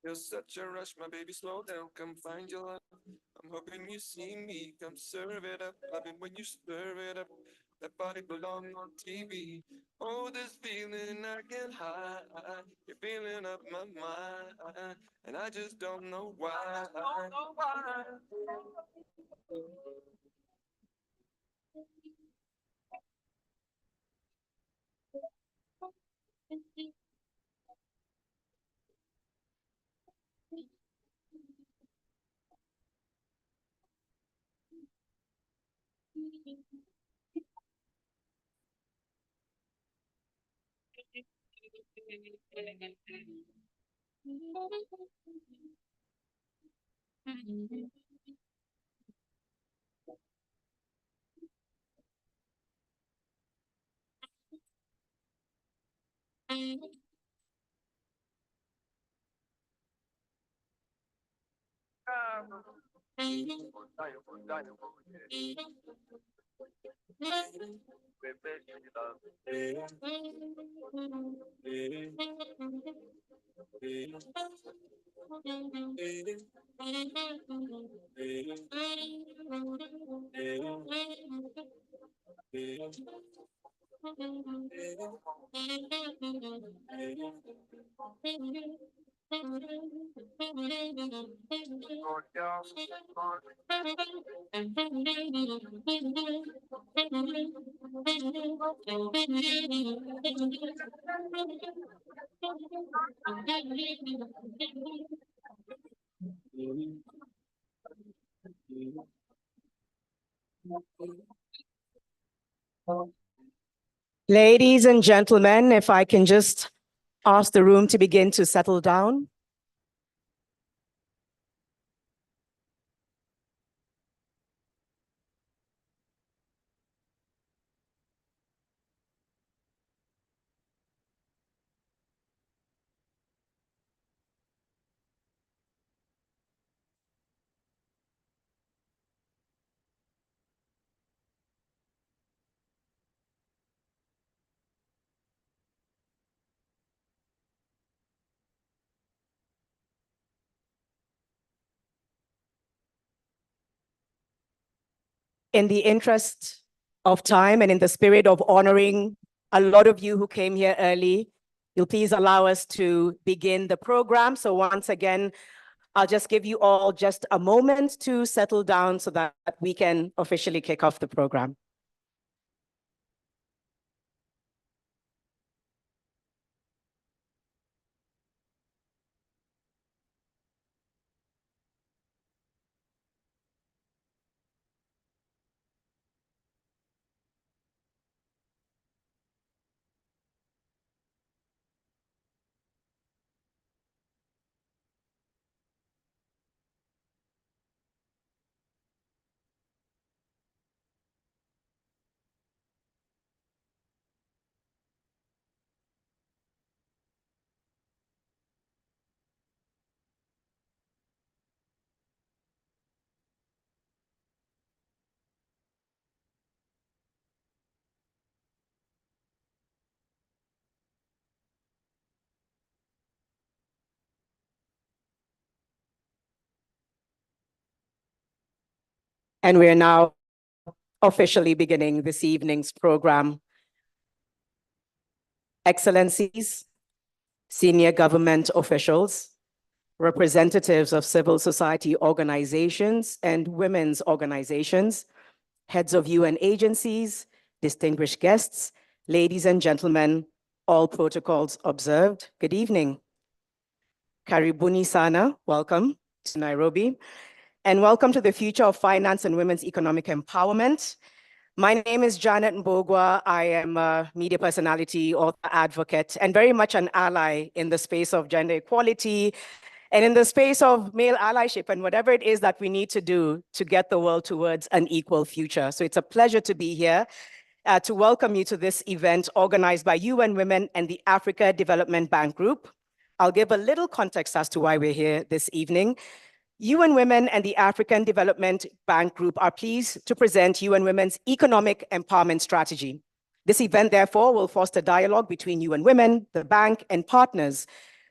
You're such a rush, my baby, slow down, come find your love. I'm hoping you see me, come serve it up. Love it when you stir it up. That body belong on TV. Oh, this feeling I can't hide. You're feeling up my mind, and I just don't know why. Ladies and gentlemen, if I can just ask the room to begin to settle down. In the interest of time and in the spirit of honoring a lot of you who came here early, you'll please allow us to begin the program. So once again, I'll just give you all just a moment to settle down so that we can officially kick off the program. And we're now officially beginning this evening's program. Excellencies, senior government officials, representatives of civil society organizations and women's organizations, heads of UN agencies, distinguished guests, ladies and gentlemen, all protocols observed. Good evening. Karibuni sana, welcome to Nairobi, and welcome to the Future of Finance and Women's Economic Empowerment. My name is Janet Mbogwa. I am a media personality, author, advocate, and very much an ally in the space of gender equality and in the space of male allyship and whatever it is that we need to do to get the world towards an equal future. So it's a pleasure to be here to welcome you to this event organized by UN Women and the Africa Development Bank Group. I'll give a little context as to why we're here this evening. UN Women and the African Development Bank Group are pleased to present UN Women's Economic Empowerment Strategy. This event, therefore, will foster dialogue between UN Women, the bank, and partners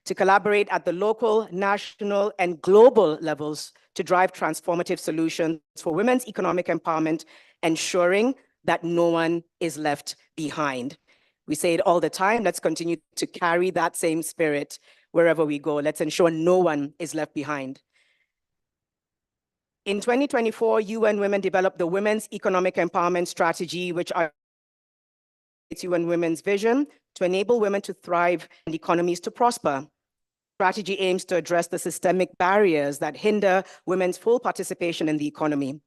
to collaborate at the local, national, and global levels to drive transformative solutions for women's economic empowerment, ensuring that no one is left behind. We say it all the time, let's continue to carry that same spirit wherever we go. Let's ensure no one is left behind. In 2024, UN Women developed the Women's Economic Empowerment Strategy, which are UN Women's vision to enable women to thrive and economies to prosper. The strategy aims to address the systemic barriers that hinder women's full participation in the economy.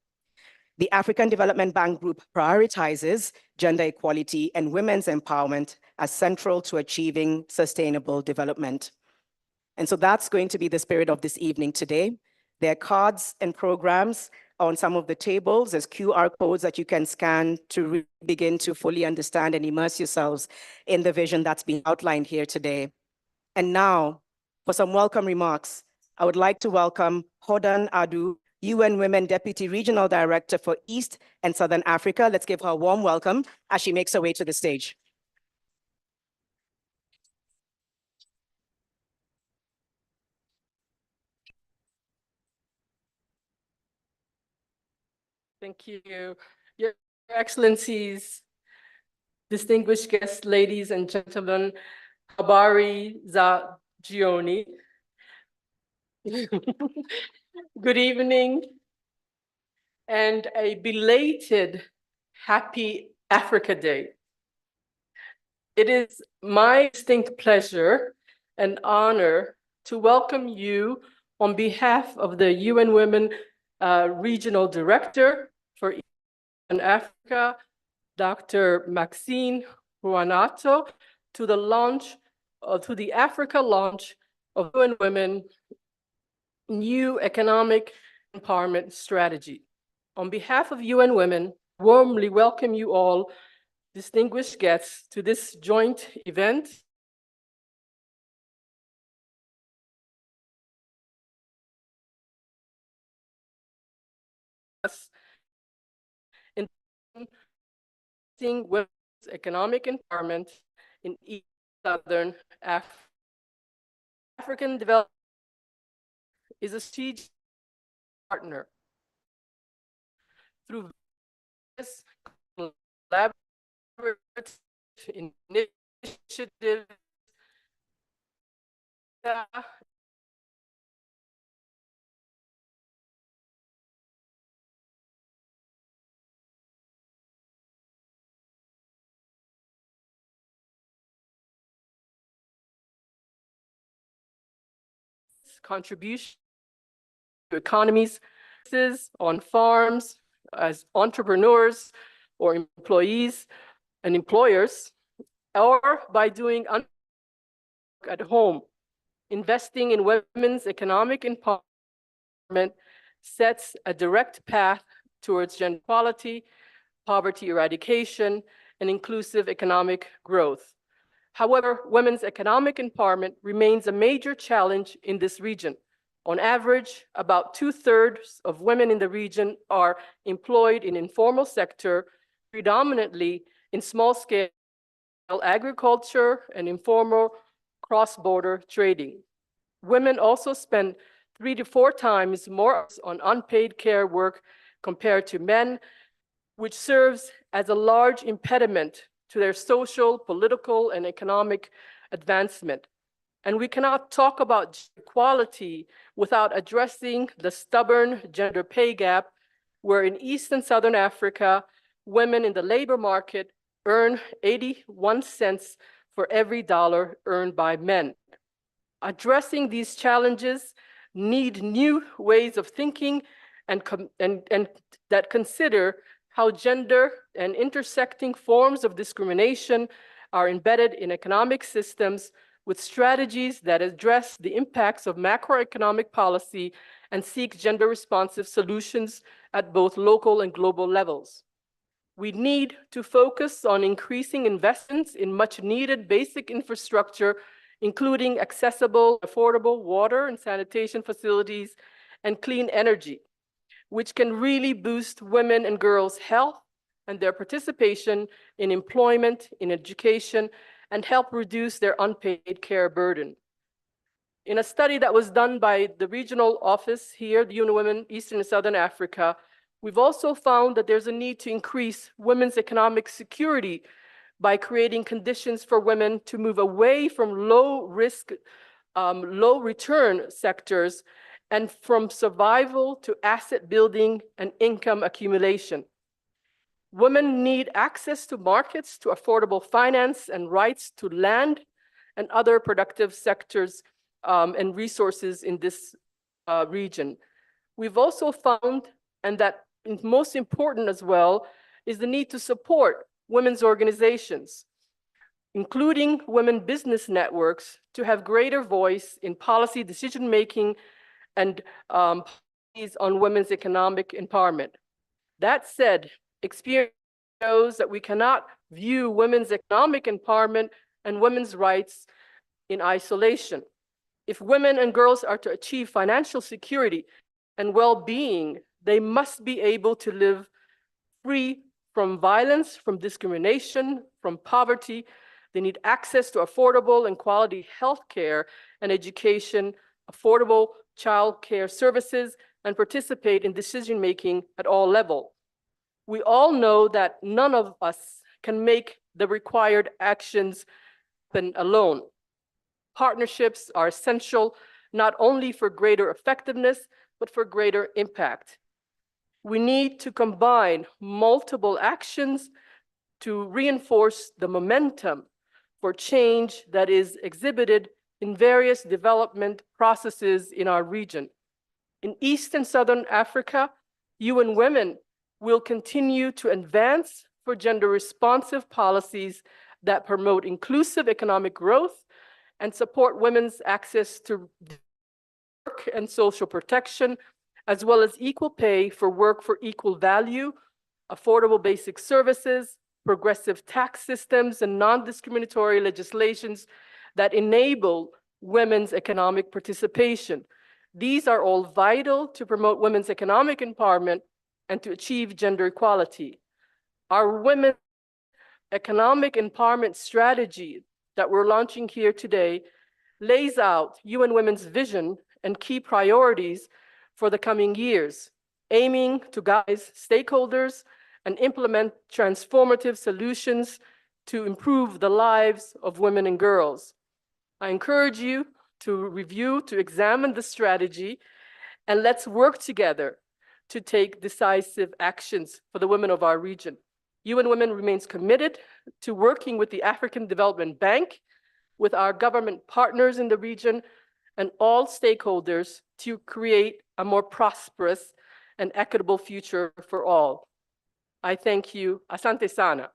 The African Development Bank Group prioritizes gender equality and women's empowerment as central to achieving sustainable development. And so that's going to be the spirit of this evening today. There are cards and programs on some of the tables. There's QR codes that you can scan to begin to fully understand and immerse yourselves in the vision that's been outlined here today. And now, for some welcome remarks, I would like to welcome Hodan Adu, UN Women Deputy Regional Director for East and Southern Africa. Let's give her a warm welcome as she makes her way to the stage. Thank you. Your Excellencies, distinguished guests, ladies and gentlemen, habari za jioni. Good evening and a belated Happy Africa Day. It is my distinct pleasure and honor to welcome you on behalf of the UN Women Regional Director for East and Africa, Dr. Maxine Juanato, to the Africa launch of UN Women New Economic Empowerment Strategy. On behalf of UN Women, warmly welcome you all, distinguished guests, to this joint event. In women's economic empowerment in East Southern Africa. African development is a strategic partner through various collaborative initiatives contribution to economies on farms as entrepreneurs or employees and employers, or by doing at home. Investing in women's economic empowerment sets a direct path towards gender equality, poverty eradication, and inclusive economic growth. However, women's economic empowerment remains a major challenge in this region. On average, about 2/3 of women in the region are employed in informal sector, predominantly in small-scale agriculture and informal cross-border trading. Women also spend 3 to 4 times more on unpaid care work compared to men, which serves as a large impediment to their social, political, and economic advancement. And we cannot talk about equality without addressing the stubborn gender pay gap, where in East and Southern Africa, women in the labor market earn 81 cents for every dollar earned by men. Addressing these challenges need new ways of thinking and that consider how gender and intersecting forms of discrimination are embedded in economic systems, with strategies that address the impacts of macroeconomic policy and seek gender-responsive solutions at both local and global levels. We need to focus on increasing investments in much-needed basic infrastructure, including accessible, affordable water and sanitation facilities and clean energy, which can really boost women and girls' health and their participation in employment, in education, and help reduce their unpaid care burden. In a study that was done by the regional office here, the UNWOMEN Eastern and Southern Africa, we've also found that there's a need to increase women's economic security by creating conditions for women to move away from low-risk, low-return sectors and from survival to asset building and income accumulation. Women need access to markets, to affordable finance, and rights to land and other productive sectors and resources in this region. We've also found, and that most important as well, is the need to support women's organizations, including women business networks, to have greater voice in policy decision-making and policies on women's economic empowerment. That said, experience shows that we cannot view women's economic empowerment and women's rights in isolation. If women and girls are to achieve financial security and well-being, they must be able to live free from violence, from discrimination, from poverty. They need access to affordable and quality health care and education, affordable child care services, and participate in decision-making at all levels. We all know that none of us can make the required actions alone. Partnerships are essential not only for greater effectiveness, but for greater impact. We need to combine multiple actions to reinforce the momentum for change that is exhibited in various development processes in our region. In East and Southern Africa, UNWOMEN will continue to advance for gender-responsive policies that promote inclusive economic growth and support women's access to work and social protection, as well as equal pay for work for equal value, affordable basic services, progressive tax systems, and non-discriminatory legislations that enable women's economic participation. These are all vital to promote women's economic empowerment and to achieve gender equality. Our women's economic empowerment strategy that we're launching here today lays out UNWOMEN's vision and key priorities for the coming years, aiming to guide stakeholders and implement transformative solutions to improve the lives of women and girls. I encourage you to review, to examine the strategy, and let's work together to take decisive actions for the women of our region. UNWOMEN remains committed to working with the African Development Bank, with our government partners in the region, and all stakeholders to create a more prosperous and equitable future for all. I thank you. Asante sana.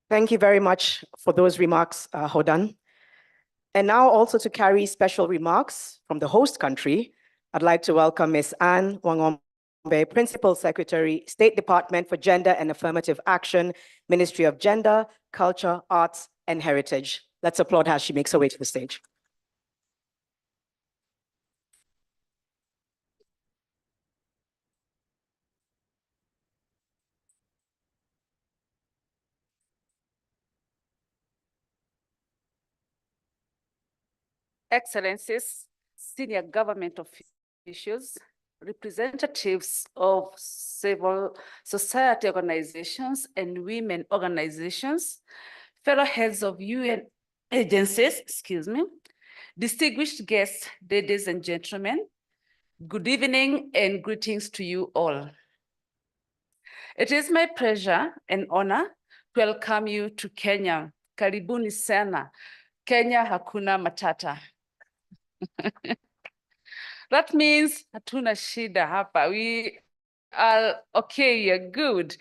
Thank you very much for those remarks, Hodan. And now also to carry special remarks from the host country, I'd like to welcome Ms. Anne Wangombe, Principal Secretary, State Department for Gender and Affirmative Action, Ministry of Gender, Culture, Arts, and Heritage. Let's applaud her as she makes her way to the stage. Excellencies, senior government officials, representatives of civil society organizations and women organizations, fellow heads of UN agencies, distinguished guests, ladies and gentlemen, good evening and greetings to you all. It is my pleasure and honor to welcome you to Kenya. Karibuni sana. Kenya hakuna matata. That means hatuna shida hapa. We are okay, you're good.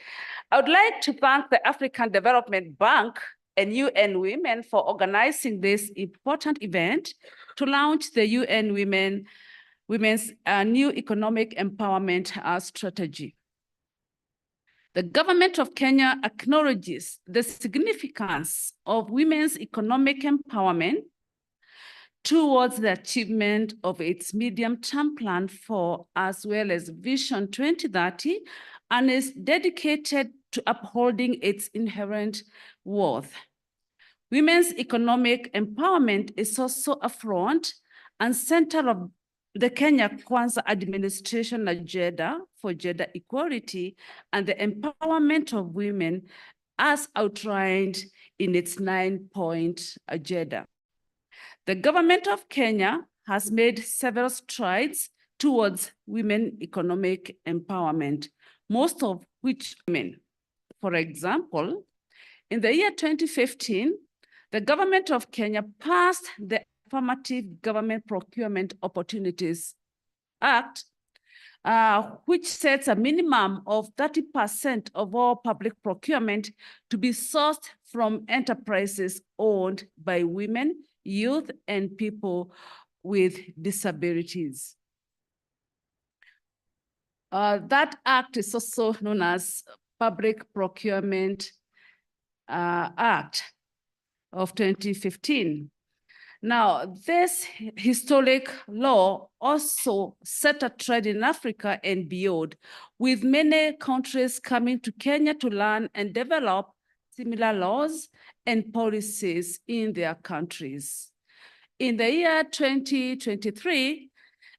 I would like to thank the African Development Bank and UNWOMEN for organizing this important event to launch the Women's new economic empowerment strategy. The government of Kenya acknowledges the significance of women's economic empowerment towards the achievement of its medium-term plan for, as well as Vision 2030, and is dedicated to upholding its inherent worth. Women's economic empowerment is also a front and center of the Kenya Kwanza administration agenda for gender equality and the empowerment of women as outlined in its 9-point agenda. The government of Kenya has made several strides towards women economic empowerment, most of which women. For example, in the year 2015, the government of Kenya passed the Affirmative Government Procurement Opportunities Act, which sets a minimum of 30% of all public procurement to be sourced from enterprises owned by women, youth, and people with disabilities. That act is also known as Public Procurement Act of 2015. Now, this historic law also set a trend in Africa and beyond, with many countries coming to Kenya to learn and develop similar laws and policies in their countries. In the year 2023,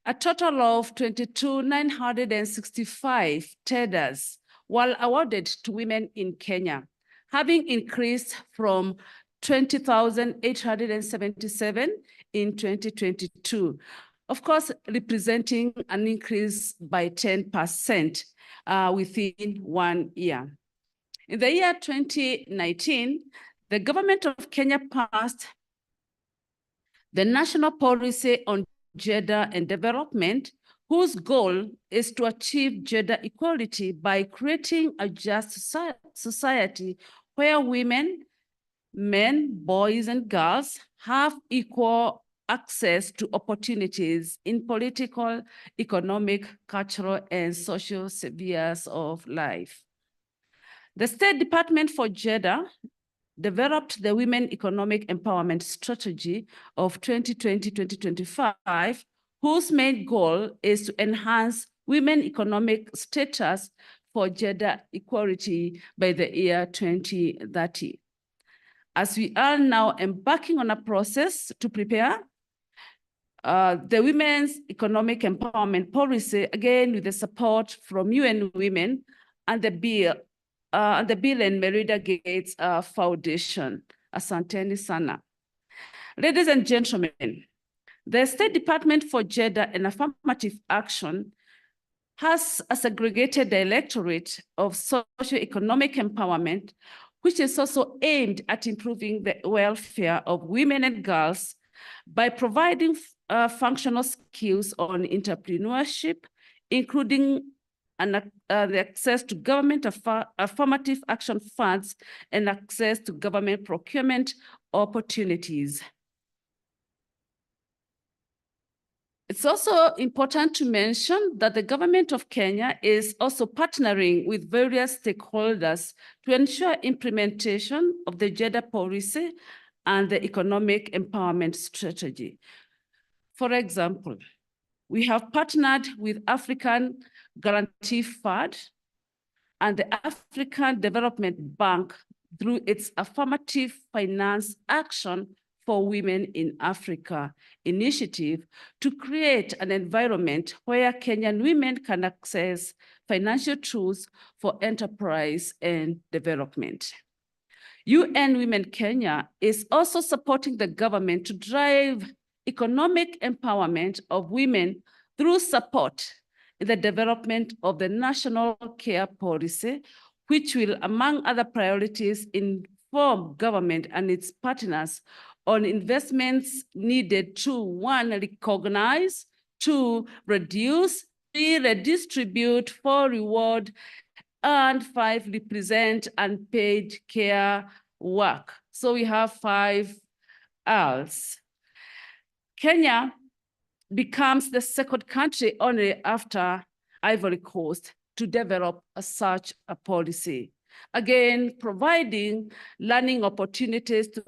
a total of 22,965 tenders were awarded to women in Kenya, having increased from 20,877 in 2022, of course, representing an increase by 10% within 1 year. In the year 2019, the government of Kenya passed the National Policy on Gender and Development, whose goal is to achieve gender equality by creating a just society where women, men, boys, and girls have equal access to opportunities in political, economic, cultural, and social spheres of life. The State Department for Gender developed the Women Economic Empowerment Strategy of 2020-2025, whose main goal is to enhance women economic status for gender equality by the year 2030. As we are now embarking on a process to prepare the Women's Economic Empowerment Policy, again with the support from UNWOMEN and the Bill and Melinda Gates Foundation. Asanteni sana. Ladies and gentlemen, the State Department for Gender and Affirmative Action has a segregated directorate of socio-economic empowerment, which is also aimed at improving the welfare of women and girls by providing functional skills on entrepreneurship, including the access to government affirmative action funds and access to government procurement opportunities. It's also important to mention that the government of Kenya is also partnering with various stakeholders to ensure implementation of the gender policy and the economic empowerment strategy. For example, we have partnered with African Guarantee Fund and the African Development Bank through its affirmative finance action for Women in Africa initiative to create an environment where Kenyan women can access financial tools for enterprise and development. UN Women Kenya is also supporting the government to drive economic empowerment of women through support in the development of the National Care Policy, which will, among other priorities, inform government and its partners on investments needed to, 1, recognize, 2, reduce, 3, redistribute, 4, reward, and 5, represent unpaid care work. So we have 5 R's. Kenya becomes the second country only after Ivory Coast to develop such a policy. Again, providing learning opportunities to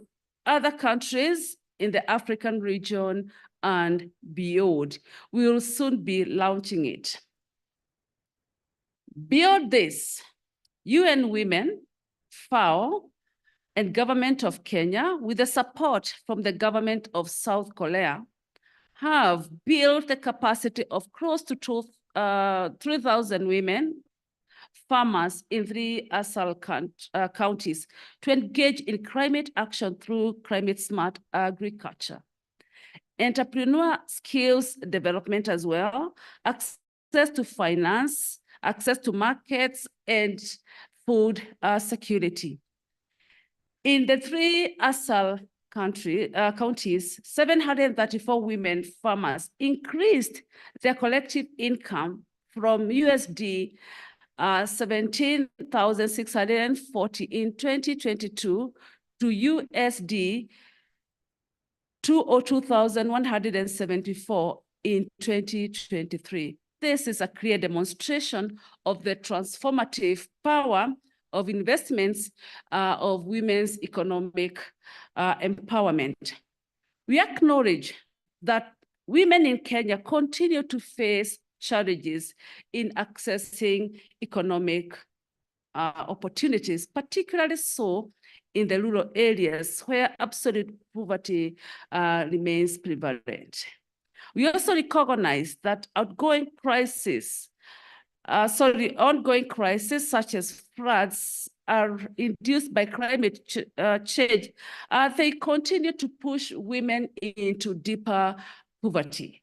other countries in the African region and beyond. We will soon be launching it. Beyond this, UN Women, FAO, and Government of Kenya, with the support from the Government of South Korea, have built the capacity of close to 3,000 women farmers in 3 ASAL counties to engage in climate action through climate-smart agriculture. Entrepreneur skills development as well, access to finance, access to markets, and food security. In the 3 ASAL counties, 734 women farmers increased their collective income from USD 17,640 in 2022 to USD 202,174 in 2023. This is a clear demonstration of the transformative power of investments of women's economic empowerment. We acknowledge that women in Kenya continue to face challenges in accessing economic opportunities, particularly so in the rural areas where absolute poverty remains prevalent. We also recognize that ongoing crises such as floods are induced by climate change. They continue to push women into deeper poverty.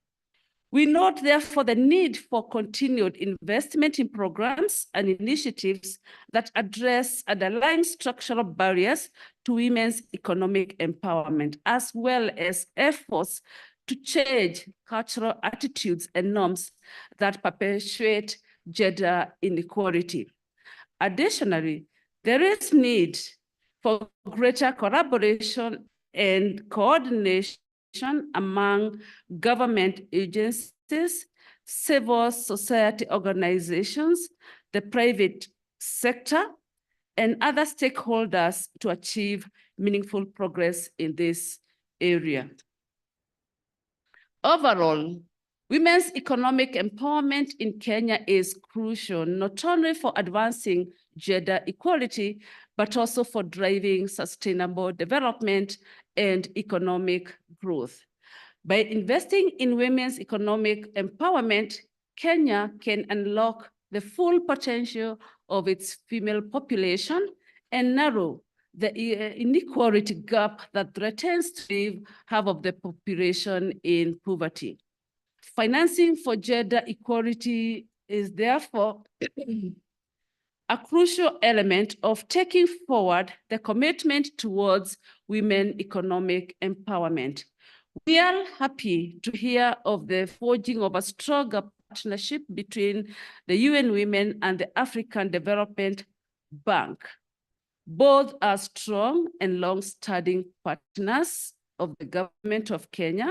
We note, therefore, the need for continued investment in programs and initiatives that address underlying structural barriers to women's economic empowerment, as well as efforts to change cultural attitudes and norms that perpetuate gender inequality. Additionally, there is need for greater collaboration and coordination among government agencies, civil society organizations, the private sector, and other stakeholders to achieve meaningful progress in this area. Overall, women's economic empowerment in Kenya is crucial, not only for advancing gender equality, but also for driving sustainable development and economic growth. By investing in women's economic empowerment, Kenya can unlock the full potential of its female population and narrow the inequality gap that threatens to leave half of the population in poverty. Financing for gender equality is therefore a crucial element of taking forward the commitment towards women economic empowerment. We are happy to hear of the forging of a stronger partnership between the UN Women and the African Development Bank. Both are strong and long-standing partners of the government of Kenya,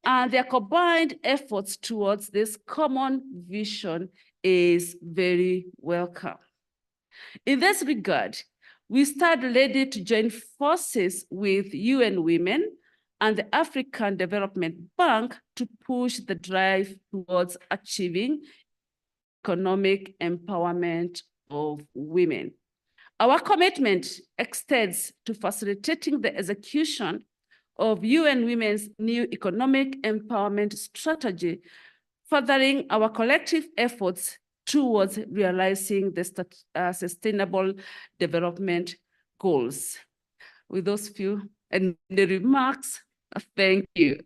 and their combined efforts towards this common vision is very welcome. In this regard, we stand ready to join forces with UN Women and the African Development Bank to push the drive towards achieving economic empowerment of women. Our commitment extends to facilitating the execution of UN Women's new economic empowerment strategy, furthering our collective efforts towards realizing the sustainable development goals. With those few and the remarks, thank you.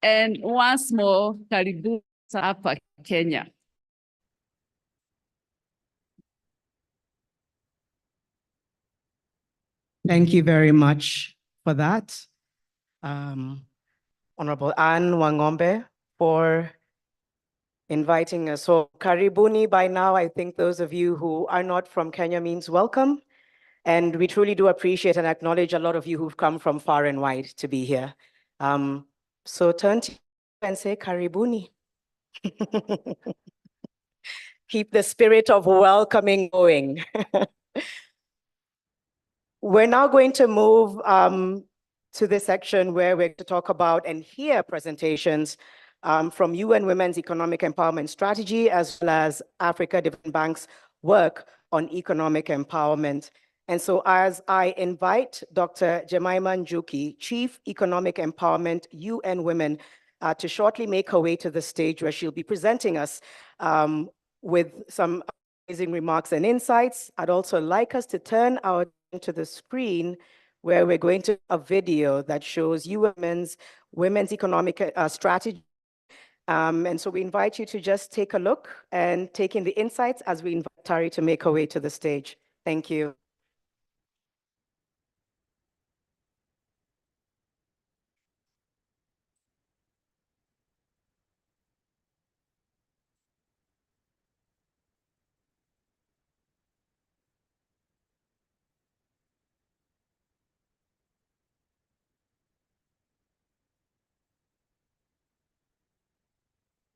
And once more, karibu hapa Kenya. Thank you very much for that, Honorable Anne Wangombe, for inviting us. So karibuni by now, I think those of you who are not from Kenya means welcome. And we truly do appreciate and acknowledge a lot of you who've come from far and wide to be here. So turn to you and say karibuni. Keep the spirit of welcoming going. We're now going to move to the section where we're going to talk about and hear presentations from UN Women's Economic Empowerment Strategy, as well as Africa Development Bank's work on economic empowerment. And so as I invite Dr. Jemima Njuki, Chief Economic Empowerment, UN Women, to shortly make her way to the stage where she'll be presenting us with some amazing remarks and insights. I'd also like us to turn our attention to the screen where we're going to a video that shows women's economic strategy. And so we invite you to just take a look and take in the insights as we invite Tari to make her way to the stage. Thank you.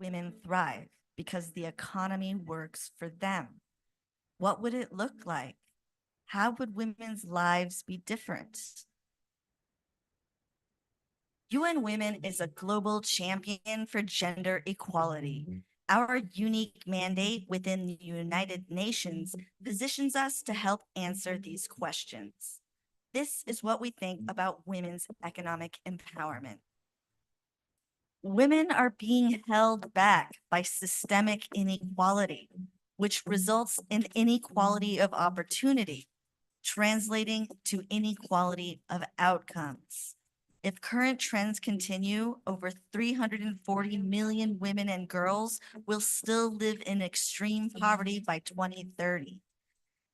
Women thrive because the economy works for them. What would it look like? How would women's lives be different? UN Women is a global champion for gender equality. Our unique mandate within the United Nations positions us to help answer these questions. This is what we think about women's economic empowerment. Women are being held back by systemic inequality, which results in inequality of opportunity, translating to inequality of outcomes. If current trends continue, over 340 million women and girls will still live in extreme poverty by 2030.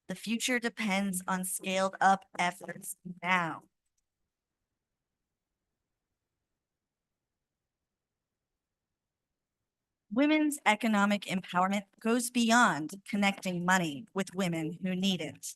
The future depends on scaled up efforts now. Women's economic empowerment goes beyond connecting money with women who need it.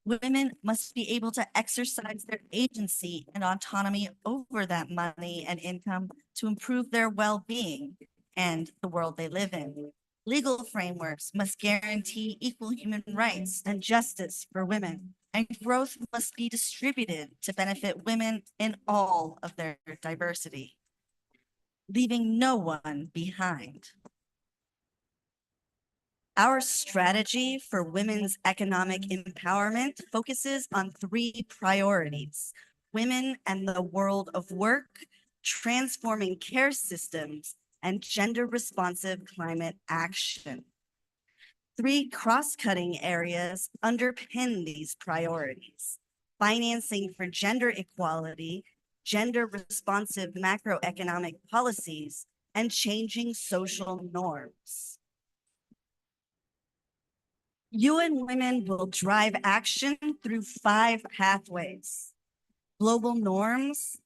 Women must be able to exercise their agency and autonomy over that money and income to improve their well-being and the world they live in. Legal frameworks must guarantee equal human rights and justice for women, and growth must be distributed to benefit women in all of their diversity, leaving no one behind. Our strategy for women's economic empowerment focuses on 3 priorities: women and the world of work, transforming care systems, and gender-responsive climate action. 3 cross-cutting areas underpin these priorities: financing for gender equality, gender-responsive macroeconomic policies, and changing social norms. UN Women will drive action through 5 pathways: global norms,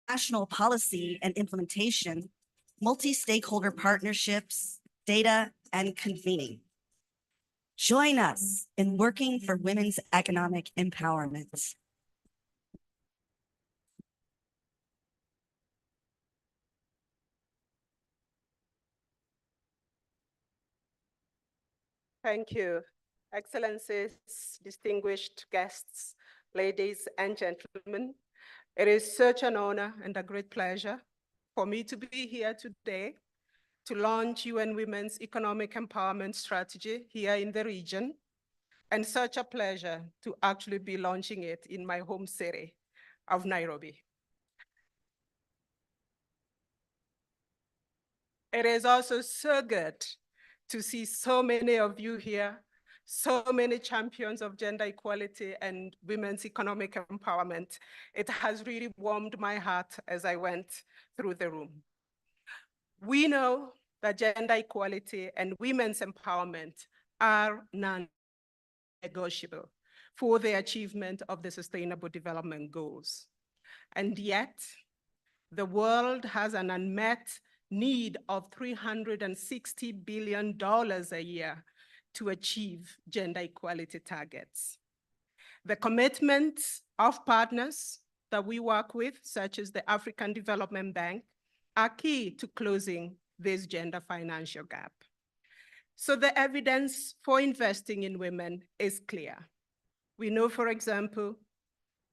national policy and implementation, multi-stakeholder partnerships, data, and convening. Join us in working for women's economic empowerment. Thank you, Excellencies, distinguished guests, ladies and gentlemen. It is such an honor and a great pleasure for me to be here today to launch UN Women's Economic Empowerment Strategy here in the region. and such a pleasure to actually be launching it in my home city of Nairobi. It is also so good to see so many of you here, so many champions of gender equality and women's economic empowerment. It has really warmed my heart as I went through the room. We know that gender equality and women's empowerment are non-negotiable for the achievement of the Sustainable Development Goals. And yet, the world has an unmet need of $360 billion a year to achieve gender equality targets. The commitments of partners that we work with, such as the African Development Bank, are key to closing this gender financial gap. So the evidence for investing in women is clear. We know, for example,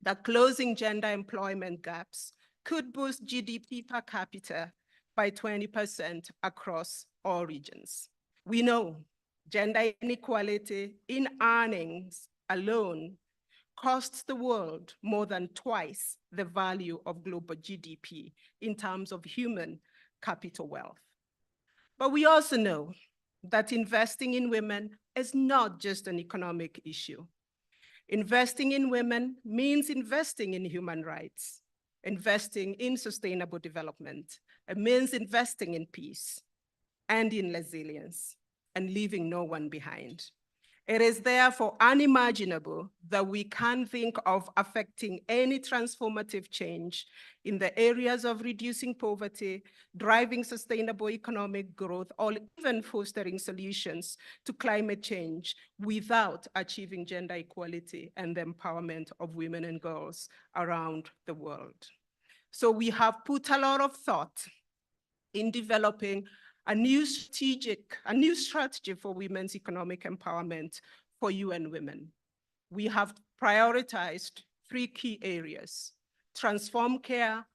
that closing gender employment gaps could boost GDP per capita by 20% across all regions. We know gender inequality in earnings alone costs the world more than twice the value of global GDP in terms of human capital wealth. But we also know that investing in women is not just an economic issue. Investing in women means investing in human rights, investing in sustainable development. It means investing in peace and in resilience and leaving no one behind. It is therefore unimaginable that we can think of affecting any transformative change in the areas of reducing poverty, driving sustainable economic growth, or even fostering solutions to climate change without achieving gender equality and the empowerment of women and girls around the world. So we have put a lot of thought in developing a new strategy for women's economic empowerment for UNWOMEN. We have prioritized 3 key areas: transform care,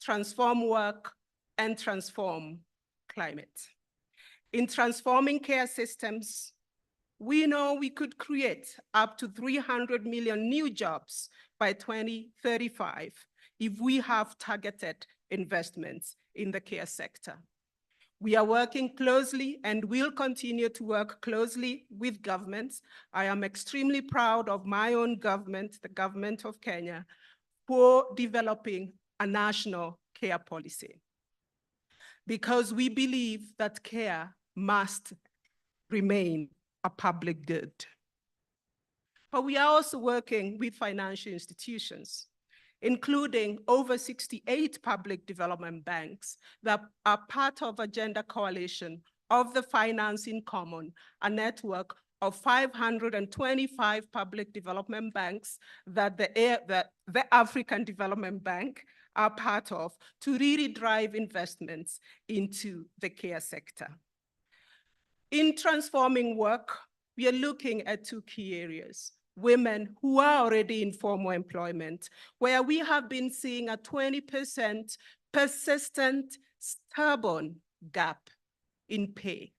transform work, and transform climate. In transforming care systems, we know we could create up to 300 million new jobs by 2035 if we have targeted investments in the care sector. We are working closely and will continue to work closely with governments. I am extremely proud of my own government, the government of Kenya, for developing a national care policy, because we believe that care must remain a public good. But we are also working with financial institutions, including over 68 public development banks that are part of a gender coalition of the Finance in Common, a network of 525 public development banks that the African Development Bank are part of to really drive investments into the care sector. In transforming work, we are looking at 2 key areas: women who are already in formal employment, where we have been seeing a 20% persistent, stubborn gap in pay.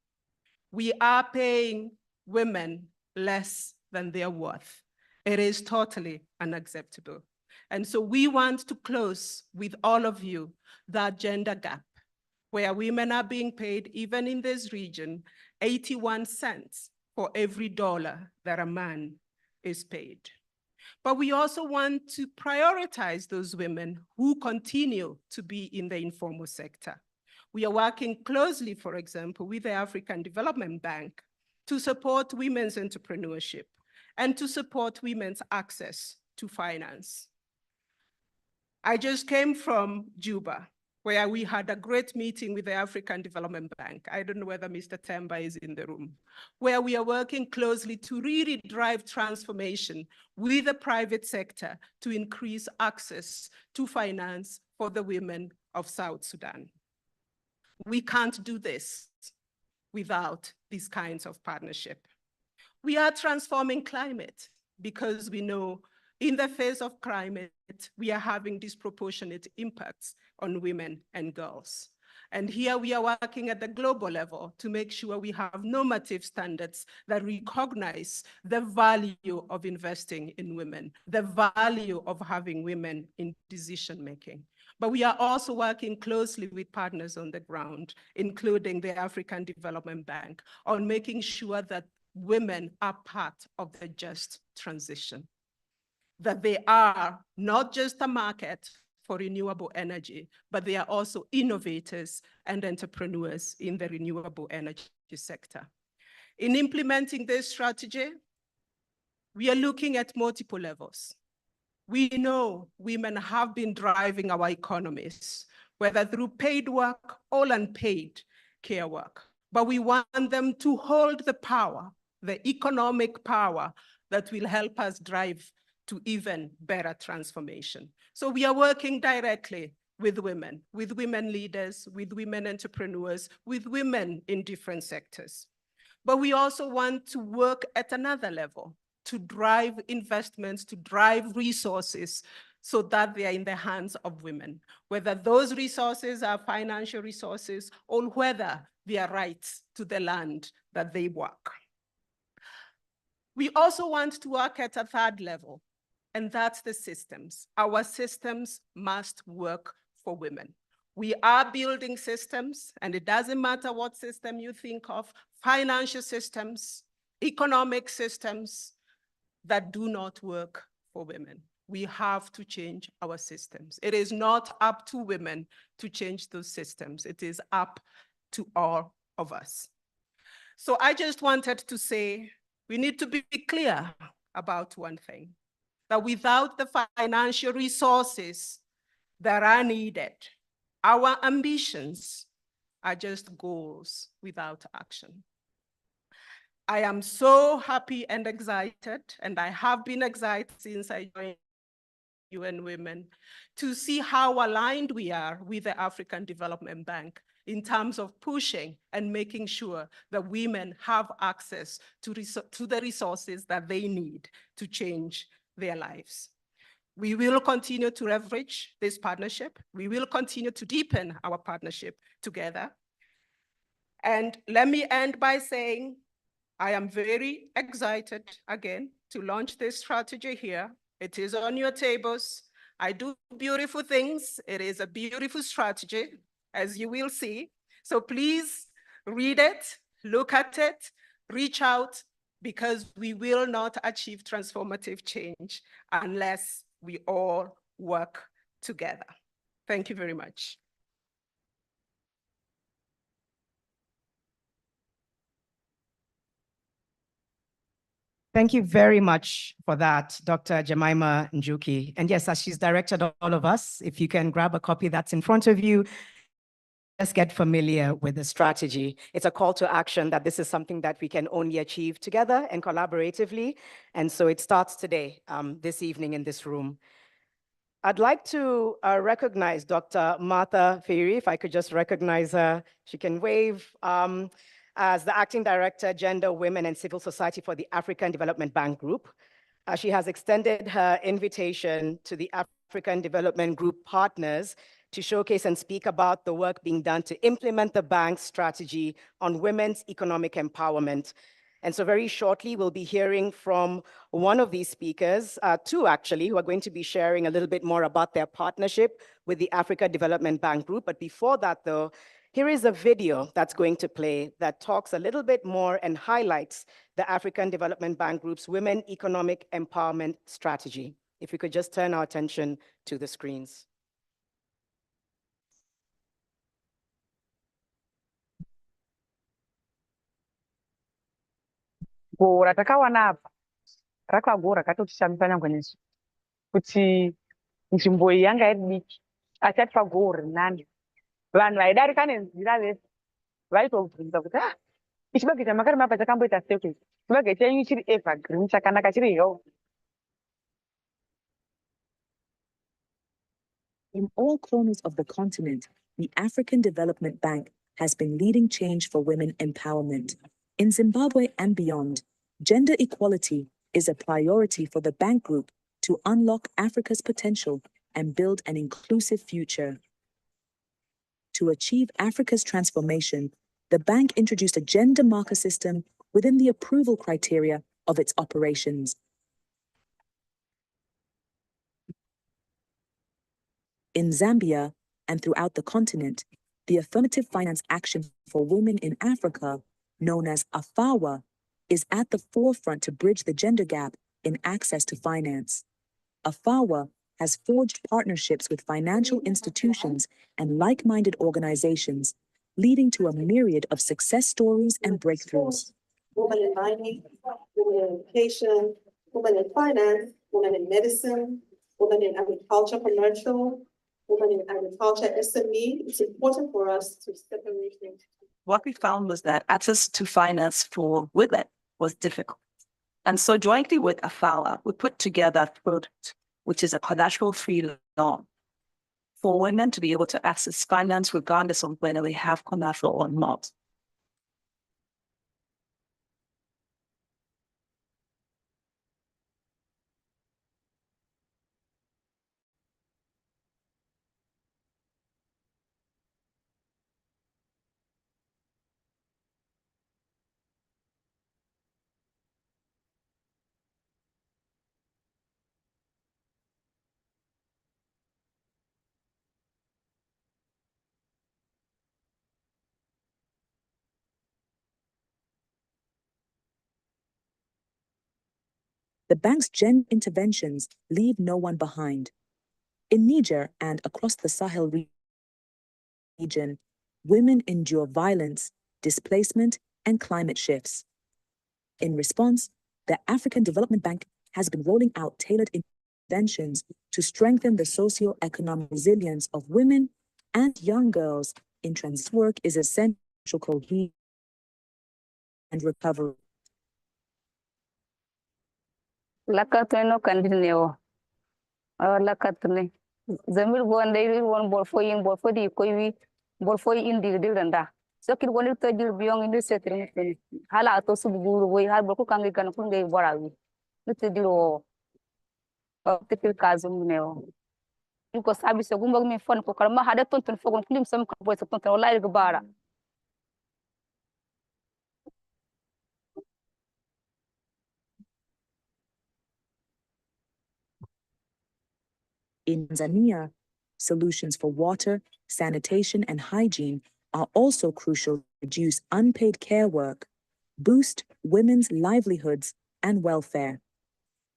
We are paying women less than their worth. It is totally unacceptable. And so we want to close with all of you that gender gap, where women are being paid, even in this region, 81 cents for every dollar that a man is paid. But we also want to prioritize those women who continue to be in the informal sector. We are working closely, for example, with the African Development Bank to support women's entrepreneurship and to support women's access to finance. I just came from Juba, where we had a great meeting with the African Development Bank. I don't know whether Mr. Temba is in the room, where we are working closely to really drive transformation with the private sector to increase access to finance for the women of South Sudan. We can't do this without these kinds of partnership. We are transforming climate because we know in the face of climate, we are having disproportionate impacts on women and girls. And here we are working at the global level to make sure we have normative standards that recognize the value of investing in women, the value of having women in decision-making. But we are also working closely with partners on the ground, including the African Development Bank, on making sure that women are part of the just transition, that they are not just a market for renewable energy, but they are also innovators and entrepreneurs in the renewable energy sector. In implementing this strategy, we are looking at multiple levels. We know women have been driving our economies, whether through paid work or unpaid care work, but we want them to hold the power, the economic power that will help us drive to even better transformation. So we are working directly with women leaders, with women entrepreneurs, with women in different sectors. But we also want to work at another level to drive investments, to drive resources so that they are in the hands of women, whether those resources are financial resources or whether they are rights to the land that they work. We also want to work at a third level, and that's the systems. Our systems must work for women. We are building systems, and it doesn't matter what system you think of, financial systems, economic systems that do not work for women. We have to change our systems. It is not up to women to change those systems. It is up to all of us. So I just wanted to say, we need to be clear about one thing, that without the financial resources that are needed, our ambitions are just goals without action. I am so happy and excited, and I have been excited since I joined UNWOMEN, to see how aligned we are with the African Development Bank in terms of pushing and making sure that women have access to the resources that they need to change their lives. We will continue to leverage this partnership. We will continue to deepen our partnership together. And let me end by saying, I am very excited again to launch this strategy here. It is on your tables. I do beautiful things. It is a beautiful strategy, as you will see. So please read it, look at it, reach out, because we will not achieve transformative change unless we all work together. Thank you very much. Thank you very much for that, Dr. Jemima Njuki. And yes, as she's directed all of us, if you can grab a copy that's in front of you, just get familiar with the strategy. It's a call to action that this is something that we can only achieve together and collaboratively. And so it starts today, this evening in this room. I'd like to recognize Dr. Martha Firi, if I could just recognize her. She can wave. As the Acting Director, Gender, Women, and Civil Society for the African Development Bank Group. She has extended her invitation to the African Development Group partners to showcase and speak about the work being done to implement the bank's strategy on women's economic empowerment. And so very shortly, we'll be hearing from one of these speakers, two actually, who are going to be sharing a little bit more about their partnership with the Africa Development Bank Group. But before that though, here is a video that's going to play that talks a little bit more and highlights the African Development Bank Group's Women Economic Empowerment Strategy. If we could just turn our attention to the screens. Gora ratakawana apa rakagora rakatotishambisa nyangwe nesu kuti nzvimbo iyi yanga iri diki asi atipa goro rinani. Vanhu vaidarika nenzira vese vaitobvunza kuti ichibage chamakari mapa chakamboita sei kuti chibage chenyu chiri evergreen chakanaka chiri healthy. In all corners of the continent, the African Development Bank has been leading change for women empowerment. In Zimbabwe and beyond, gender equality is a priority for the bank group to unlock Africa's potential and build an inclusive future. To achieve Africa's transformation, the bank introduced a gender marker system within the approval criteria of its operations. In Zambia and throughout the continent, the Affirmative Finance Action for Women in Africa, known as AFAWA, is at the forefront to bridge the gender gap in access to finance. AFAWA has forged partnerships with financial institutions and like-minded organizations, leading to a myriad of success stories and breakthroughs. Women in mining, women in education, women in finance, women in medicine, women in agriculture commercial, women in agriculture SME. It's important for us to separate things. What we found was that access to finance for women was difficult. And so jointly with AFAWA, we put together a product, which is a collateral-free loan for women to be able to access finance regardless of whether they have collateral or not. The bank's gender interventions leave no one behind. In Niger and across the Sahel region, women endure violence, displacement, and climate shifts. In response, the African Development Bank has been rolling out tailored interventions to strengthen the socio-economic resilience of women and young girls in transit. Work is essential for cohesion and recovery. Lakateno kandineo. Lakatne. Zamir bonde won bolfoying bolfodi koiwi bolfoy indi dilanda. Sokir woni tojir biyong indi setri muteni. Hala to subuguru boy hal bolko kangi kan kunde borawi. Nutediro. Tipil kazum neo. Ko sabi so gumbog mi fon ko kalma hada tonton fogon klim sam ko boy so tonton wallahi gbara. In Tanzania, solutions for water, sanitation, and hygiene are also crucial to reduce unpaid care work, boost women's livelihoods and welfare.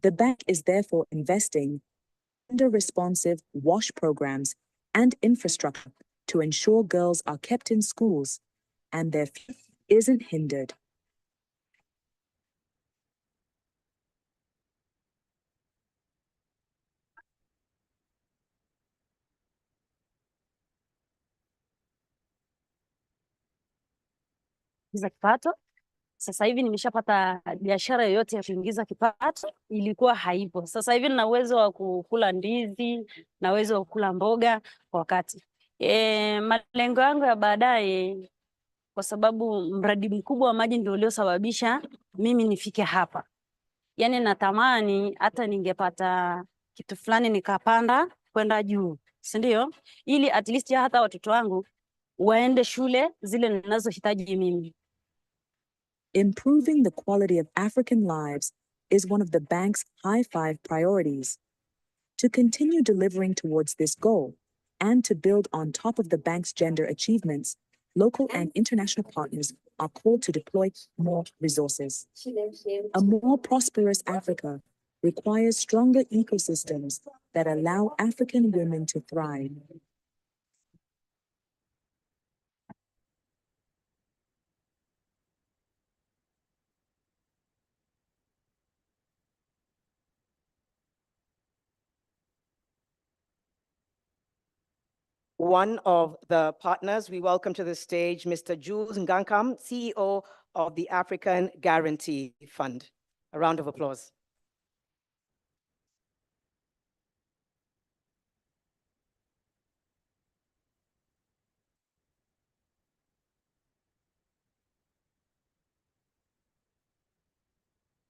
The bank is therefore investing in gender-responsive WASH programs and infrastructure to ensure girls are kept in schools and their future isn't hindered. za kipato. Sasa hivi nimeshapata biashara yoyote ya kuingiza kipato, ilikuwa haipo. Sasa hivi nina uwezo wa kukula ndizi, na uwezo wa kukula mboga kwa wakati. Malengo yangu ya baadaye, kwa sababu mradi mkubwa wa maji ndio uliosababisha mimi nifike hapa. Yaani natamani hata ningepata kitu fulani nikapanda kwenda juu, si ndio? Ili at least hata watoto wangu waende shule zile ninazohitaji mimi. Improving the quality of African lives is one of the bank's high five priorities. To continue delivering towards this goal and to build on top of the bank's gender achievements, local and international partners are called to deploy more resources. A more prosperous Africa requires stronger ecosystems that allow African women to thrive. One of the partners, we welcome to the stage Mr. Jules Ngankam, CEO of the African Guarantee Fund. A round of applause.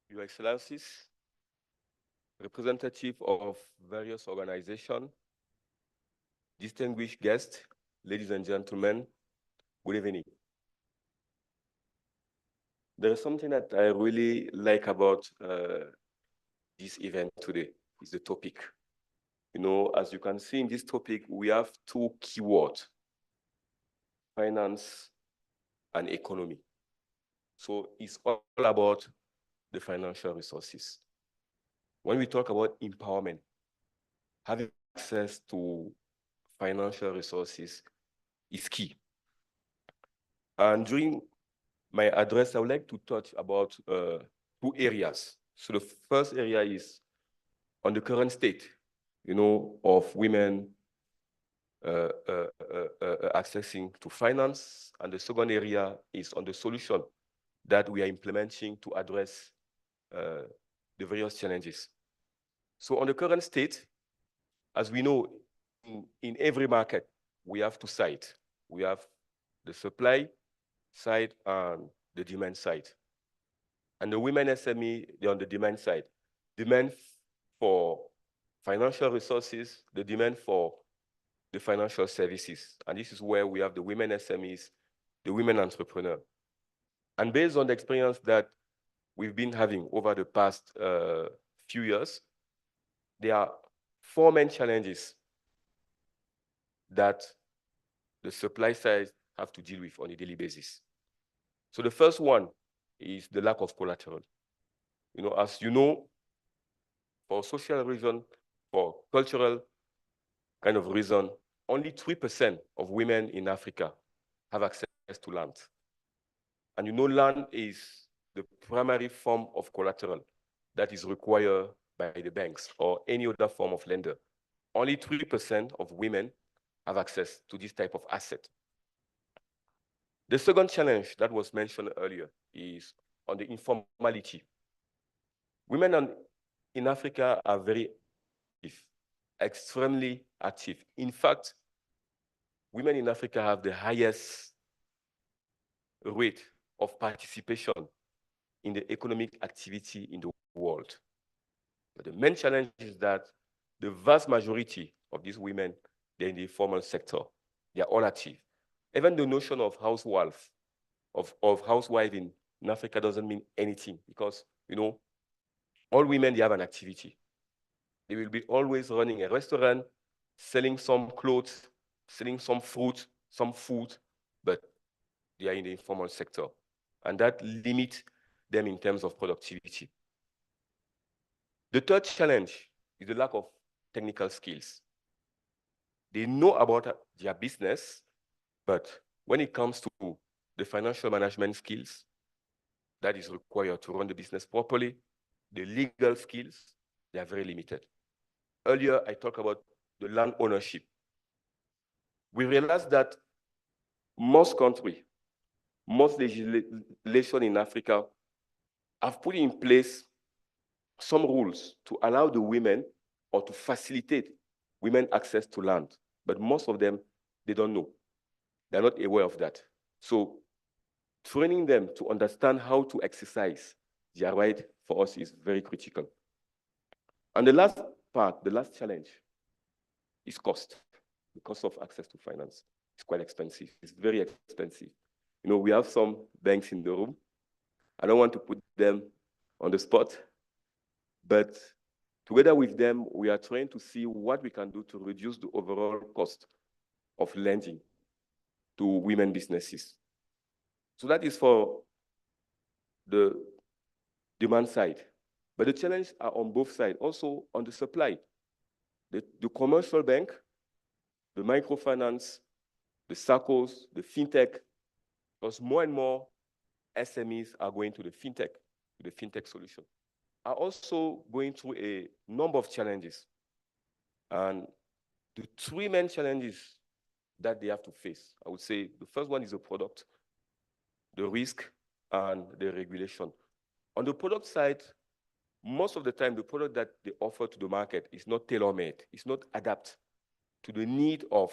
Your Excellencies, representative of various organizations, distinguished guests, ladies and gentlemen, good evening. There is something that I really like about this event today, is the topic. You know, as you can see in this topic, we have two keywords, finance and economy. So it's all about the financial resources. When we talk about empowerment, having access to financial resources is key. And during my address, I would like to touch about two areas. So the first area is on the current state, you know, of women accessing to finance. And the second area is on the solution that we are implementing to address the various challenges. So on the current state, as we know, in every market, we have two sides. We have the supply side and the demand side. And the women SME, they're on the demand side. Demand for financial resources, the demand for the financial services. And this is where we have the women SMEs, the women entrepreneur. And based on the experience that we've been having over the past few years, there are four main challenges that the supply side have to deal with on a daily basis. So the first one is the lack of collateral. You know, as you know, for social reason, for cultural kind of reason, only 3% of women in Africa have access to land. And you know, land is the primary form of collateral that is required by the banks or any other form of lender. Only 3% of women have access to this type of asset. The second challenge that was mentioned earlier is on the informality. Women in Africa are very active, extremely active. In fact, women in Africa have the highest rate of participation in the economic activity in the world. But the main challenge is that the vast majority of these women, they're in the informal sector. They are all active. Even the notion of housewife, of housewife in Africa doesn't mean anything because, you know, all women, they have an activity. They will be always running a restaurant, selling some clothes, selling some fruit, some food, but they are in the informal sector. And that limits them in terms of productivity. The third challenge is the lack of technical skills. They know about their business, but when it comes to the financial management skills that is required to run the business properly, the legal skills, they are very limited. Earlier, I talked about the land ownership. We realized that most countries, most legislation in Africa have put in place some rules to allow the women or to facilitate women access to land. But most of them, they don't know. They're not aware of that. So training them to understand how to exercise their right for us is very critical. And the last part, the last challenge is cost. The cost of access to finance is quite expensive. It's very expensive. You know, we have some banks in the room. I don't want to put them on the spot, but together with them, we are trying to see what we can do to reduce the overall cost of lending to women businesses. So that is for the demand side. But the challenges are on both sides, also on the supply. The commercial bank, the microfinance, the SACCOs, the fintech, because more and more SMEs are going to the fintech solution, are also going through a number of challenges. And the three main challenges that they have to face, I would say the first one is the product, the risk, and the regulation. On the product side, most of the time, the product that they offer to the market is not tailor-made. It's not adapted to the need of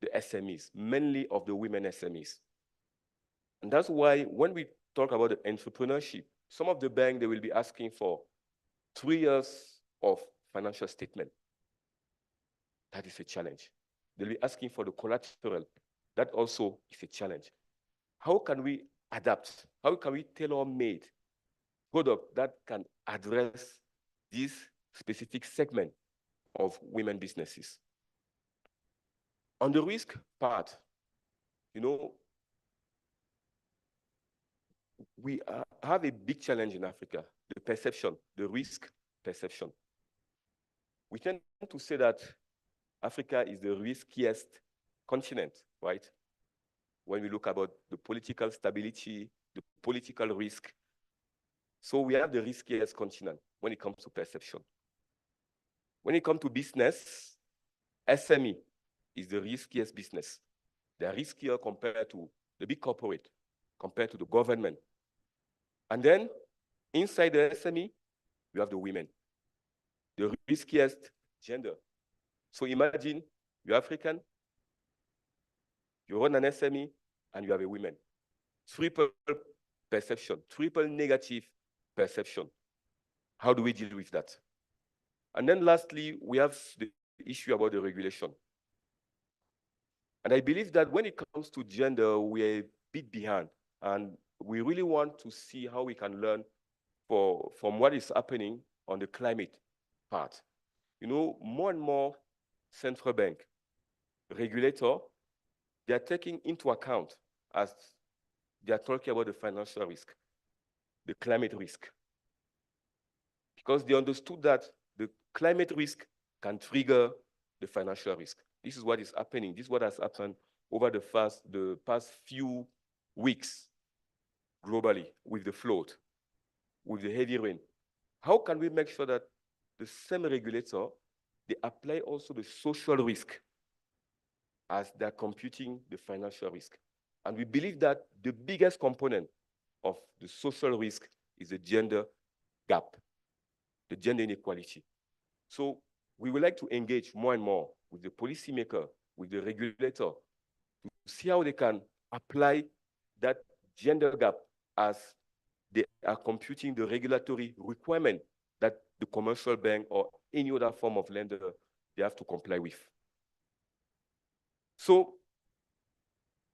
the SMEs, mainly of the women SMEs. And that's why when we talk about the entrepreneurship, some of the banks, they will be asking for 3 years of financial statement. That is a challenge. They'll be asking for the collateral. That also is a challenge. How can we adapt? How can we tailor-made product that can address this specific segment of women businesses? On the risk part, you know, we have a big challenge in Africa, the perception, the risk perception. We tend to say that Africa is the riskiest continent, right? When we look about the political stability, the political risk. So we have the riskiest continent when it comes to perception. When it comes to business, SME is the riskiest business. They are riskier compared to the big corporate, compared to the government. And then inside the SME, you have the women, the riskiest gender. So imagine you're African, you run an SME, and you have a woman. Triple perception, triple negative perception. How do we deal with that? And then lastly, we have the issue about the regulation. And I believe that when it comes to gender, we're a bit behind. And we really want to see how we can learn from what is happening on the climate part. You know, more and more central bank regulator, they are taking into account as they are talking about the financial risk, the climate risk. Because they understood that the climate risk can trigger the financial risk. This is what is happening. This is what has happened over the past few weeks globally with the flood, with the heavy rain. How can we make sure that the same regulator, they apply also the social risk as they're computing the financial risk? And we believe that the biggest component of the social risk is the gender gap, the gender inequality. So we would like to engage more and more with the policymaker, with the regulator, to see how they can apply that gender gap as they are computing the regulatory requirement that the commercial bank or any other form of lender they have to comply with. So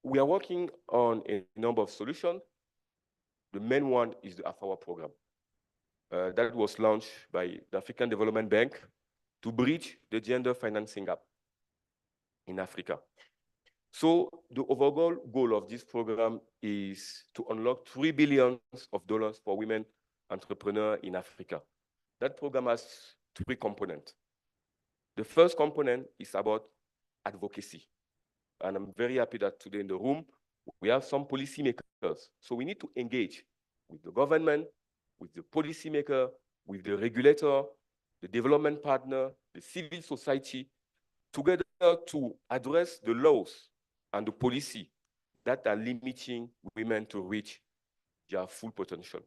we are working on a number of solutions. The main one is the AfDB program. That was launched by the African Development Bank to bridge the gender financing gap in Africa. So the overall goal of this program is to unlock $3 billion for women entrepreneurs in Africa. That program has 3 components. The first component is about advocacy. And I'm very happy that today in the room, we have some policymakers. So we need to engage with the government, with the policymaker, with the regulator, the development partner, the civil society, together to address the laws and the policy that are limiting women to reach their full potential.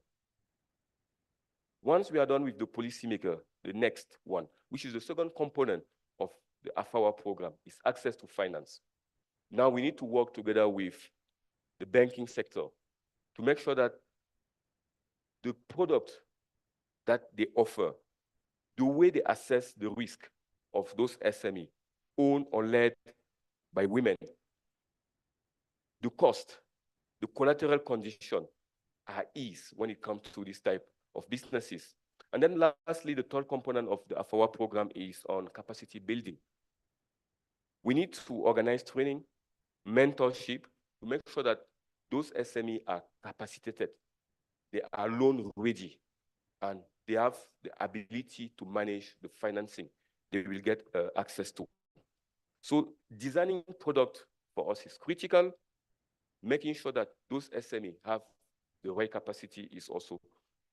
Once we are done with the policymaker, the next one, which is the second component of the AfDB program, is access to finance. Now we need to work together with the banking sector to make sure that the product that they offer, the way they assess the risk of those SME owned or led by women, the cost, the collateral condition are eased when it comes to this type of businesses. And then lastly, the third component of the AfDB program is on capacity building. We need to organize training, mentorship, to make sure that those SME are capacitated, they are loan ready, and they have the ability to manage the financing they will get access to. So designing product for us is critical. Making sure that those SME have the right capacity is also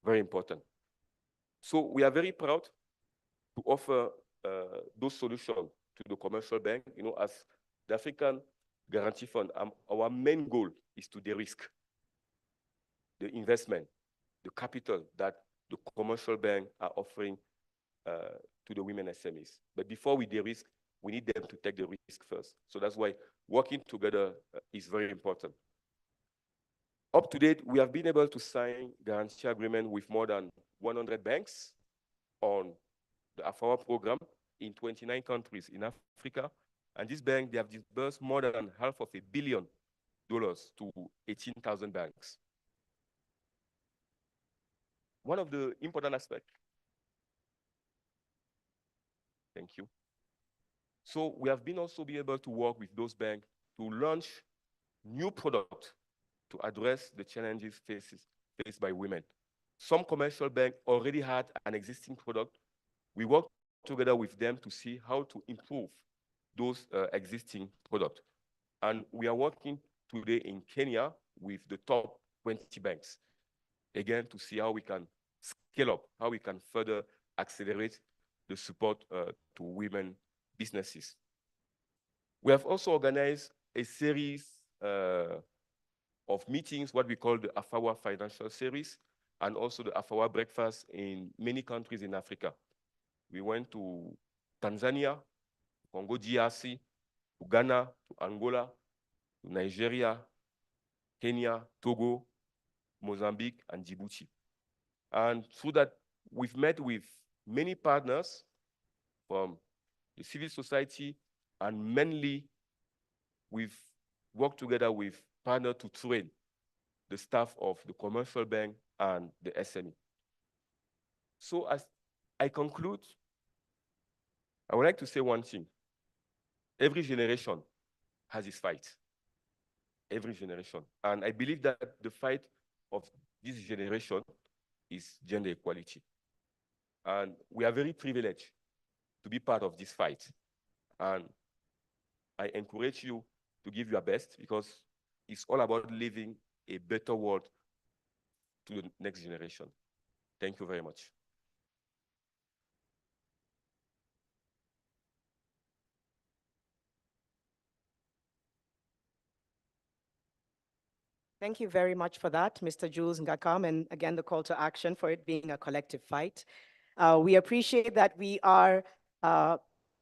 very important. So we are very proud to offer those solutions to the commercial bank. You know, as the African Guarantee Fund, our main goal is to de-risk the investment, the capital that the commercial bank are offering to the women SMEs. But before we de-risk, we need them to take the risk first. So that's why working together is very important. Up to date, we have been able to sign guarantee agreement with more than 100 banks on the AfDB program in 29 countries in Africa And this bank, they have disbursed more than $500 million to 18,000 banks. One of the important aspects. Thank you. So we have been also able to work with those banks to launch new products to address the challenges faced by women. Some commercial banks already had an existing product. We worked together with them to see how to improve those existing products. And we are working today in Kenya with the top 20 banks, again, to see how we can scale up, how we can further accelerate the support to women businesses. We have also organized a series of meetings, what we call the AFAWA Financial Series, and also the AFAWA Breakfast in many countries in Africa. We went to Tanzania, Congo DRC, to Ghana, to Angola, to Nigeria, Kenya, Togo, Mozambique, and Djibouti. And through that, we've met with many partners from the civil society, and mainly we've worked together with partners to train the staff of the commercial bank and the SME. So as I conclude, I would like to say one thing. Every generation has its fight. Every generation. And I believe that the fight of this generation is gender equality. And we are very privileged to be part of this fight. And I encourage you to give your best, because it's all about living a better world to the next generation. Thank you very much. Thank you very much for that, Mr. Jules Ngakam, and again, the call to action for it being a collective fight. We appreciate that we are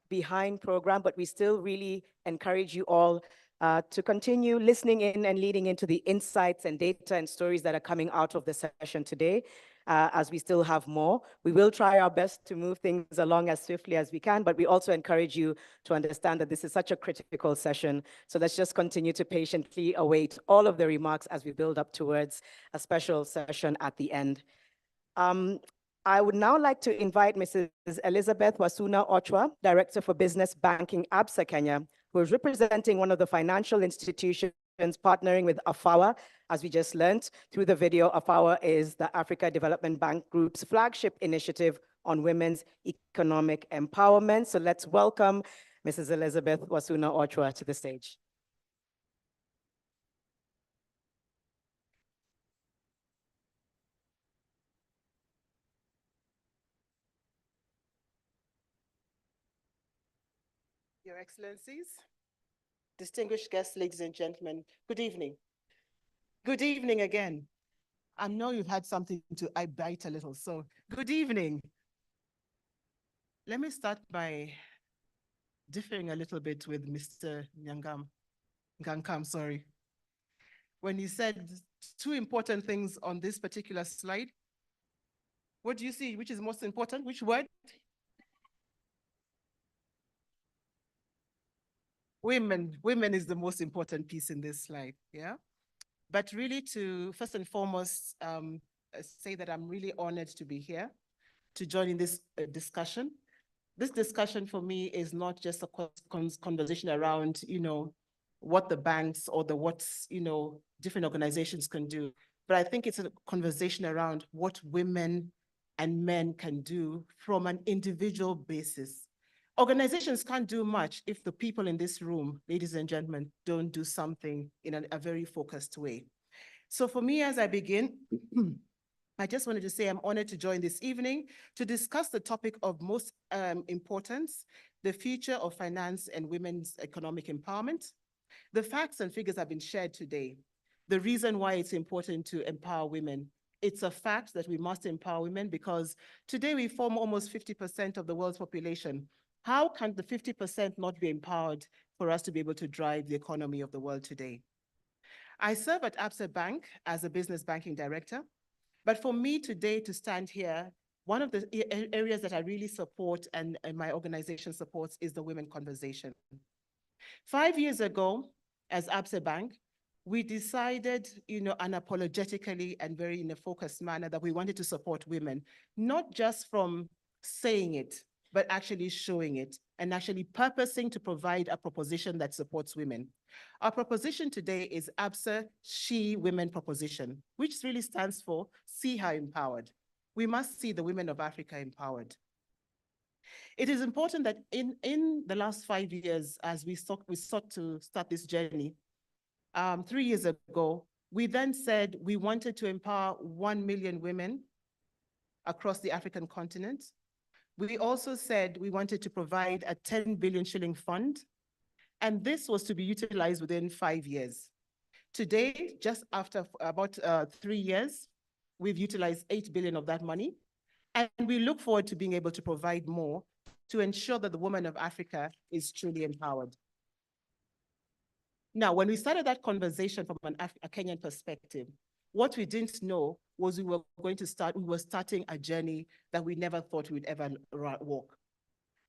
behind program, but we still really encourage you all to continue listening in and leading into the insights and data and stories that are coming out of the session today, as we still have more. We will try our best to move things along as swiftly as we can, but we also encourage you to understand that this is such a critical session. So let's just continue to patiently await all of the remarks as we build up towards a special session at the end. I would now like to invite Mrs. Elizabeth Wasuna Ochwa, Director for Business Banking, ABSA Kenya, who is representing one of the financial institutions partnering with AFAWA. As we just learned through the video, AFAWA is the Africa Development Bank Group's flagship initiative on women's economic empowerment. So let's welcome Mrs. Elizabeth Wasuna Ochwa to the stage. Your Excellencies, distinguished guests, ladies and gentlemen, good evening. Good evening again. I know you've had something to bite a little, so good evening. Let me start by differing a little bit with Mr. Ngakam, sorry. When he said two important things on this particular slide, what do you see? Which is most important? Which word? Women. Women is the most important piece in this slide, yeah? But really to first and foremost say that I'm really honored to be here to join in this discussion. This discussion for me is not just a conversation around, what the banks or different organizations can do, but I think it's a conversation around what women and men can do from an individual basis. Organizations can't do much if the people in this room, ladies and gentlemen, don't do something in a very focused way. So for me, as I begin, I just wanted to say I'm honored to join this evening to discuss the topic of most importance, the future of finance and women's economic empowerment. The facts and figures have been shared today. The reason why it's important to empower women. It's a fact that we must empower women because today we form almost 50% of the world's population. How can the 50% not be empowered for us to be able to drive the economy of the world today? I serve at ABSA Bank as a business banking director, but for me today to stand here, one of the areas that I really support and my organization supports is the women conversation. 5 years ago, as ABSA Bank, we decided, unapologetically and very in a focused manner that we wanted to support women, not just from saying it, but actually showing it and actually purposing to provide a proposition that supports women. Our proposition today is ABSA She Women Proposition, which really stands for See Her Empowered. We must see the women of Africa empowered. It is important that in the last 5 years, as we sought to start this journey, 3 years ago, we then said we wanted to empower 1 million women across the African continent. We also said we wanted to provide a 10 billion shilling fund, and this was to be utilized within 5 years. Today, just after about 3 years, we've utilized 8 billion of that money, and we look forward to being able to provide more to ensure that the woman of Africa is truly empowered. Now, when we started that conversation from a Kenyan perspective, what we didn't know was we were starting a journey that we never thought we'd ever walk.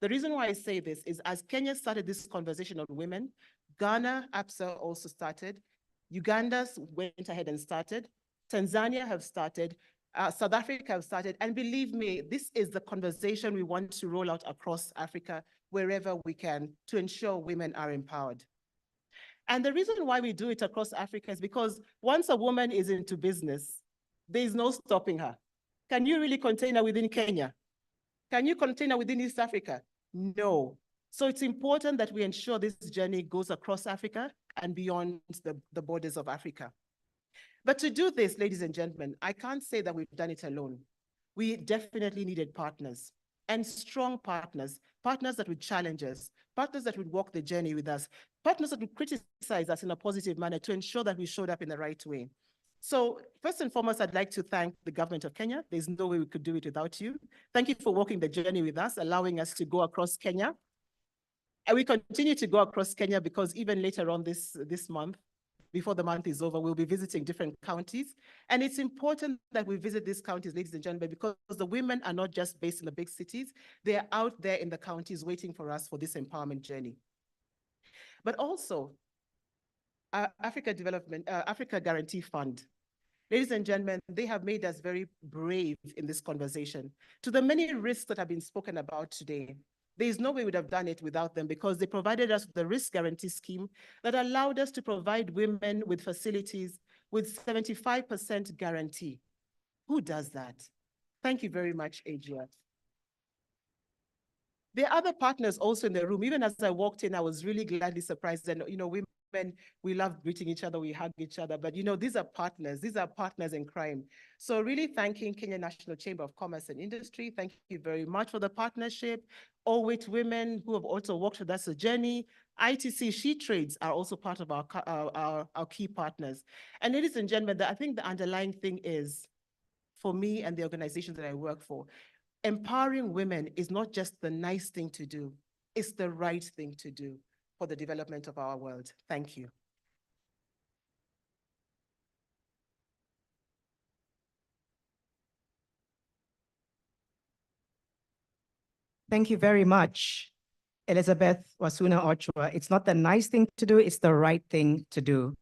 The reason why I say this is as Kenya started this conversation on women, Ghana, ABSA also started, Uganda went ahead and started, Tanzania have started, South Africa have started, and believe me, this is the conversation we want to roll out across Africa wherever we can to ensure women are empowered. And the reason why we do it across Africa is because once a woman is into business, there is no stopping her. Can you really contain her within Kenya? Can you contain her within East Africa? No. So it's important that we ensure this journey goes across Africa and beyond the borders of Africa. But to do this, ladies and gentlemen, I can't say that we've done it alone. We definitely needed partners, and strong partners, partners that would challenge us, partners that would walk the journey with us, partners that would criticize us in a positive manner to ensure that we showed up in the right way. So first and foremost, I'd like to thank the government of Kenya. There's no way we could do it without you. Thank you for walking the journey with us, allowing us to go across Kenya. And we continue to go across Kenya because even later on this month, before the month is over, we'll be visiting different counties. And it's important that we visit these counties, ladies and gentlemen, because the women are not just based in the big cities. They are out there in the counties waiting for us for this empowerment journey. But also, Africa Guarantee Fund. Ladies and gentlemen, they have made us very brave in this conversation. To the many risks that have been spoken about today, there is no way we would have done it without them because they provided us with the risk guarantee scheme that allowed us to provide women with facilities with 75% guarantee. Who does that? Thank you very much, AGF. There are other partners also in the room. Even as I walked in, I was really gladly surprised. And, women, we love greeting each other, we hug each other, but these are partners in crime. So really thanking Kenya National Chamber of Commerce and Industry. Thank you very much for the partnership. All With Women, who have also walked with us a journey. ITC She Trades are also part of our key partners. And ladies and gentlemen, I think the underlying thing is, for me and the organizations that I work for, empowering women is not just the nice thing to do, it's the right thing to do for the development of our world. Thank you. Thank you very much, Elizabeth Wasuna Ochua. It's not the nice thing to do, it's the right thing to do.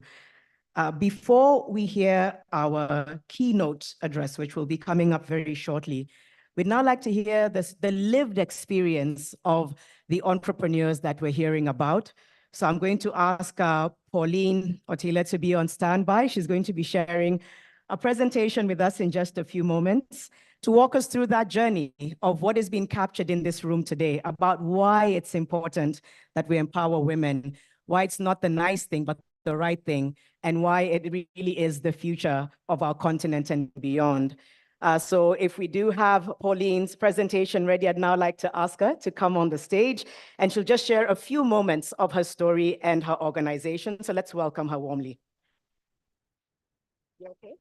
Before we hear our keynote address, which will be coming up very shortly, we'd now like to hear the lived experience of the entrepreneurs that we're hearing about. So I'm going to ask Pauline Otila to be on standby. She's going to be sharing a presentation with us in just a few moments to walk us through that journey of what is being captured in this room today about why it's important that we empower women, why it's not the nice thing, but the right thing, and why it really is the future of our continent and beyond. So if we do have Pauline's presentation ready, I'd now like to ask her to come on the stage, and she'll just share a few moments of her story and her organization. So let's welcome her warmly. You okay?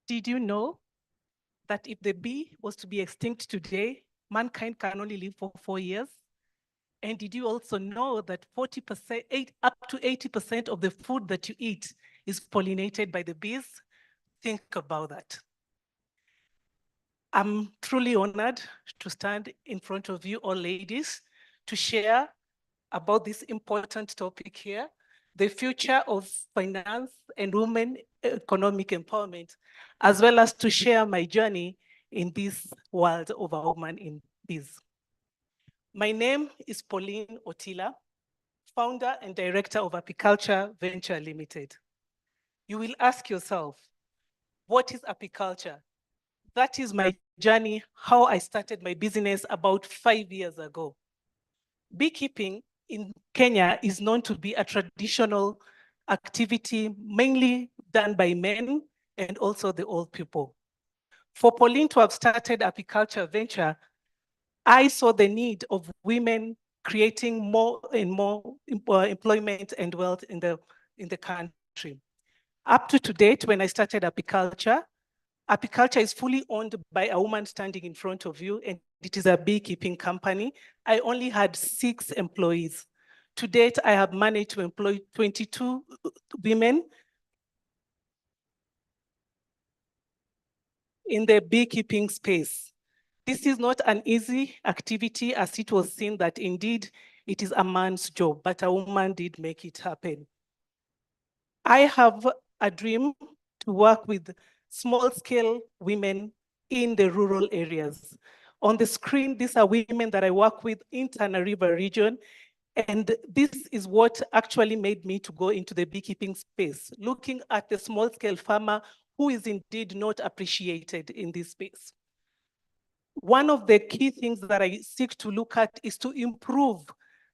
Did you know that if the bee was to be extinct today, mankind can only live for 4 years? And did you also know that 40%, up to 80% of the food that you eat is pollinated by the bees? think about that. I'm truly honored to stand in front of you all ladies to share about this important topic here, the future of finance and women economic empowerment, as well as to share my journey in this world of a woman in biz. My name is Pauline Otila, founder and director of Apiculture Venture Limited. You will ask yourself, what is apiculture? That is my journey, how I started my business about 5 years ago. Beekeeping in Kenya is known to be a traditional activity mainly done by men and also the old people. For Pauline to have started apiculture venture, I saw the need of women creating more and more employment and wealth in the country. Up to date, when I started apiculture is fully owned by a woman standing in front of you, and it is a beekeeping company. I only had 6 employees. To date, I have managed to employ 22 women in the beekeeping space. This is not an easy activity, as it was seen that indeed it is a man's job, but a woman did make it happen. I have a dream to work with small-scale women in the rural areas. On the screen, these are women that I work with in Tana River region, and this is what actually made me to go into the beekeeping space, looking at the small-scale farmer who is indeed not appreciated in this space. One of the key things that I seek to look at is to improve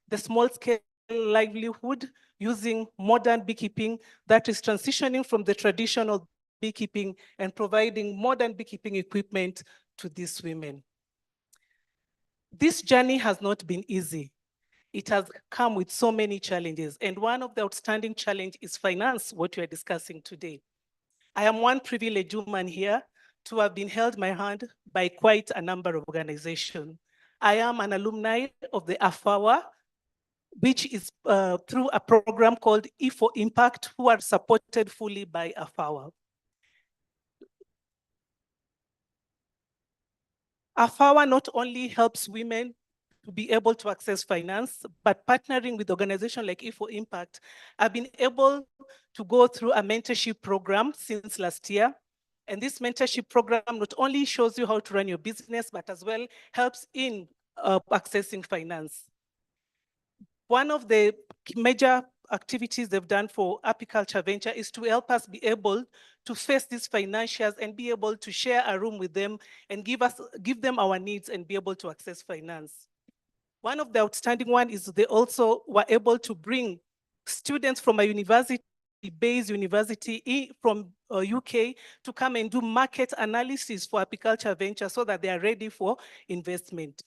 the small-scale livelihood using modern beekeeping that is transitioning from the traditional beekeeping and providing modern beekeeping equipment to these women. This journey has not been easy. It has come with so many challenges, and one of the outstanding challenges is finance, what we are discussing today. I am one privileged woman here to have been held my hand by quite a number of organizations. I am an alumni of the AFAWA, which is through a program called HeForShe, who are supported fully by AFAWA. AFAWA not only helps women to be able to access finance, but partnering with organizations like HeForShe, I've been able to go through a mentorship program since last year. And this mentorship program not only shows you how to run your business, but as well helps in accessing finance. One of the major activities they've done for apiculture venture is to help us be able to face these financials and be able to share a room with them and give them our needs and be able to access finance. One of the outstanding one is they also were able to bring students from a university-based university from UK to come and do market analysis for apiculture venture so that they are ready for investment.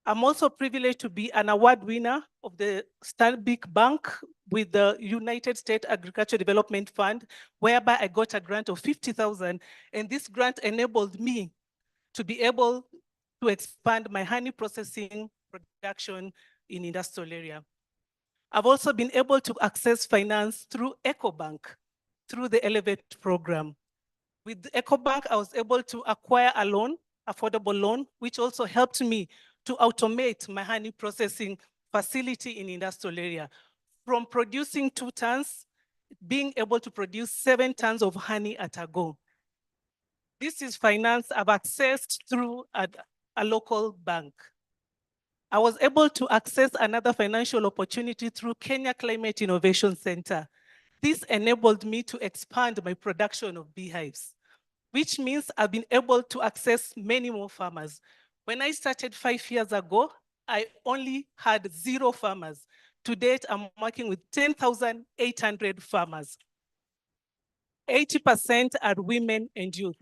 I'm also privileged to be an award winner of the Stanbic Bank with the United States Agriculture Development Fund, whereby I got a grant of 50,000, and this grant enabled me to be able to expand my honey processing production in industrial area. I've also been able to access finance through EcoBank, through the Elevate program. With EcoBank, I was able to acquire a loan, affordable loan, which also helped me to automate my honey processing facility in industrial area. From producing 2 tons, being able to produce 7 tons of honey at a go. This is finance I've accessed through a local bank. I was able to access another financial opportunity through Kenya Climate Innovation Center. This enabled me to expand my production of beehives, which means I've been able to access many more farmers. When I started 5 years ago, I only had 0 farmers. To date, I'm working with 10,800 farmers. 80% are women and youth.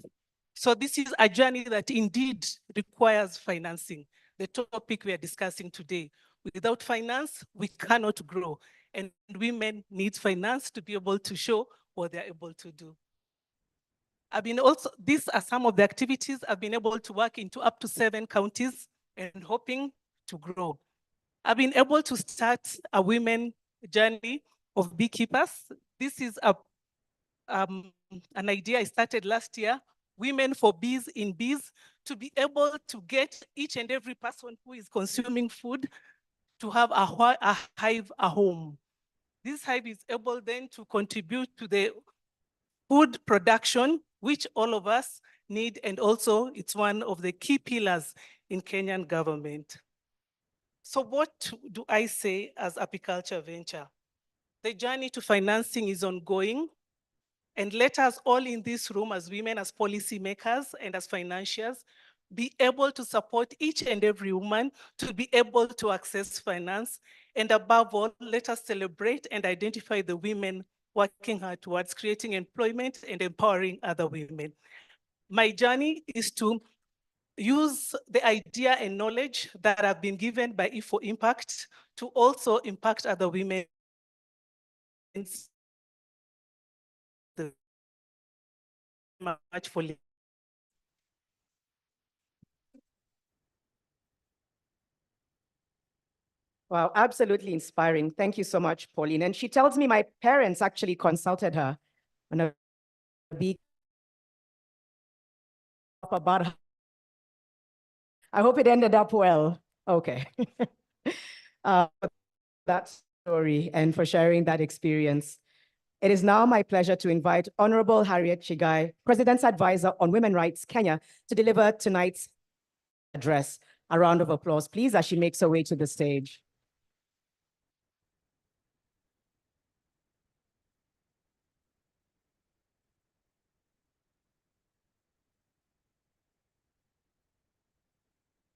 So this is a journey that indeed requires financing, the topic we are discussing today. Without finance, we cannot grow. And women need finance to be able to show what they're able to do. These are some of the activities I've been able to work into up to 7 counties and hoping to grow. I've been able to start a women journey of beekeepers. This is a an idea I started last year, Women for Bees in Bees, to be able to get each and every person who is consuming food to have a hive, a home. This hive is able then to contribute to the food production, which all of us need, and also it's one of the key pillars in Kenyan government. So what do I say as apiculture venture? The journey to financing is ongoing, and let us all in this room as women, as policymakers and as financiers, be able to support each and every woman to be able to access finance. And above all, let us celebrate and identify the women working hard towards creating employment and empowering other women. My journey is to use the idea and knowledge that have been given by HeForImpact to also impact other women. Much for Wow, absolutely inspiring. Thank you so much, Pauline. And she tells me my parents actually consulted her on a big about. I hope it ended up well. Okay. That story and for sharing that experience. It is now my pleasure to invite Honorable Harriet Chigai, President's Advisor on Women Rights Kenya, to deliver tonight's address. A round of applause, please, as she makes her way to the stage.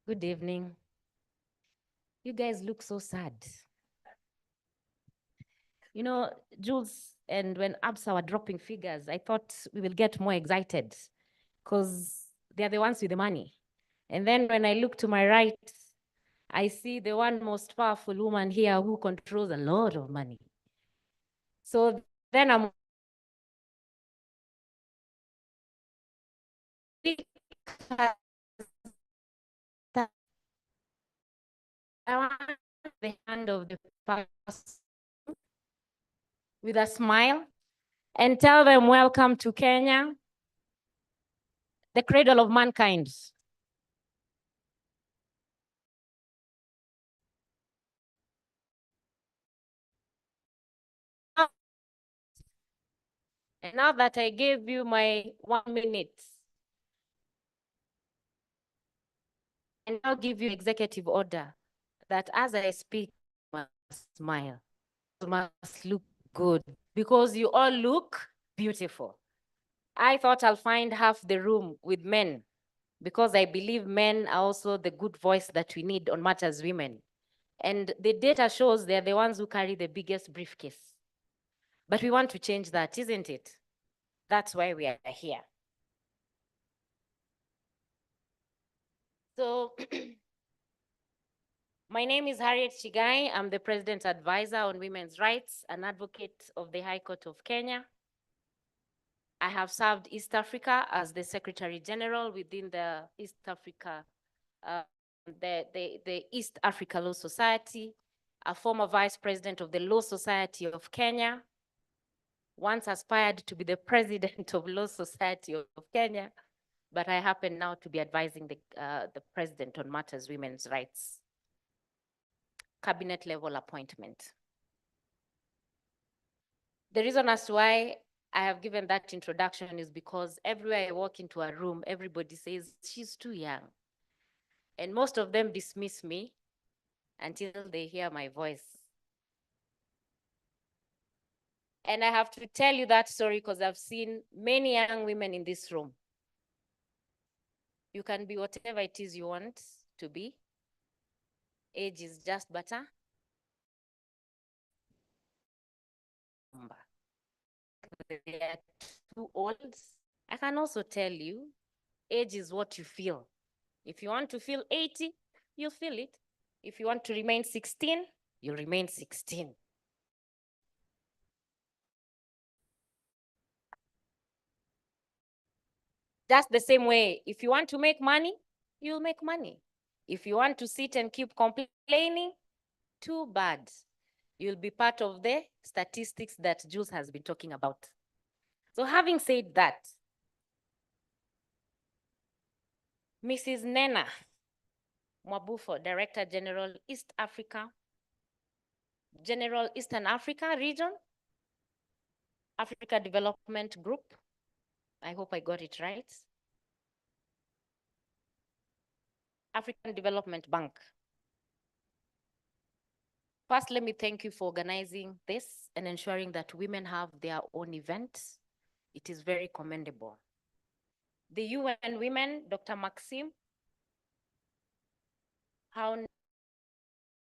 Good evening. You guys look so sad. You know, Jules, and when ABSA were dropping figures, I thought we will get more excited because they're the ones with the money. And then when I look to my right, I see the one most powerful woman here who controls a lot of money. So then I'm I want the hand of the person with a smile and tell them, welcome to Kenya, the cradle of mankind. And now that I gave you my 1 minute, and I'll give you executive order that as I speak, you must smile, you must look good, because you all look beautiful. I thought I'll find half the room with men, because I believe men are also the good voice that we need on matters women. And the data shows they're the ones who carry the biggest briefcase. But we want to change that, isn't it? That's why we are here. So my name is Harriet Chigai. I'm the President's Advisor on Women's Rights, an advocate of the High Court of Kenya. I have served East Africa as the Secretary General within the East Africa, the East Africa Law Society, a former Vice President of the Law Society of Kenya, once aspired to be the President of Law Society of Kenya, but I happen now to be advising the President on matters women's rights. Cabinet level appointment. The reason as to why I have given that introduction is because everywhere I walk into a room, everybody says, she's too young. And most of them dismiss me until they hear my voice. And I have to tell you that story because I've seen many young women in this room. You can be whatever it is you want to be. Age is just but a number. They are too old. I can also tell you, age is what you feel. If you want to feel 80, you'll feel it. If you want to remain 16, you'll remain 16. Just the same way, if you want to make money, you'll make money. If you want to sit and keep complaining, too bad. You'll be part of the statistics that Jules has been talking about. So having said that, Mrs. Nena Mwabufo, Director General, East Africa, General Eastern Africa Region, Africa Development Group. I hope I got it right. African Development Bank. First, let me thank you for organizing this and ensuring that women have their own event. It is very commendable. The UN Women, Dr. Maxime, how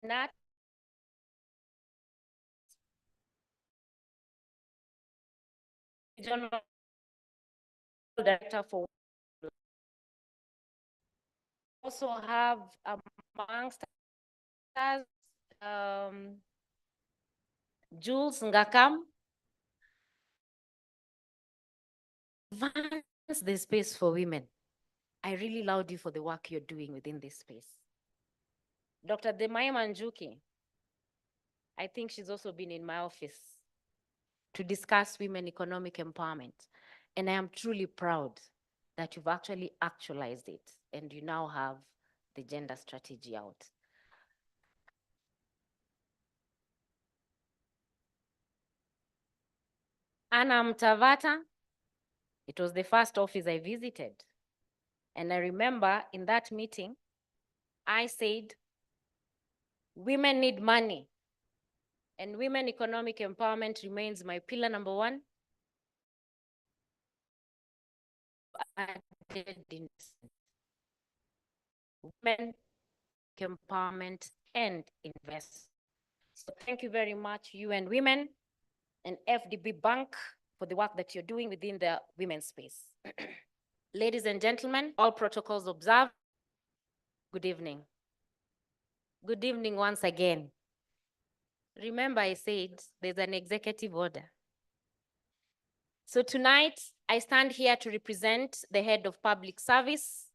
not Regional Director for also have amongst us Jules Ngakam, advance the space for women. I really laud you for the work you're doing within this space. Dr. Demai Manjuki, I think she's also been in my office to discuss women economic empowerment. And I am truly proud that you've actually actualized it and you now have the gender strategy out. Anna Mtavata, it was the first office I visited. And I remember in that meeting, I said, women need money and women economic empowerment remains my pillar number one. Women empowerment and invest. So thank you very much, UN Women and AfDB Bank for the work that you're doing within the women's space. Ladies and gentlemen, all protocols observed. Good evening. Good evening once again. Remember I said there's an executive order. So tonight, I stand here to represent the head of public service,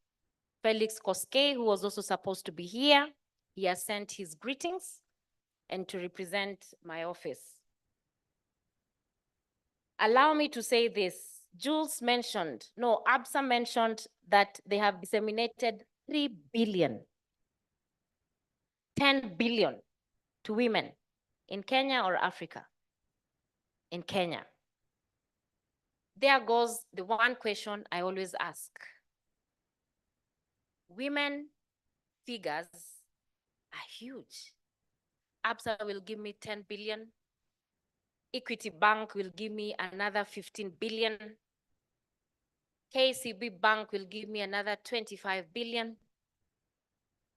Felix Koske, who was also supposed to be here. He has sent his greetings and to represent my office. Allow me to say this. Jules mentioned, no, ABSA mentioned that they have disseminated 3 billion, 10 billion to women in Kenya or Africa? In Kenya. There goes the one question I always ask. Women figures are huge. ABSA will give me 10 billion. Equity Bank will give me another 15 billion. KCB Bank will give me another 25 billion.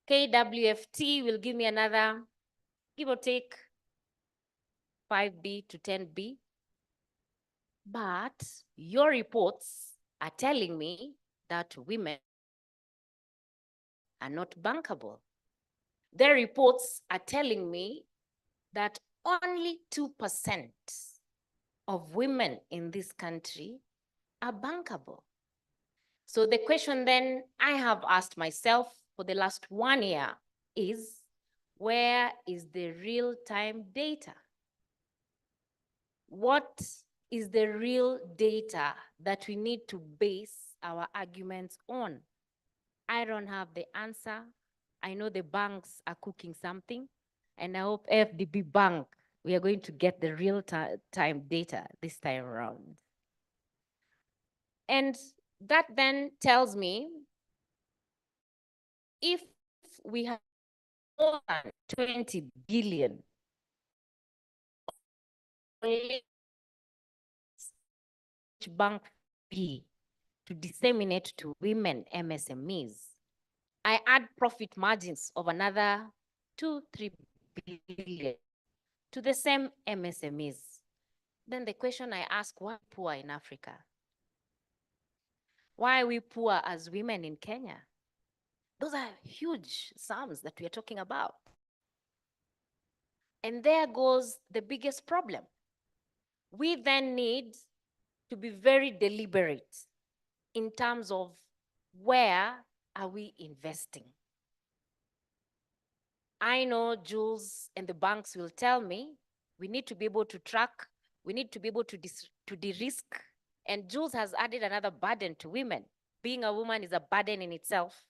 KWFT will give me another, give or take, 5B to 10B. But your reports are telling me that women are not bankable. Their reports are telling me that only 2% of women in this country are bankable. So the question then I have asked myself for the last 1 year is, where is the real-time data? What is the real data that we need to base our arguments on? I don't have the answer. I know the banks are cooking something, and I hope AfDB Bank, we are going to get the real-time data this time around. And that then tells me, if we have more than 20 billion bank fee to disseminate to women MSMEs, I add profit margins of another 2-3 billion to the same MSMEs. Then the question I ask, why poor in Africa? Why are we poor as women in Kenya? Those are huge sums that we are talking about. And there goes the biggest problem. We then need to be very deliberate in terms of where are we investing. I know Jules and the banks will tell me we need to be able to track, we need to be able to de-risk And Jules has added another burden to women. Being a woman is a burden in itself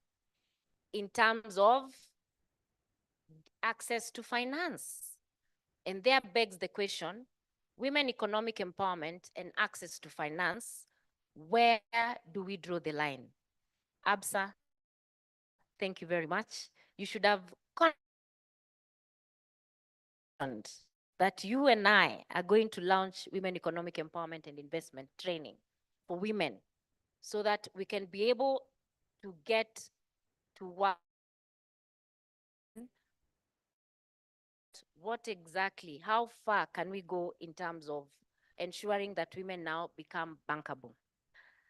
in terms of access to finance. And there begs the question, women economic empowerment and access to finance, where do we draw the line? Absa, thank you very much. You should have that you and I are going to launch women economic empowerment and investment training for women so that we can be able to get to what exactly, how far can we go in terms of ensuring that women now become bankable.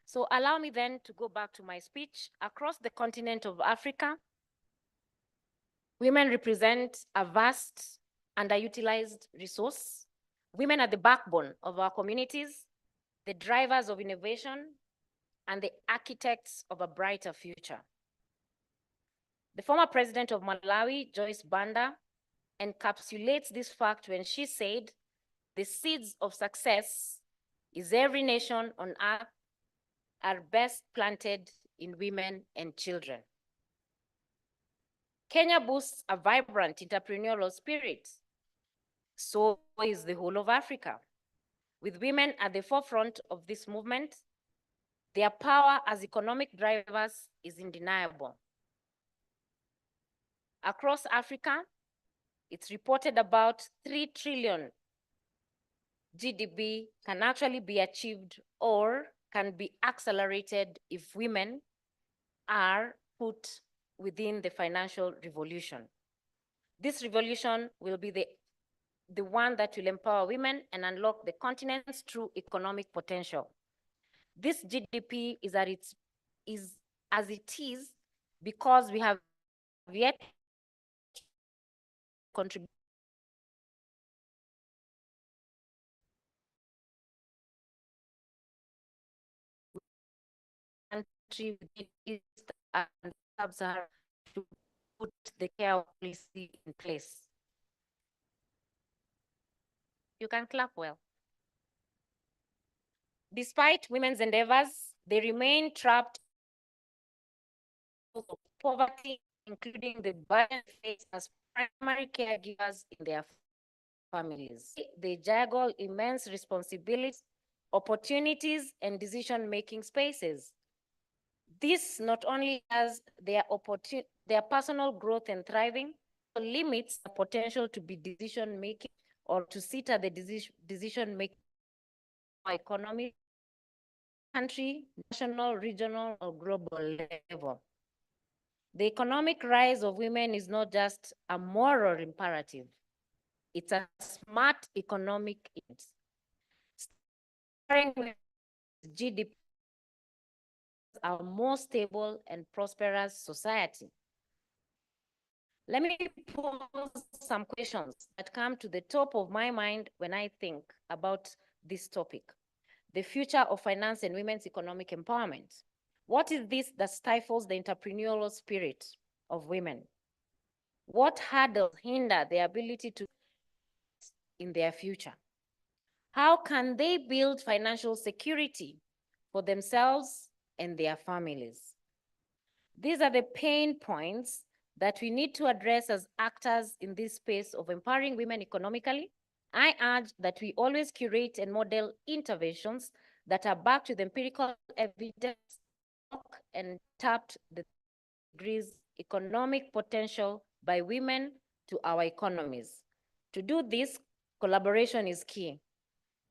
So allow me then to go back to my speech. Across the continent of Africa, women represent a vast underutilized resource. Women are the backbone of our communities, the drivers of innovation, and the architects of a brighter future. The former president of Malawi, Joyce Banda, encapsulates this fact when she said, the seeds of success is every nation on earth are best planted in women and children. Kenya boasts a vibrant entrepreneurial spirit. So is the whole of Africa. With women at the forefront of this movement, their power as economic drivers is undeniable. Across Africa, it's reported about 3 trillion GDP can actually be achieved or can be accelerated if women are put within the financial revolution. This revolution will be the one that will empower women and unlock the continent's true economic potential. This GDP is as it is because we have yet contribute country within East and Sub-Saharan to put the care policy in place. You can clap well. Despite women's endeavors, they remain trapped in poverty, including the burden faced as primary caregivers in their families. They juggle immense responsibilities, opportunities, and decision-making spaces. This not only has their personal growth and thriving, but limits the potential to be decision-making or to sit at the decision-making economy, country, national, regional, or global level. The economic rise of women is not just a moral imperative, it's a smart economic need. Starting with GDP, a more stable and prosperous society. Let me pose some questions that come to the top of my mind when I think about this topic, the future of finance and women's economic empowerment. What is this that stifles the entrepreneurial spirit of women? What hurdles hinder their ability to in their future? How can they build financial security for themselves and their families? These are the pain points that we need to address as actors in this space of empowering women economically. I urge that we always curate and model interventions that are backed with empirical evidence and tapped the degrees economic potential by women to our economies. To do this, collaboration is key.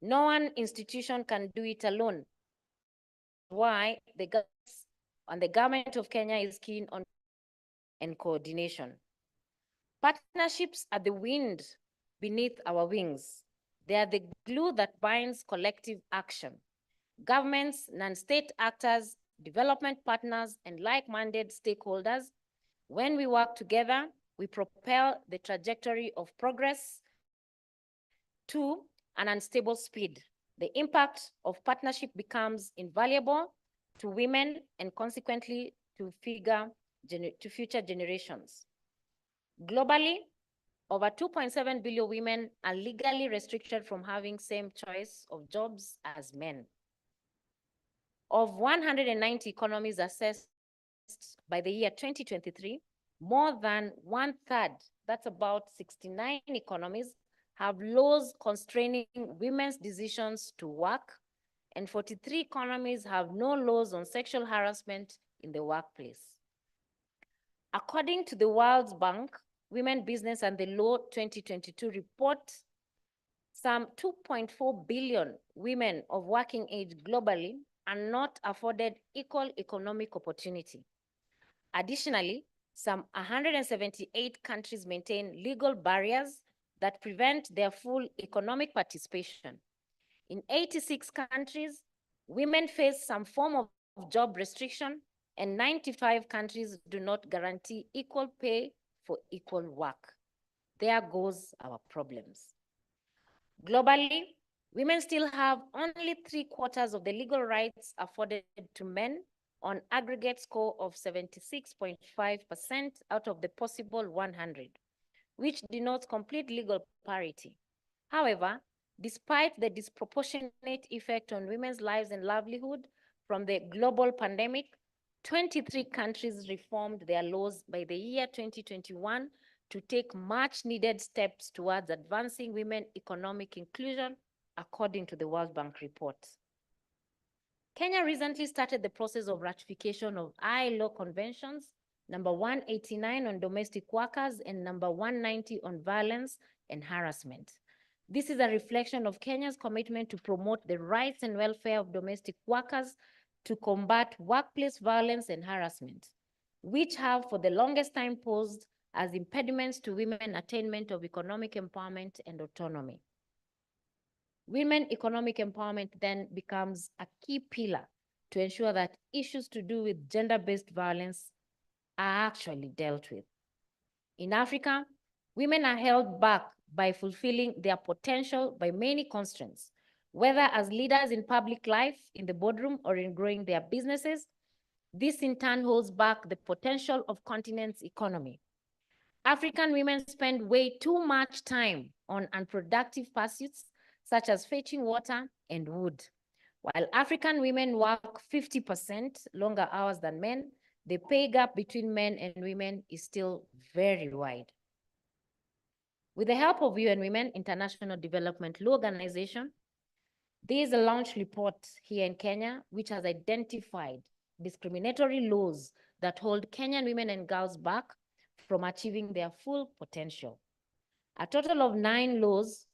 No one institution can do it alone. Why the government of Kenya is keen on and coordination. Partnerships are the wind beneath our wings. They are the glue that binds collective action. Governments, non-state actors, development partners, and like-minded stakeholders, when we work together, we propel the trajectory of progress to an unstable speed. The impact of partnership becomes invaluable to women and consequently to future generations. Globally, over 2.7 billion women are legally restricted from having same choice of jobs as men. Of 190 economies assessed by the year 2023, more than 1/3, that's about 69 economies, have laws constraining women's decisions to work, and 43 economies have no laws on sexual harassment in the workplace. According to the World Bank, Women, Business and the Law 2022 report, some 2.4 billion women of working age globally are not afforded equal economic opportunity. Additionally, some 178 countries maintain legal barriers that prevent their full economic participation. In 86 countries, women face some form of job restriction, and 95 countries do not guarantee equal pay for equal work. There goes our problems. Globally, women still have only 3/4 of the legal rights afforded to men on aggregate score of 76.5% out of the possible 100, which denotes complete legal parity. However, despite the disproportionate effect on women's lives and livelihood from the global pandemic, 23 countries reformed their laws by the year 2021 to take much needed steps towards advancing women economic inclusion, according to the World Bank report. Kenya recently started the process of ratification of ILO conventions, number 189 on domestic workers and number 190 on violence and harassment. This is a reflection of Kenya's commitment to promote the rights and welfare of domestic workers, to combat workplace violence and harassment, which have for the longest time posed as impediments to women attainment of economic empowerment and autonomy. Women economic empowerment then becomes a key pillar to ensure that issues to do with gender-based violence are actually dealt with. In Africa, women are held back by fulfilling their potential by many constraints, whether as leaders in public life, in the boardroom, or in growing their businesses. This in turn holds back the potential of continent's economy. African women spend way too much time on unproductive pursuits, such as fetching water and wood. While African women work 50% longer hours than men, the pay gap between men and women is still very wide. With the help of UNWOMEN, International Development Law Organization, there is a launch report here in Kenya, which has identified discriminatory laws that hold Kenyan women and girls back from achieving their full potential. A total of 9 laws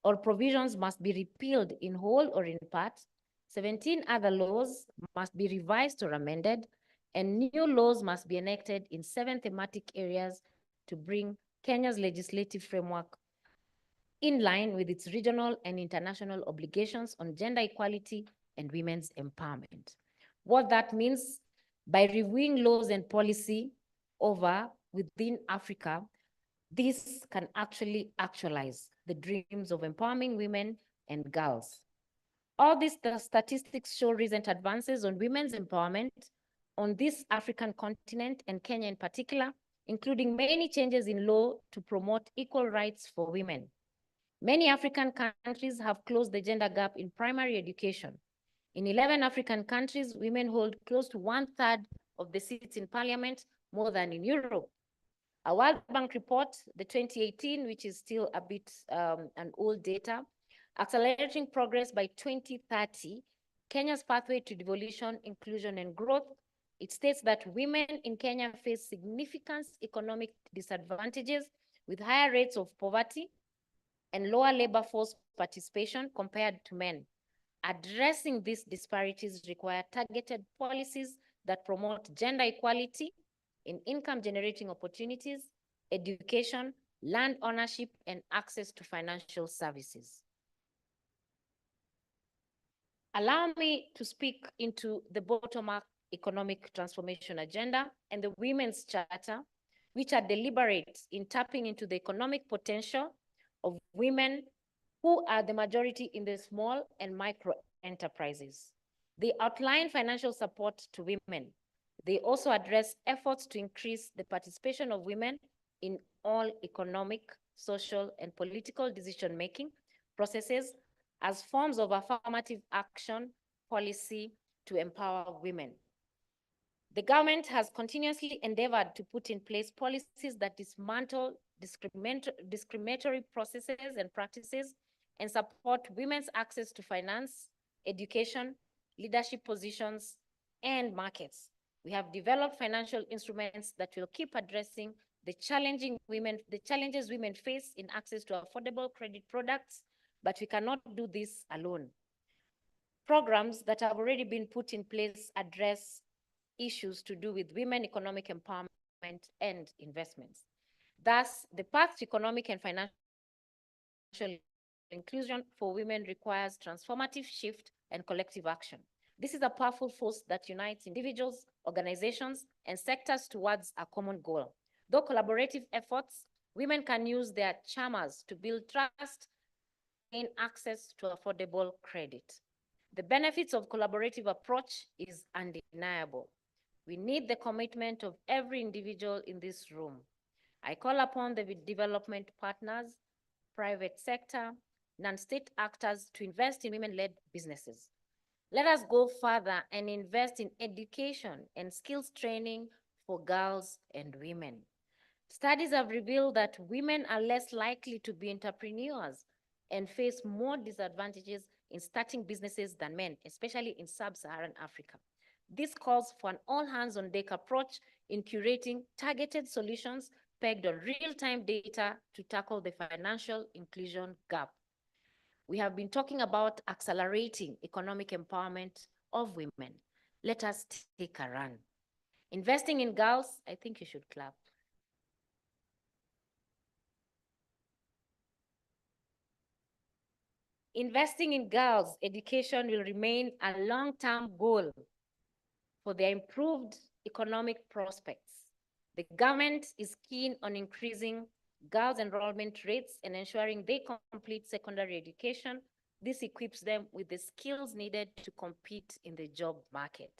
or provisions must be repealed in whole or in part. 17 other laws must be revised or amended, and new laws must be enacted in 7 thematic areas to bring Kenya's legislative framework in line with its regional and international obligations on gender equality and women's empowerment. What that means, by reviewing laws and policy within Africa, this can actually actualize the dreams of empowering women and girls. All these statistics show recent advances on women's empowerment on this African continent and Kenya in particular, including many changes in law to promote equal rights for women. Many African countries have closed the gender gap in primary education. In 11 African countries, women hold close to 1/3 of the seats in parliament, more than in Europe. A World Bank report, the 2018, which is still a bit an old data, Accelerating Progress by 2030, Kenya's Pathway to Devolution, Inclusion and Growth, it states that women in Kenya face significant economic disadvantages with higher rates of poverty and lower labor force participation compared to men. Addressing these disparities require targeted policies that promote gender equality in income-generating opportunities, education, land ownership, and access to financial services. Allow me to speak into the bottom-up economic transformation agenda and the Women's Charter, which are deliberate in tapping into the economic potential of women who are the majority in the small and micro enterprises. They outline financial support to women. They also address efforts to increase the participation of women in all economic, social, and political decision-making processes as forms of affirmative action, policy, to empower women. The government has continuously endeavored to put in place policies that dismantle discriminatory processes and practices and support women's access to finance, education, leadership positions, and markets. We have developed financial instruments that will keep addressing the challenges women face in access to affordable credit products, but we cannot do this alone. Programs that have already been put in place address issues to do with women economic empowerment and investments. Thus, the path to economic and financial inclusion for women requires transformative shift and collective action. This is a powerful force that unites individuals, organizations, and sectors towards a common goal. Though collaborative efforts, women can use their charmers to build trust and access to affordable credit. The benefits of collaborative approach is undeniable. We need the commitment of every individual in this room. I call upon the development partners, private sector, non-state actors to invest in women-led businesses. Let us go further and invest in education and skills training for girls and women. Studies have revealed that women are less likely to be entrepreneurs and face more disadvantages in starting businesses than men, especially in sub-Saharan Africa. This calls for an all-hands-on-deck approach in curating targeted solutions pegged on real-time data to tackle the financial inclusion gap. We have been talking about accelerating economic empowerment of women. Let us take a run. Investing in girls, I think you should clap. Investing in girls' education will remain a long-term goal for their improved economic prospects. The government is keen on increasing girls' enrollment rates and ensuring they complete secondary education. This equips them with the skills needed to compete in the job market.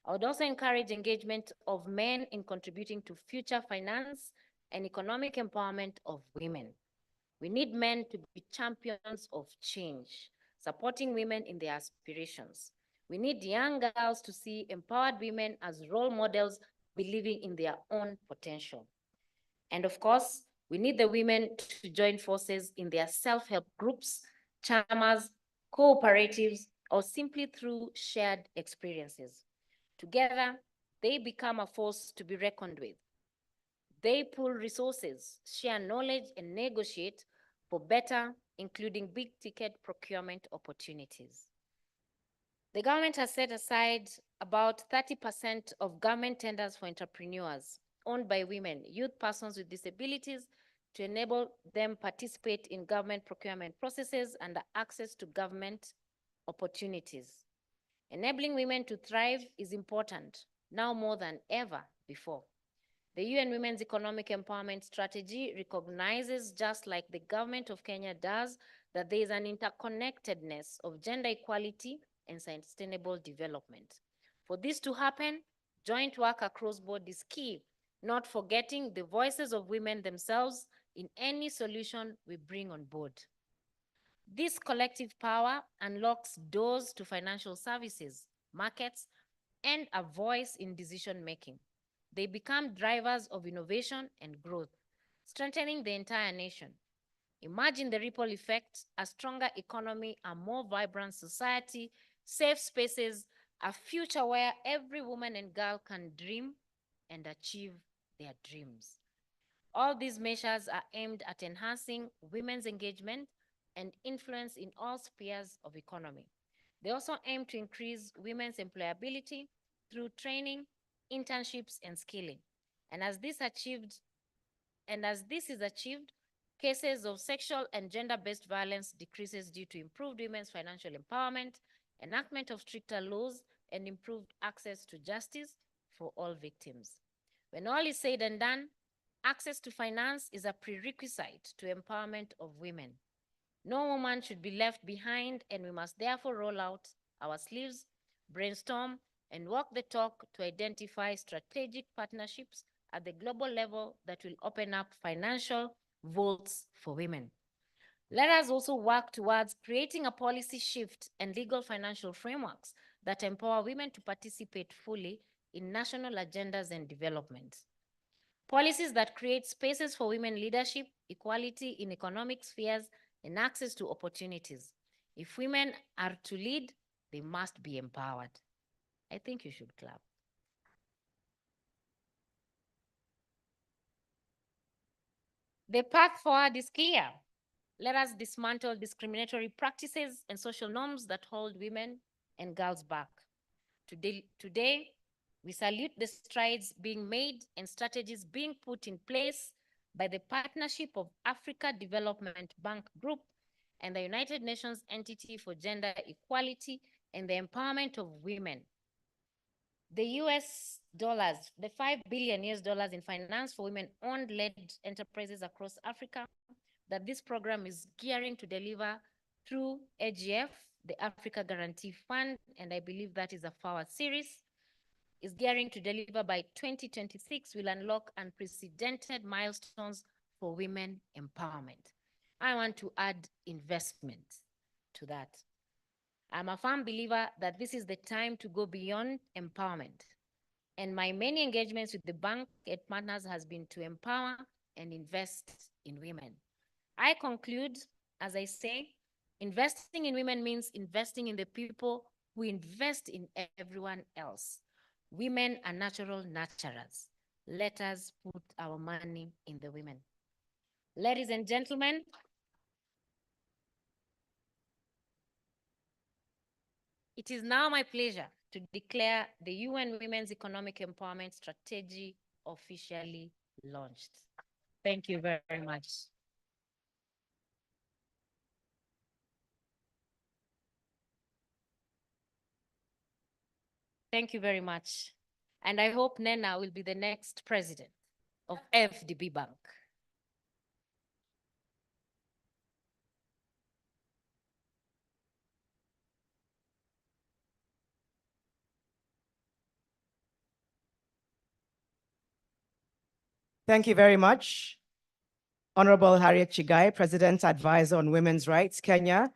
I would also encourage engagement of men in contributing to future finance and economic empowerment of women. We need men to be champions of change, supporting women in their aspirations. We need young girls to see empowered women as role models, believing in their own potential. And of course, we need the women to join forces in their self-help groups, charmers, cooperatives, or simply through shared experiences. Together, they become a force to be reckoned with. They pool resources, share knowledge, and negotiate for better, including big-ticket procurement opportunities. The government has set aside about 30% of government tenders for entrepreneurs owned by women, youth persons with disabilities, to enable them participate in government procurement processes and access to government opportunities. Enabling women to thrive is important, now more than ever before. The UN Women's Economic Empowerment Strategy recognizes, just like the government of Kenya does, that there is an interconnectedness of gender equality and sustainable development. For this to happen, joint work across board is key, not forgetting the voices of women themselves in any solution we bring on board. This collective power unlocks doors to financial services, markets, and a voice in decision-making. They become drivers of innovation and growth, strengthening the entire nation. Imagine the ripple effect: a stronger economy, a more vibrant society, safe spaces, a future where every woman and girl can dream and achieve their dreams. All these measures are aimed at enhancing women's engagement and influence in all spheres of economy. They also aim to increase women's employability through training, internships, and skilling. And as this is achieved, cases of sexual and gender-based violence decreases due to improved women's financial empowerment, enactment of stricter laws, and improved access to justice for all victims. When all is said and done, access to finance is a prerequisite to empowerment of women. No woman should be left behind, and we must therefore roll out our sleeves, brainstorm, and walk the talk to identify strategic partnerships at the global level that will open up financial vaults for women. Let us also work towards creating a policy shift and legal financial frameworks that empower women to participate fully in national agendas and development. Policies that create spaces for women leadership, equality in economic spheres, and access to opportunities. If women are to lead, they must be empowered. I think you should clap. The path forward is clear. Let us dismantle discriminatory practices and social norms that hold women and girls back. Today, we salute the strides being made and strategies being put in place by the Partnership of Africa Development Bank Group and the United Nations Entity for Gender Equality and the Empowerment of Women. The the $5 billion in finance for women-owned led enterprises across Africa that this program is gearing to deliver through AGF, the Africa Guarantee Fund, and I believe that is a forward series, is gearing to deliver by 2026 will unlock unprecedented milestones for women empowerment. I want to add investment to that. I'm a firm believer that this is the time to go beyond empowerment. And my many engagements with the bank and partners has been to empower and invest in women. I conclude, as I say, investing in women means investing in the people who invest in everyone else. Women are natural nurturers. Let us put our money in the women. Ladies and gentlemen, it is now my pleasure to declare the UN Women's Economic Empowerment Strategy officially launched. Thank you very much. Thank you very much. And I hope Nena will be the next president of AfDB Bank. Thank you very much. Honorable Harriet Chigai, President's Advisor on Women's Rights, Kenya.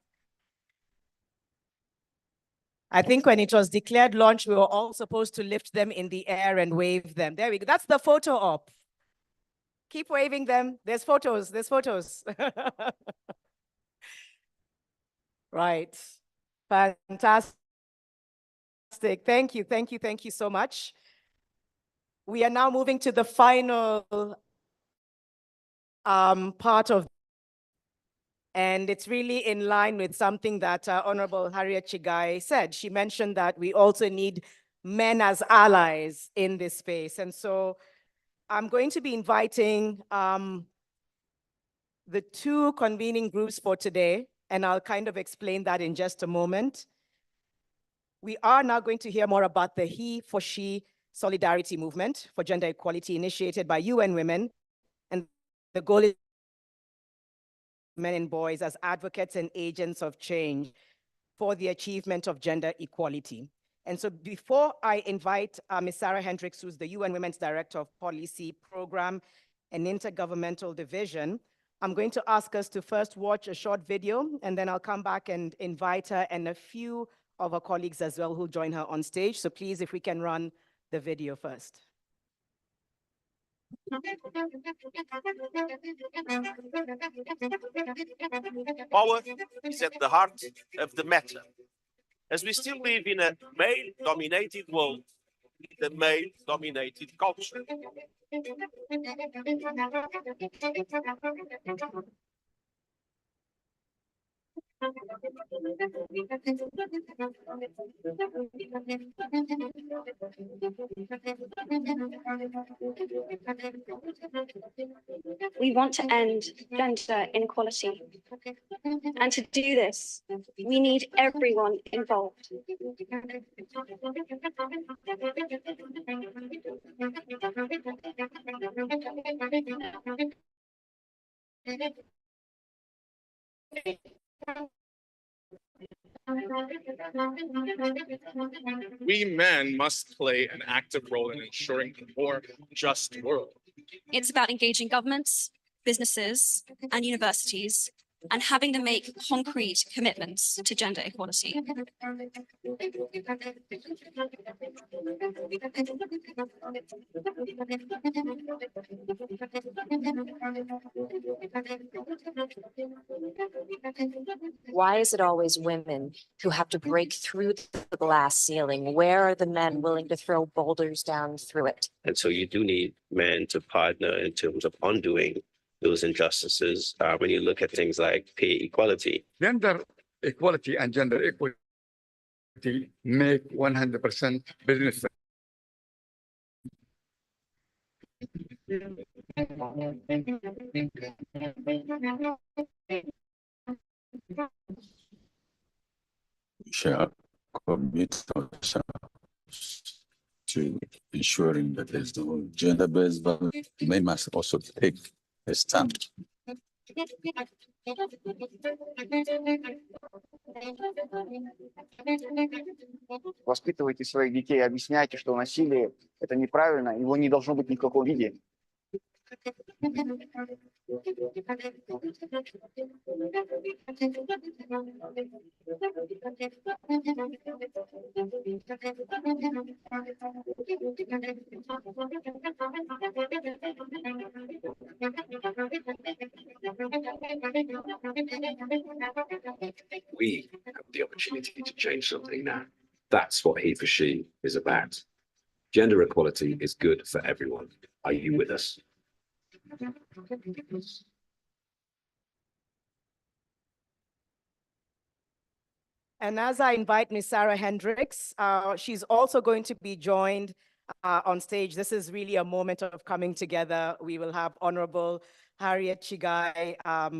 I think when it was declared launch, we were all supposed to lift them in the air and wave them. There we go. That's the photo op. Keep waving them. There's photos. There's photos. Right. Fantastic. Thank you. Thank you. Thank you so much. We are now moving to the final part of, and it's really in line with something that Honorable Harriet Chigai said. She mentioned that we also need men as allies in this space. And so I'm going to be inviting the two convening groups for today, and I'll kind of explain that in just a moment. We are now going to hear more about the HeForShe Solidarity Movement for Gender Equality initiated by UN Women, and the goal is men and boys as advocates and agents of change for the achievement of gender equality. And so before I invite Ms. Sarah Hendricks, who's the UN Women's Director of Policy, Program, and Intergovernmental Division, I'm going to ask us to first watch a short video, and then I'll come back and invite her and a few of her colleagues as well who'll join her on stage. So please, if we can run the video first. Power is at the heart of the matter. As we still live in a male-dominated world, the male-dominated culture. We want to end gender inequality. And to do this, we need everyone involved. We men must play an active role in ensuring a more just world. It's about engaging governments, businesses, and universities and having to make concrete commitments to gender equality. Why is it always women who have to break through the glass ceiling? Where are the men willing to throw boulders down through it? And so you do need men to partner in terms of undoing those injustices. When you look at things like pay equality. Gender equality and gender equity make 100% business. Share commit ourselves to ensuring that there's no gender-based violence. Men must also take a stand. Воспитывайте своих детей, объясняйте, что насилие – это неправильно, его не должно быть ни в каком виде. We have the opportunity to change something now. That's what HeForShe is about. Gender equality is good for everyone. Are you with us? And as I invite Ms. Sarah Hendricks, she's also going to be joined on stage. This is really a moment of coming together. We will have Honorable Harriet Chigai,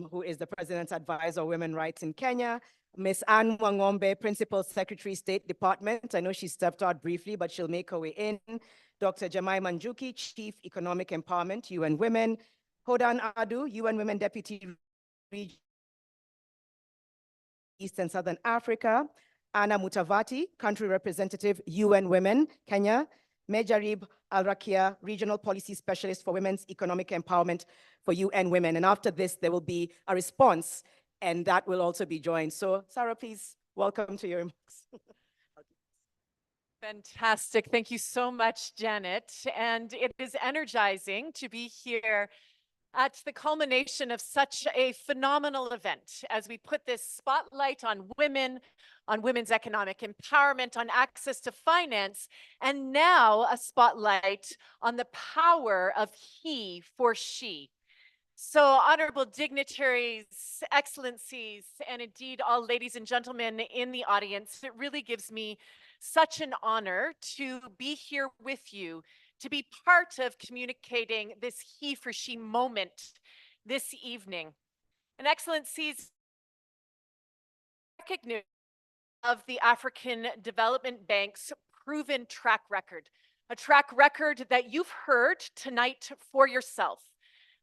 who is the President's Advisor on Women's Rights in Kenya, Ms. Anne Wangombe, Principal Secretary, State Department. I know she stepped out briefly, but she'll make her way in. Dr. Jamai Manjuki, Chief Economic Empowerment, UN Women. Hodan Adu, UN Women Deputy Region East and Southern Africa. Anna Mutavati, Country Representative, UN Women, Kenya. Mejarib Al-Rakia, Regional Policy Specialist for Women's Economic Empowerment for UN Women. And after this, there will be a response, and that will also be joined. So, Sarah, please, welcome to your remarks. Fantastic. Thank you so much, Janet. And it is energizing to be here at the culmination of such a phenomenal event as we put this spotlight on women, on women's economic empowerment, on access to finance, and now a spotlight on the power of HeForShe. So honorable dignitaries, excellencies, and indeed all ladies and gentlemen in the audience, it really gives me such an honor to be here with you, to be part of communicating this HeForShe moment this evening. And excellencies, recognition of the African Development Bank's proven track record, a track record that you've heard tonight for yourself,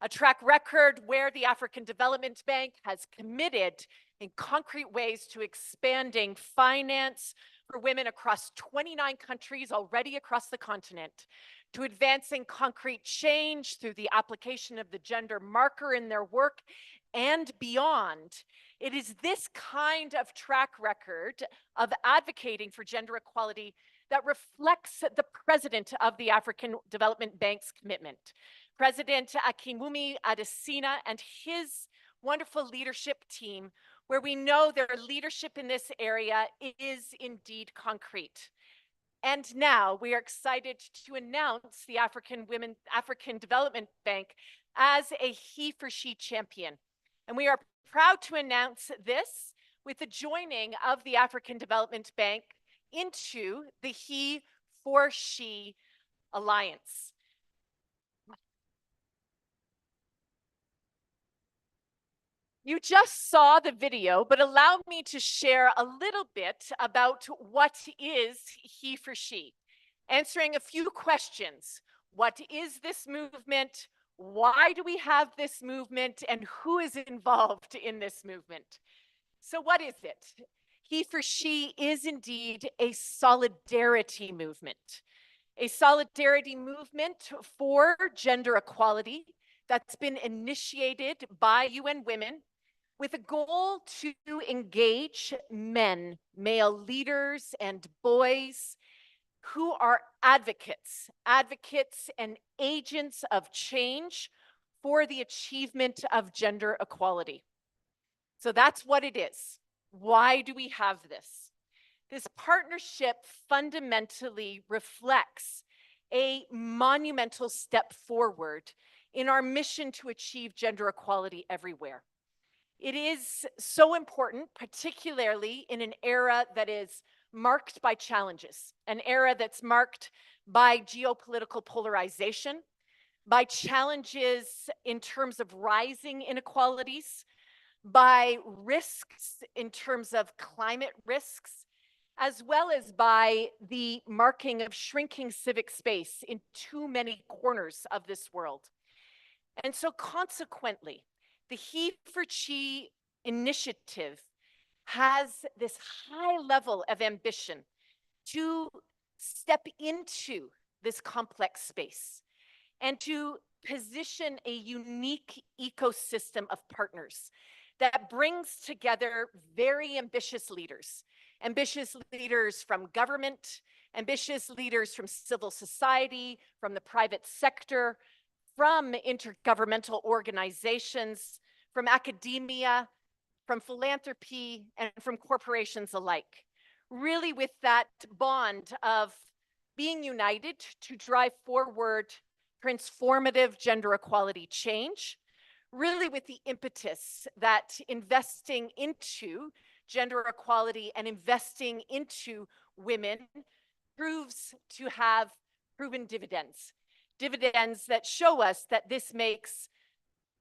a track record where the African Development Bank has committed in concrete ways to expanding finance for women across 29 countries already across the continent, to advancing concrete change through the application of the gender marker in their work and beyond. It is this kind of track record of advocating for gender equality that reflects the president of the African Development Bank's commitment, President Akinwumi Adesina, and his wonderful leadership team, where we know their leadership in this area is indeed concrete. And now we are excited to announce the African Development Bank as a HeForShe champion. And we are proud to announce this with the joining of the African Development Bank into the HeForShe Alliance. You just saw the video, but allow me to share a little bit about what is HeForShe, answering a few questions. What is this movement? Why do we have this movement? And who is involved in this movement? So what is it? HeForShe is indeed a solidarity movement for gender equality that's been initiated by UN Women, with a goal to engage men, male leaders and boys who are advocates and agents of change for the achievement of gender equality. So that's what it is. Why do we have this? This partnership fundamentally reflects a monumental step forward in our mission to achieve gender equality everywhere. It is so important, particularly in an era that is marked by challenges, an era that's marked by geopolitical polarization, by challenges in terms of rising inequalities, by risks in terms of climate risks, as well as by the marking of shrinking civic space in too many corners of this world. And so consequently, the HeForShe initiative has this high level of ambition to step into this complex space and to position a unique ecosystem of partners that brings together very ambitious leaders from government, ambitious leaders from civil society, from the private sector, from intergovernmental organizations, from academia, from philanthropy, and from corporations alike. Really with that bond of being united to drive forward transformative gender equality change, really with the impetus that investing into gender equality and investing into women proves to have proven dividends. Dividends that show us that this makes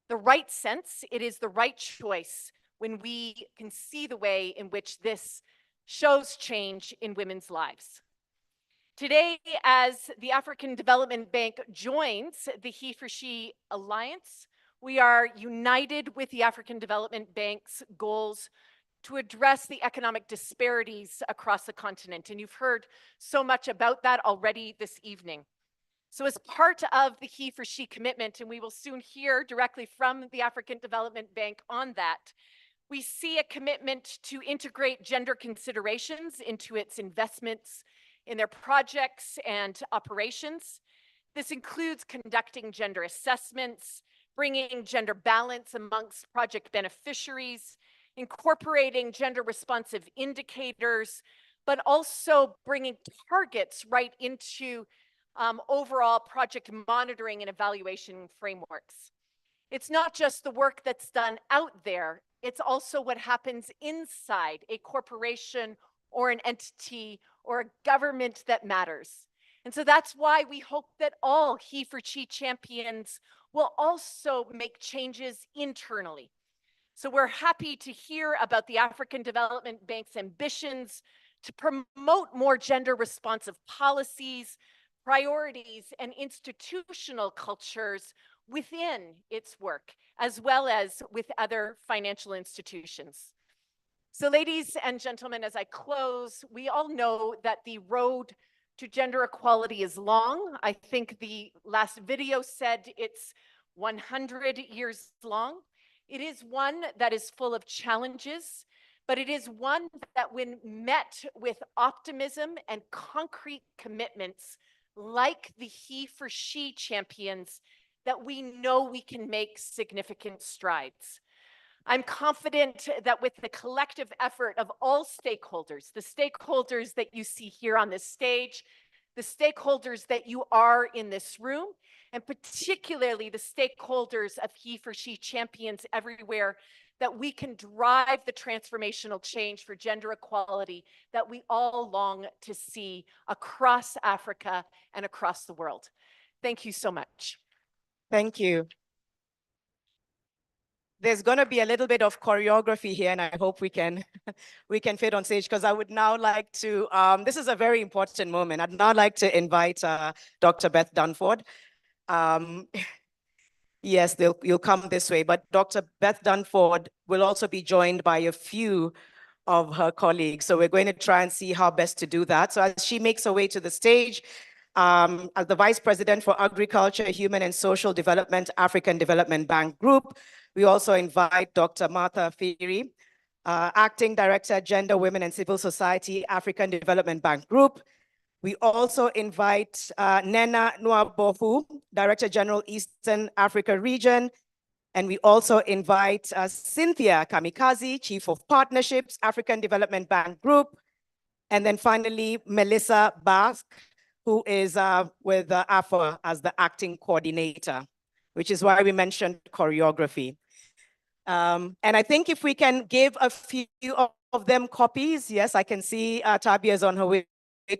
the right sense. It is the right choice when we can see the way in which this shows change in women's lives. Today, as the African Development Bank joins the HeForShe Alliance, we are united with the African Development Bank's goals to address the economic disparities across the continent. And you've heard so much about that already this evening. So as part of the HeForShe commitment, and we will soon hear directly from the African Development Bank on that, we see a commitment to integrate gender considerations into its investments in their projects and operations. This includes conducting gender assessments, bringing gender balance amongst project beneficiaries, incorporating gender responsive indicators, but also bringing targets right into overall project monitoring and evaluation frameworks. It's not just the work that's done out there, it's also what happens inside a corporation or an entity or a government that matters. And so that's why we hope that all HeForShe champions will also make changes internally. So we're happy to hear about the African Development Bank's ambitions to promote more gender responsive policies, priorities, and institutional cultures within its work, as well as with other financial institutions. So ladies and gentlemen, as I close, we all know that the road to gender equality is long. I think the last video said it's 100 years long. It is one that is full of challenges, but it is one that when met with optimism and concrete commitments like the HeForShe champions, that we know we can make significant strides. I'm confident that with the collective effort of all stakeholders, the stakeholders that you see here on this stage, the stakeholders that you are in this room, and particularly the stakeholders of HeForShe champions everywhere, that we can drive the transformational change for gender equality that we all long to see across Africa and across the world. Thank you so much. Thank you. There's going to be a little bit of choreography here, and I hope we can fit on stage, because I would now like to, this is a very important moment. I'd now like to invite Dr. Beth Dunford. Yes, you'll come this way, but Dr. Beth Dunford will also be joined by a few of her colleagues. So we're going to try and see how best to do that. So as she makes her way to the stage, as the Vice President for Agriculture, Human and Social Development, African Development Bank Group, We also invite Dr. Martha Firi, Acting Director, Gender, Women and Civil Society, African Development Bank Group. We also invite Nena Nwabofu, Director General, Eastern Africa Region. And we also invite Cynthia Kamikaze, Chief of Partnerships, African Development Bank Group. And then finally, Melissa Bask, who is with AFA as the acting coordinator, which is why we mentioned choreography. And I think if we can give a few of them copies, yes, I can see Tabia is on her way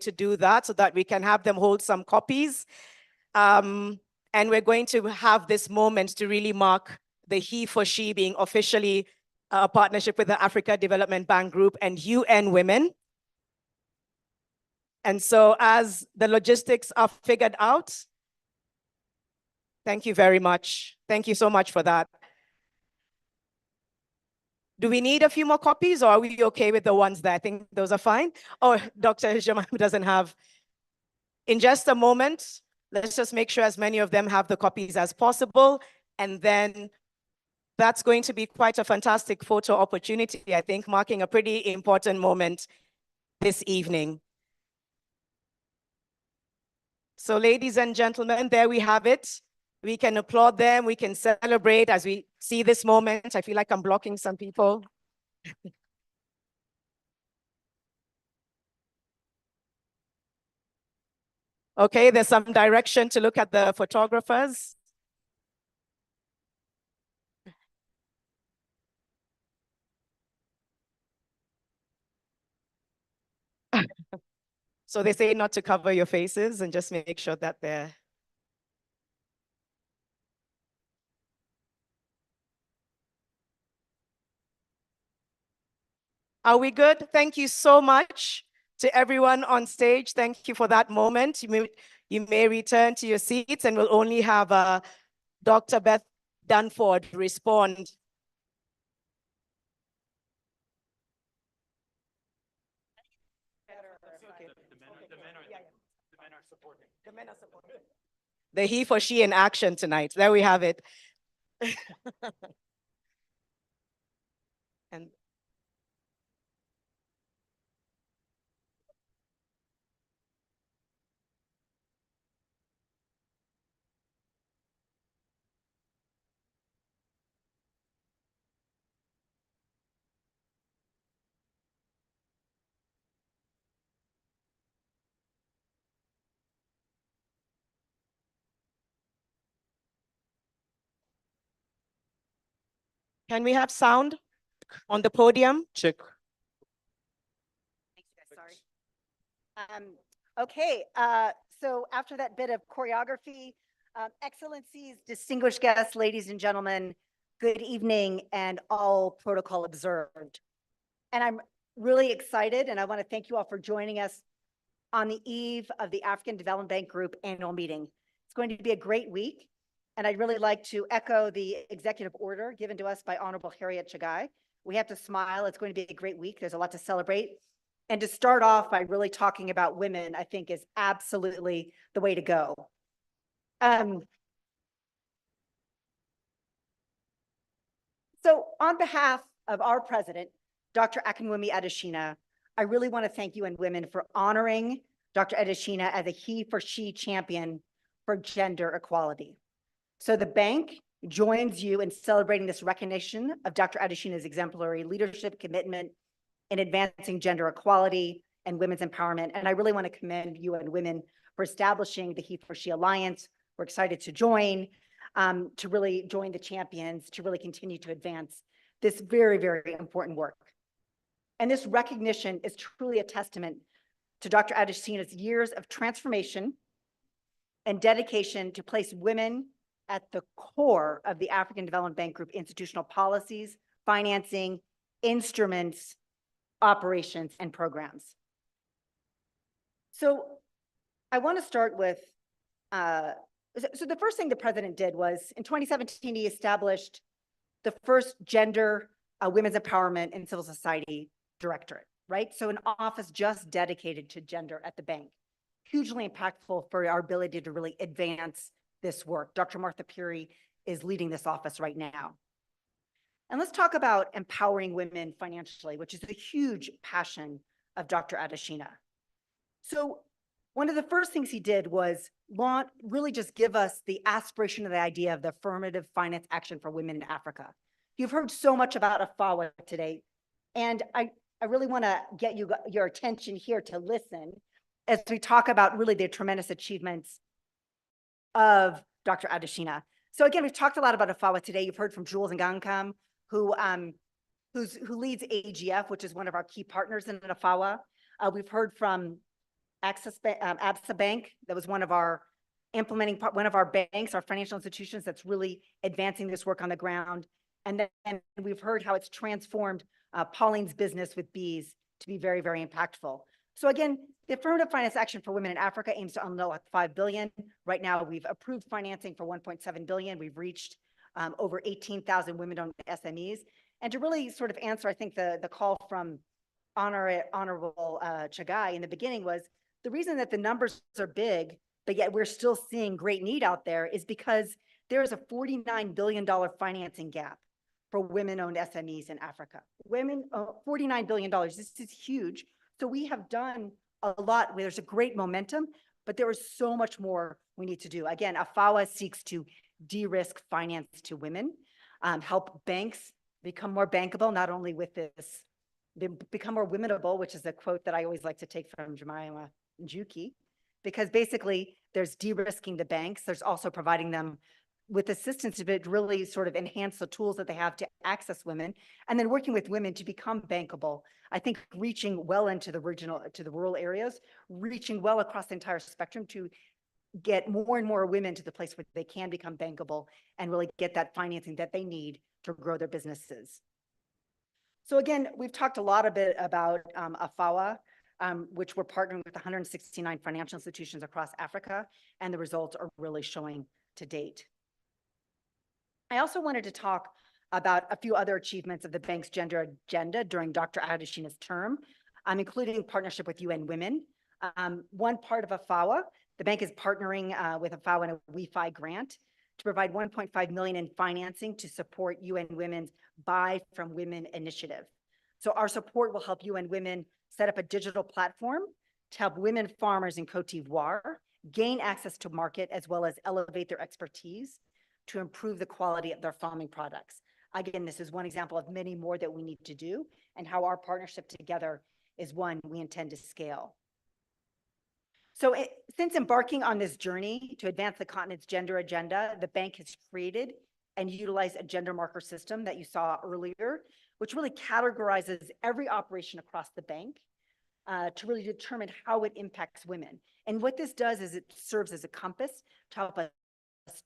to do that so that we can have them hold some copies. And we're going to have this moment to really mark the HeForShe being officially a partnership with the Africa Development Bank Group and UN Women. And so as the logistics are figured out, thank you very much. Thank you so much for that. Do we need a few more copies or are we okay with the ones that I think those are fine? Oh, Dr. Jamal doesn't have. In just a moment, let's just make sure as many of them have the copies as possible. And then that's going to be quite a fantastic photo opportunity, I think, marking a pretty important moment this evening. So ladies and gentlemen, there we have it. We can applaud them, we can celebrate as we see this moment. I feel like I'm blocking some people. Okay, there's some direction to look at the photographers. So they say not to cover your faces and just make sure that they're. Are we good? Thank you so much to everyone on stage. Thank you for that moment. You may return to your seats and we'll only have Dr. Beth Dunford respond. The men are supporting. The HeForShe in action tonight. There we have it. And can we have sound on the podium? Check. Sorry. Okay, so after that bit of choreography, excellencies, distinguished guests, ladies and gentlemen, good evening and all protocol observed. And I'm really excited and I want to thank you all for joining us on the eve of the African Development Bank Group annual meeting. It's going to be a great week. And I'd really like to echo the executive order given to us by Honorable Harriet Chagai. We have to smile. It's going to be a great week. There's a lot to celebrate. And to start off by really talking about women, I think is absolutely the way to go. So on behalf of our president, Dr. Akinwumi Adesina, I really want to thank UNWOMEN for honoring Dr. Adesina as a HeForShe champion for gender equality. So the bank joins you in celebrating this recognition of Dr. Adesina's exemplary leadership, commitment in advancing gender equality and women's empowerment. And I really want to commend UNWOMEN for establishing the HeForShe Alliance. We're excited to join, to really join the champions, to really continue to advance this very, very important work. And this recognition is truly a testament to Dr. Adesina's years of transformation and dedication to place women at the core of the African Development Bank Group institutional policies, financing, instruments, operations, and programs. So I want to start with, so the first thing the president did was in 2017, he established the first gender, women's empowerment and civil society directorate, right? So an office just dedicated to gender at the bank, hugely impactful for our ability to really advance this work. Dr. Martha Puri is leading this office right now. And let's talk about empowering women financially, which is a huge passion of Dr. Adeshina. So one of the first things he did was really just give us the aspiration of the idea of the affirmative finance action for women in Africa. You've heard so much about AFAWA today, and I really want to get your attention here to listen as we talk about really the tremendous achievements of Dr. Adeshina. So again, we've talked a lot about AFAWA today. You've heard from Jules Ngankam, who leads AGF, which is one of our key partners in AFAWA. We've heard from ABSA Bank, that was one of our banks, our financial institutions that's really advancing this work on the ground. And then we've heard how it's transformed Pauline's business with bees to be very, very impactful. So again, the affirmative finance action for women in Africa aims to unlock $5 billion. Right now, we've approved financing for $1.7 billion. We've reached over 18,000 women-owned SMEs. And to really sort of answer, I think the call from Honorable Chagai in the beginning was, the reason that the numbers are big, but yet we're still seeing great need out there is because there is a $49 billion financing gap for women-owned SMEs in Africa. $49 billion, this is huge. So we have done a lot, there's a great momentum, but there is so much more we need to do. Again, AFAWA seeks to de-risk finance to women, help banks become more bankable, not only with this, they become more womenable, which is a quote that I always like to take from Jemima Njuki, because basically there's de-risking the banks. There's also providing them with assistance to really sort of enhance the tools that they have to access women, and then working with women to become bankable. I think reaching well into the rural areas, reaching well across the entire spectrum to get more and more women to the place where they can become bankable and really get that financing that they need to grow their businesses. So again, we've talked a lot about AFAWA, which we're partnering with 169 financial institutions across Africa, and the results are really showing to date. I also wanted to talk about a few other achievements of the bank's gender agenda during Dr. Adeshina's term, including partnership with UNWOMEN. One part of AFAWA, the bank is partnering with AFAWA in a WeFi grant to provide $1.5 million in financing to support UNWOMEN's Buy from Women initiative. So our support will help UNWOMEN set up a digital platform to help women farmers in Cote d'Ivoire gain access to market, as well as elevate their expertise to improve the quality of their farming products. Again, this is one example of many more that we need to do, and how our partnership together is one we intend to scale. So since embarking on this journey to advance the continent's gender agenda, the bank has created and utilized a gender marker system that you saw earlier, which really categorizes every operation across the bank to really determine how it impacts women. And what this does is it serves as a compass to help us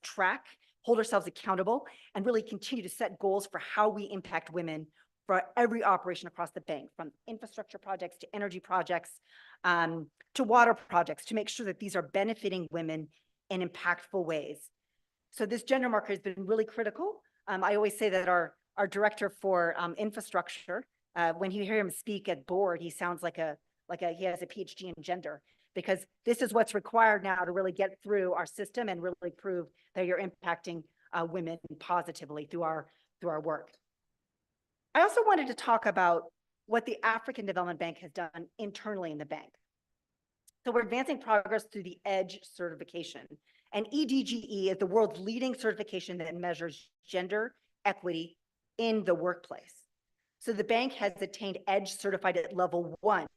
track, hold ourselves accountable, and really continue to set goals for how we impact women for every operation across the bank, from infrastructure projects to energy projects, to water projects, to make sure that these are benefiting women in impactful ways. So this gender marker has been really critical. I always say that our director for infrastructure, when you hear him speak at board, he sounds like he has a PhD in gender, because this is what's required now to really get through our system and really prove that you're impacting women positively through our work. I also wanted to talk about what the African Development Bank has done internally in the bank. So we're advancing progress through the EDGE certification. And EDGE is the world's leading certification that measures gender equity in the workplace. So the bank has attained EDGE certified at level 1,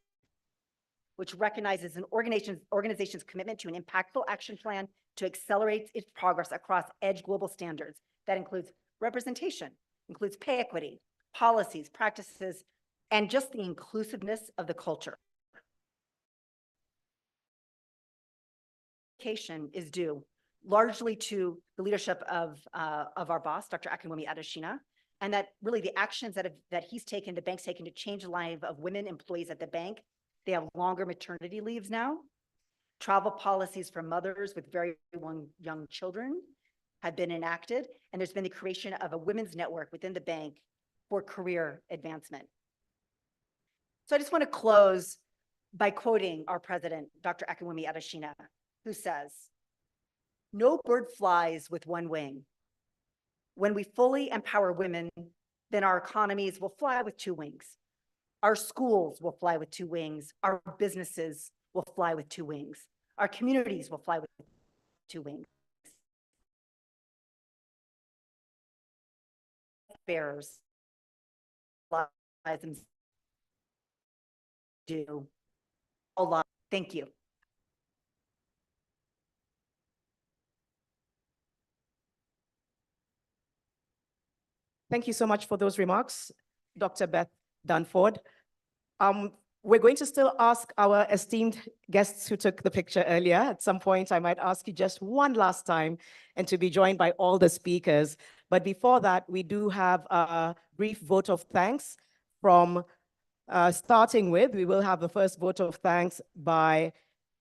which recognizes an organization's commitment to an impactful action plan to accelerate its progress across EDGE global standards. That includes representation, includes pay equity, policies, practices, and just the inclusiveness of the culture. Is due largely to the leadership of our boss, Dr. Akinwumi Adeshina, and that really the actions that he's taken, the bank's taken to change the life of women employees at the bank. They have longer maternity leaves now. Travel policies for mothers with very young children have been enacted, and there's been the creation of a women's network within the bank for career advancement. So I just want to close by quoting our president, Dr. Akinwumi Adeshina, who says, "No bird flies with one wing. When we fully empower women, then our economies will fly with two wings. Our schools will fly with two wings. Our businesses will fly with two wings. Our communities will fly with two wings. Bears lives do a lot. Thank you. Thank you so much for those remarks, Dr. Beth Dunford. We're going to still ask our esteemed guests who took the picture earlier. At some point, I might ask you just one last time and to be joined by all the speakers. But before that, we do have a brief vote of thanks from starting with, we will have the first vote of thanks by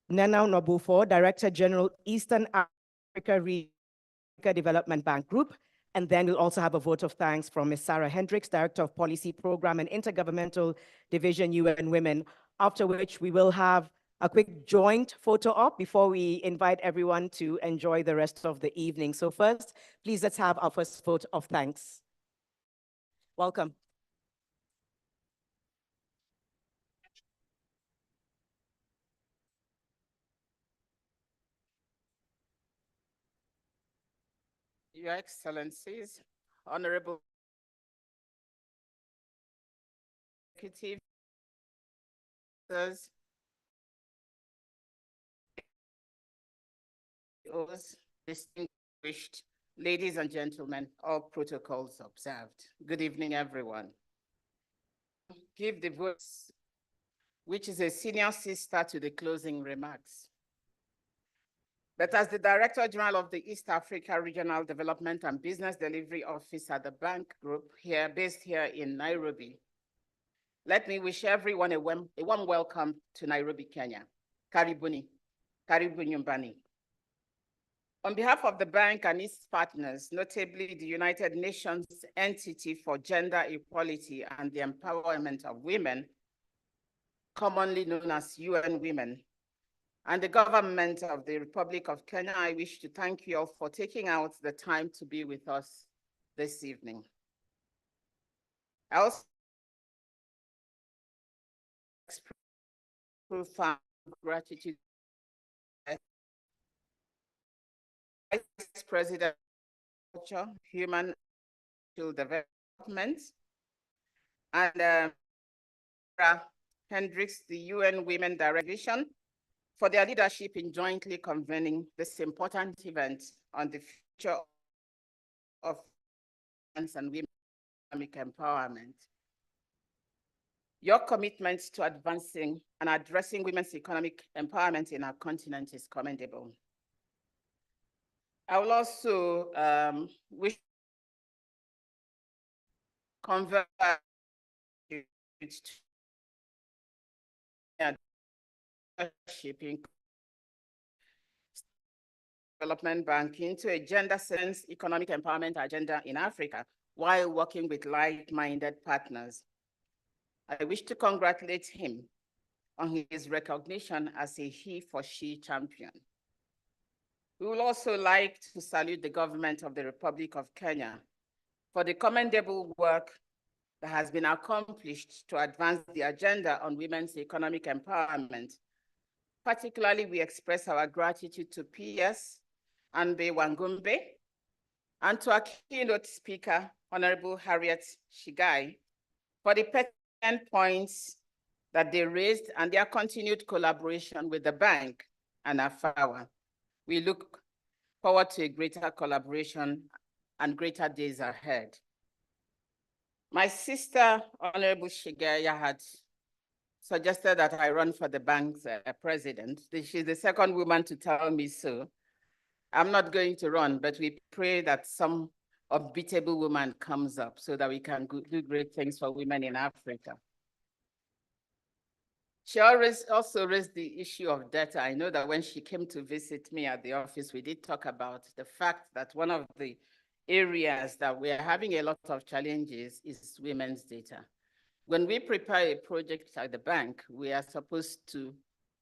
Nana Nobufo, Director General, Eastern Africa Development Bank Group. And then we'll also have a vote of thanks from Ms. Sarah Hendricks, Director of Policy Program and Intergovernmental Division, UN Women, after which we will have a quick joint photo op before we invite everyone to enjoy the rest of the evening. So first, please let's have our first vote of thanks. Welcome. Your Excellencies, Honorable Executive distinguished ladies and gentlemen, all protocols observed. Good evening, everyone. Give the voice, which is a senior sister to the closing remarks. But as the Director General of the East Africa Regional Development and Business Delivery Office at the bank group based here in Nairobi, let me wish everyone a warm welcome to Nairobi, Kenya. Karibuni, karibu nyumbani. On behalf of the bank and its partners, notably the United Nations Entity for Gender Equality and the Empowerment of Women, commonly known as UNWOMEN, and the government of the Republic of Kenya, I wish to thank you all for taking out the time to be with us this evening. I also express profound gratitude to Vice President of Culture, Human Development, and Sarah Hendricks, the UN Women Director, for their leadership in jointly convening this important event on the future of women's and women's economic empowerment. Your commitment to advancing and addressing women's economic empowerment in our continent is commendable. I will also wish to convert in development bank into a gender-sense economic empowerment agenda in Africa while working with like-minded partners. I wish to congratulate him on his recognition as a HeForShe champion. We would also like to salute the government of the Republic of Kenya for the commendable work that has been accomplished to advance the agenda on women's economic empowerment. Particularly, we express our gratitude to PS Anbe Wangumbe and to our keynote speaker, Honorable Harriet Shigai, for the pertinent points that they raised and their continued collaboration with the bank and AFAWA. We look forward to a greater collaboration and greater days ahead. My sister, Honorable Shigai, had suggested that I run for the bank's president. She's the second woman to tell me so. I'm not going to run, but we pray that some unbeatable woman comes up so that we can do great things for women in Africa. She also raised the issue of data. I know that when she came to visit me at the office, we did talk about the fact that one of the areas that we are having a lot of challenges is women's data. When we prepare a project at the bank, we are supposed to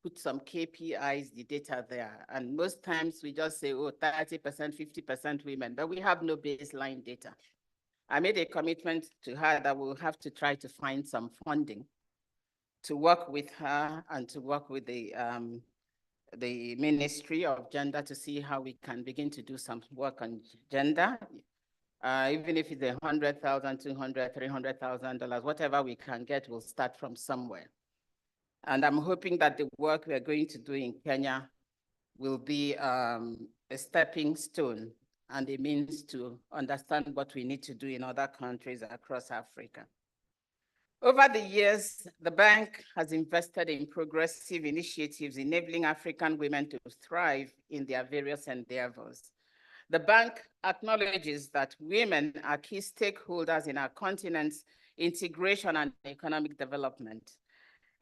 put some KPIs, the data there. And most times we just say, oh, 30%, 50% women, but we have no baseline data. I made a commitment to her that we'll have to try to find some funding to work with her and to work with the Ministry of Gender to see how we can begin to do some work on gender. Even if it's $100,000, $200,000, $300,000, whatever we can get, we'll start from somewhere. And I'm hoping that the work we're going to do in Kenya will be a stepping stone and a means to understand what we need to do in other countries across Africa. Over the years, the bank has invested in progressive initiatives enabling African women to thrive in their various endeavors. The bank acknowledges that women are key stakeholders in our continent's integration and economic development.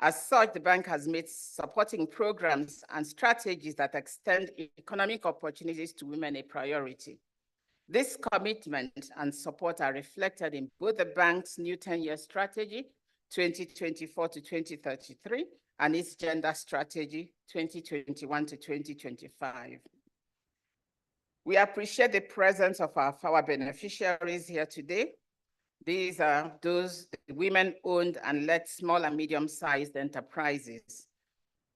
As such, the bank has made supporting programs and strategies that extend economic opportunities to women a priority. This commitment and support are reflected in both the bank's new 10-year strategy, 2024 to 2033, and its gender strategy, 2021 to 2025. We appreciate the presence of our beneficiaries here today. These are those women-owned and led small and medium-sized enterprises.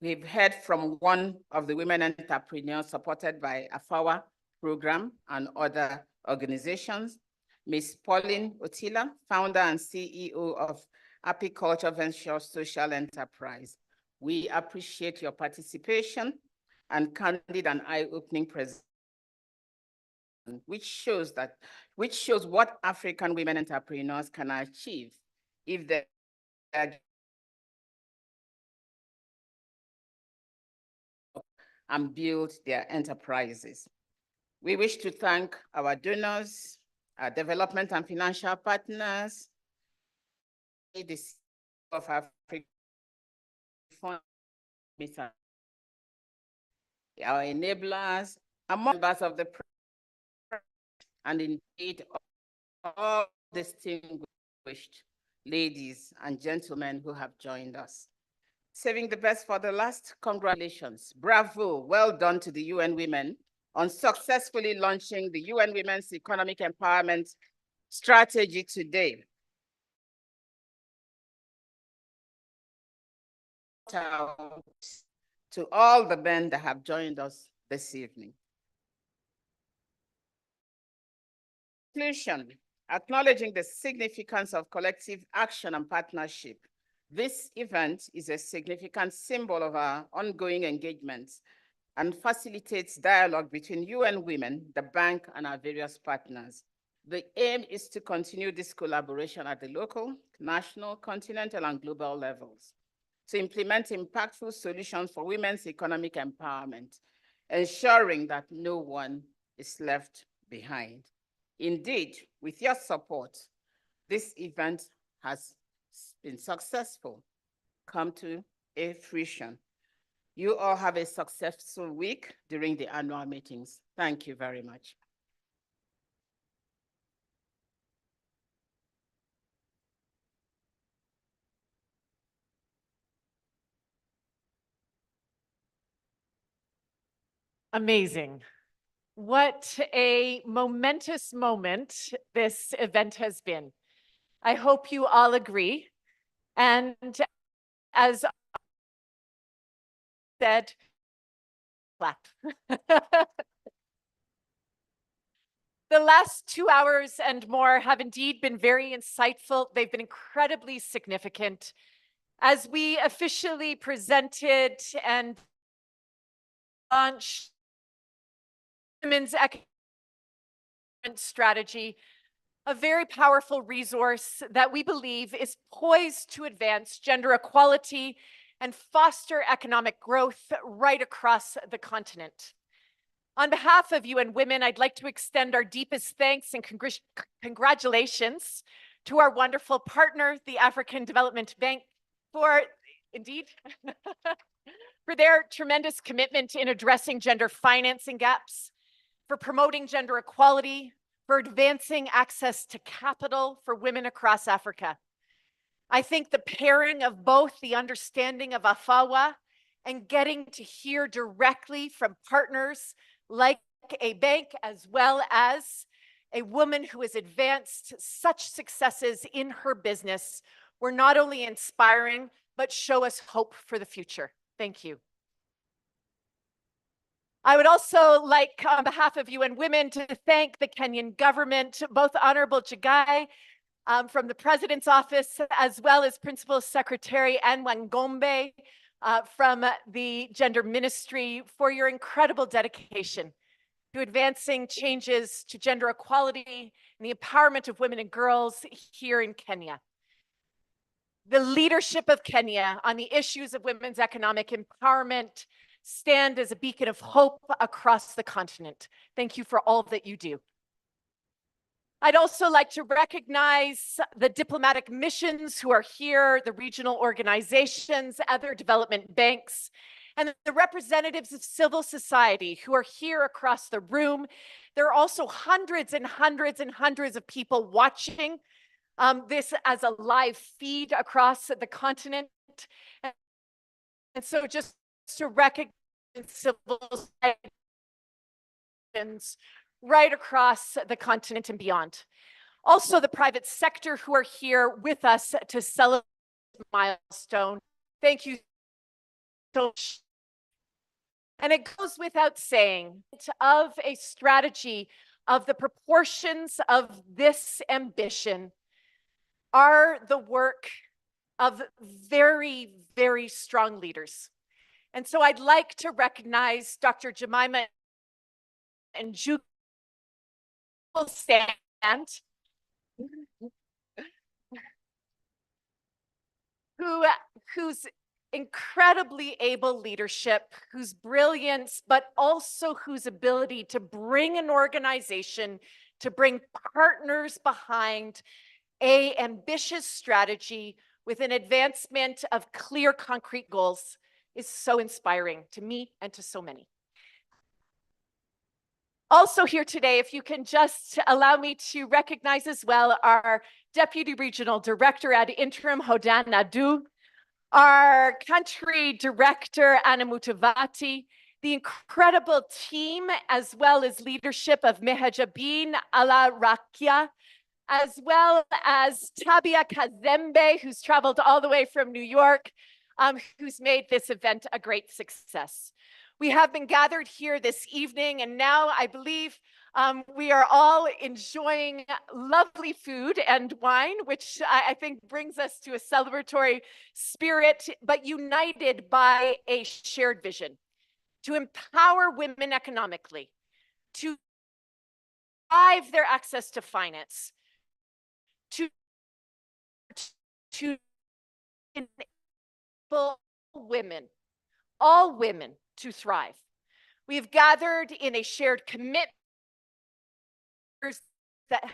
We've heard from one of the women entrepreneurs supported by AFAWA program and other organizations, Ms. Pauline Otila, founder and CEO of Apiculture Venture Social Enterprise. We appreciate your participation and candid and eye-opening presentation, which shows what African women entrepreneurs can achieve if they and build their enterprises. We wish to thank our donors, our development and financial partners, the of Africa, our enablers, among members of the press, and indeed all distinguished ladies and gentlemen who have joined us. Saving the best for the last, congratulations. Bravo, well done to the UN Women on successfully launching the UN Women's Economic Empowerment Strategy today. To all the men that have joined us this evening. Conclusion, acknowledging the significance of collective action and partnership. This event is a significant symbol of our ongoing engagements and facilitates dialogue between UN Women, the bank, and our various partners. The aim is to continue this collaboration at the local, national, continental, and global levels to implement impactful solutions for women's economic empowerment, ensuring that no one is left behind. Indeed, with your support, this event has been successful, come to a fruition. You all have a successful week during the annual meetings. Thank you very much. Amazing. What a momentous moment this event has been. I hope you all agree. And as said, clap. The last 2 hours and more have indeed been very insightful. They've been incredibly significant. As we officially presented and launched Women's Economic Strategy, a very powerful resource that we believe is poised to advance gender equality and foster economic growth right across the continent. On behalf of UN Women, I'd like to extend our deepest thanks and congratulations to our wonderful partner, the African Development Bank, for their tremendous commitment in addressing gender financing gaps, for promoting gender equality, for advancing access to capital for women across Africa. I think the pairing of both the understanding of AFAWA and getting to hear directly from partners like a bank as well as a woman who has advanced such successes in her business were not only inspiring, but show us hope for the future. Thank you. I would also like, on behalf of UN Women, to thank the Kenyan government, both Honorable Jagai from the President's office, as well as Principal Secretary Anne Wangombe from the Gender Ministry, for your incredible dedication to advancing changes to gender equality and the empowerment of women and girls here in Kenya. The leadership of Kenya on the issues of women's economic empowerment stand as a beacon of hope across the continent. Thank you for all that you do. I'd also like to recognize the diplomatic missions who are here, the regional organizations, other development banks, and the representatives of civil society who are here across the room. There are also hundreds and hundreds and hundreds of people watching this as a live feed across the continent. And so just to recognize civil society right across the continent and beyond. Also the private sector who are here with us to celebrate this milestone. Thank you so much. And it goes without saying, of a strategy of the proportions of this ambition are the work of very, very strong leaders. And so I'd like to recognize Dr. Jemima and Juki will stand. Whose incredibly able leadership, whose brilliance, but also whose ability to bring an organization, to bring partners behind an ambitious strategy with an advancement of clear, concrete goals is so inspiring to me and to so many. Also here today, if you can just allow me to recognize as well our Deputy Regional Director ad interim, Hodan Nadu, our Country Director, Anna Mutavati, the incredible team, as well as leadership of Mehajabin Ala Rakia, as well as Tabia Kazembe, who's traveled all the way from New York, who's made this event a great success. We have been gathered here this evening, and now I believe we are all enjoying lovely food and wine, which I think brings us to a celebratory spirit, but united by a shared vision to empower women economically, to drive their access to finance, to enable women, all women, to thrive. We have gathered in a shared commitment that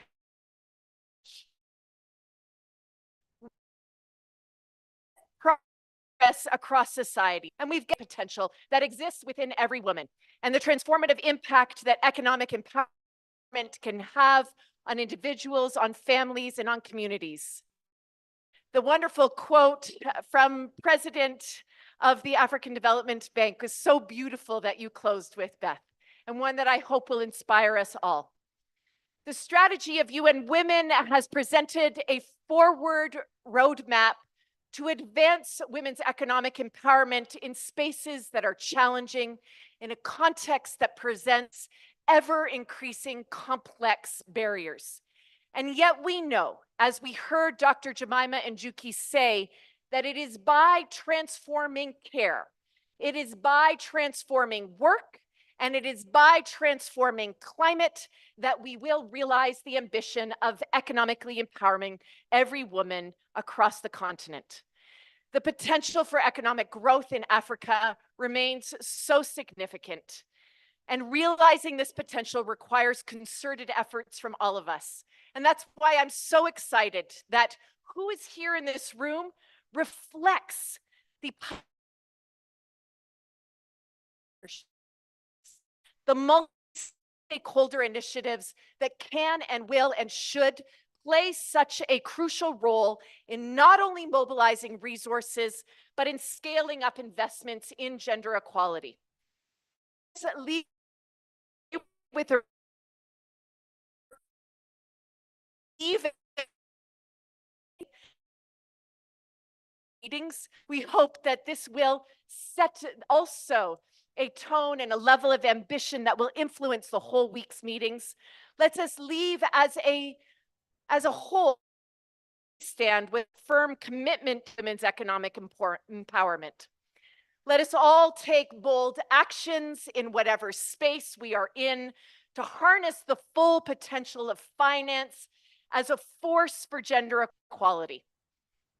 progress across society, and we've got potential that exists within every woman and the transformative impact that economic empowerment can have on individuals, on families, and on communities. The wonderful quote from President of the African Development Bank was so beautiful that you closed with, Beth, and one that I hope will inspire us all. The strategy of UN Women has presented a forward roadmap to advance women's economic empowerment in spaces that are challenging, in a context that presents ever-increasing complex barriers. And yet we know, as we heard Dr. Jemima and Juki say, that it is by transforming care, it is by transforming work, and it is by transforming climate that we will realize the ambition of economically empowering every woman across the continent. The potential for economic growth in Africa remains so significant. And realizing this potential requires concerted efforts from all of us. And that's why I'm so excited that who is here in this room reflects the multi-stakeholder initiatives that can and will and should play such a crucial role in not only mobilizing resources, but in scaling up investments in gender equality. With even meetings, we hope that this will set also a tone and a level of ambition that will influence the whole week's meetings. Let us leave as a whole stand with firm commitment to women's economic empowerment. Let us all take bold actions in whatever space we are in to harness the full potential of finance as a force for gender equality.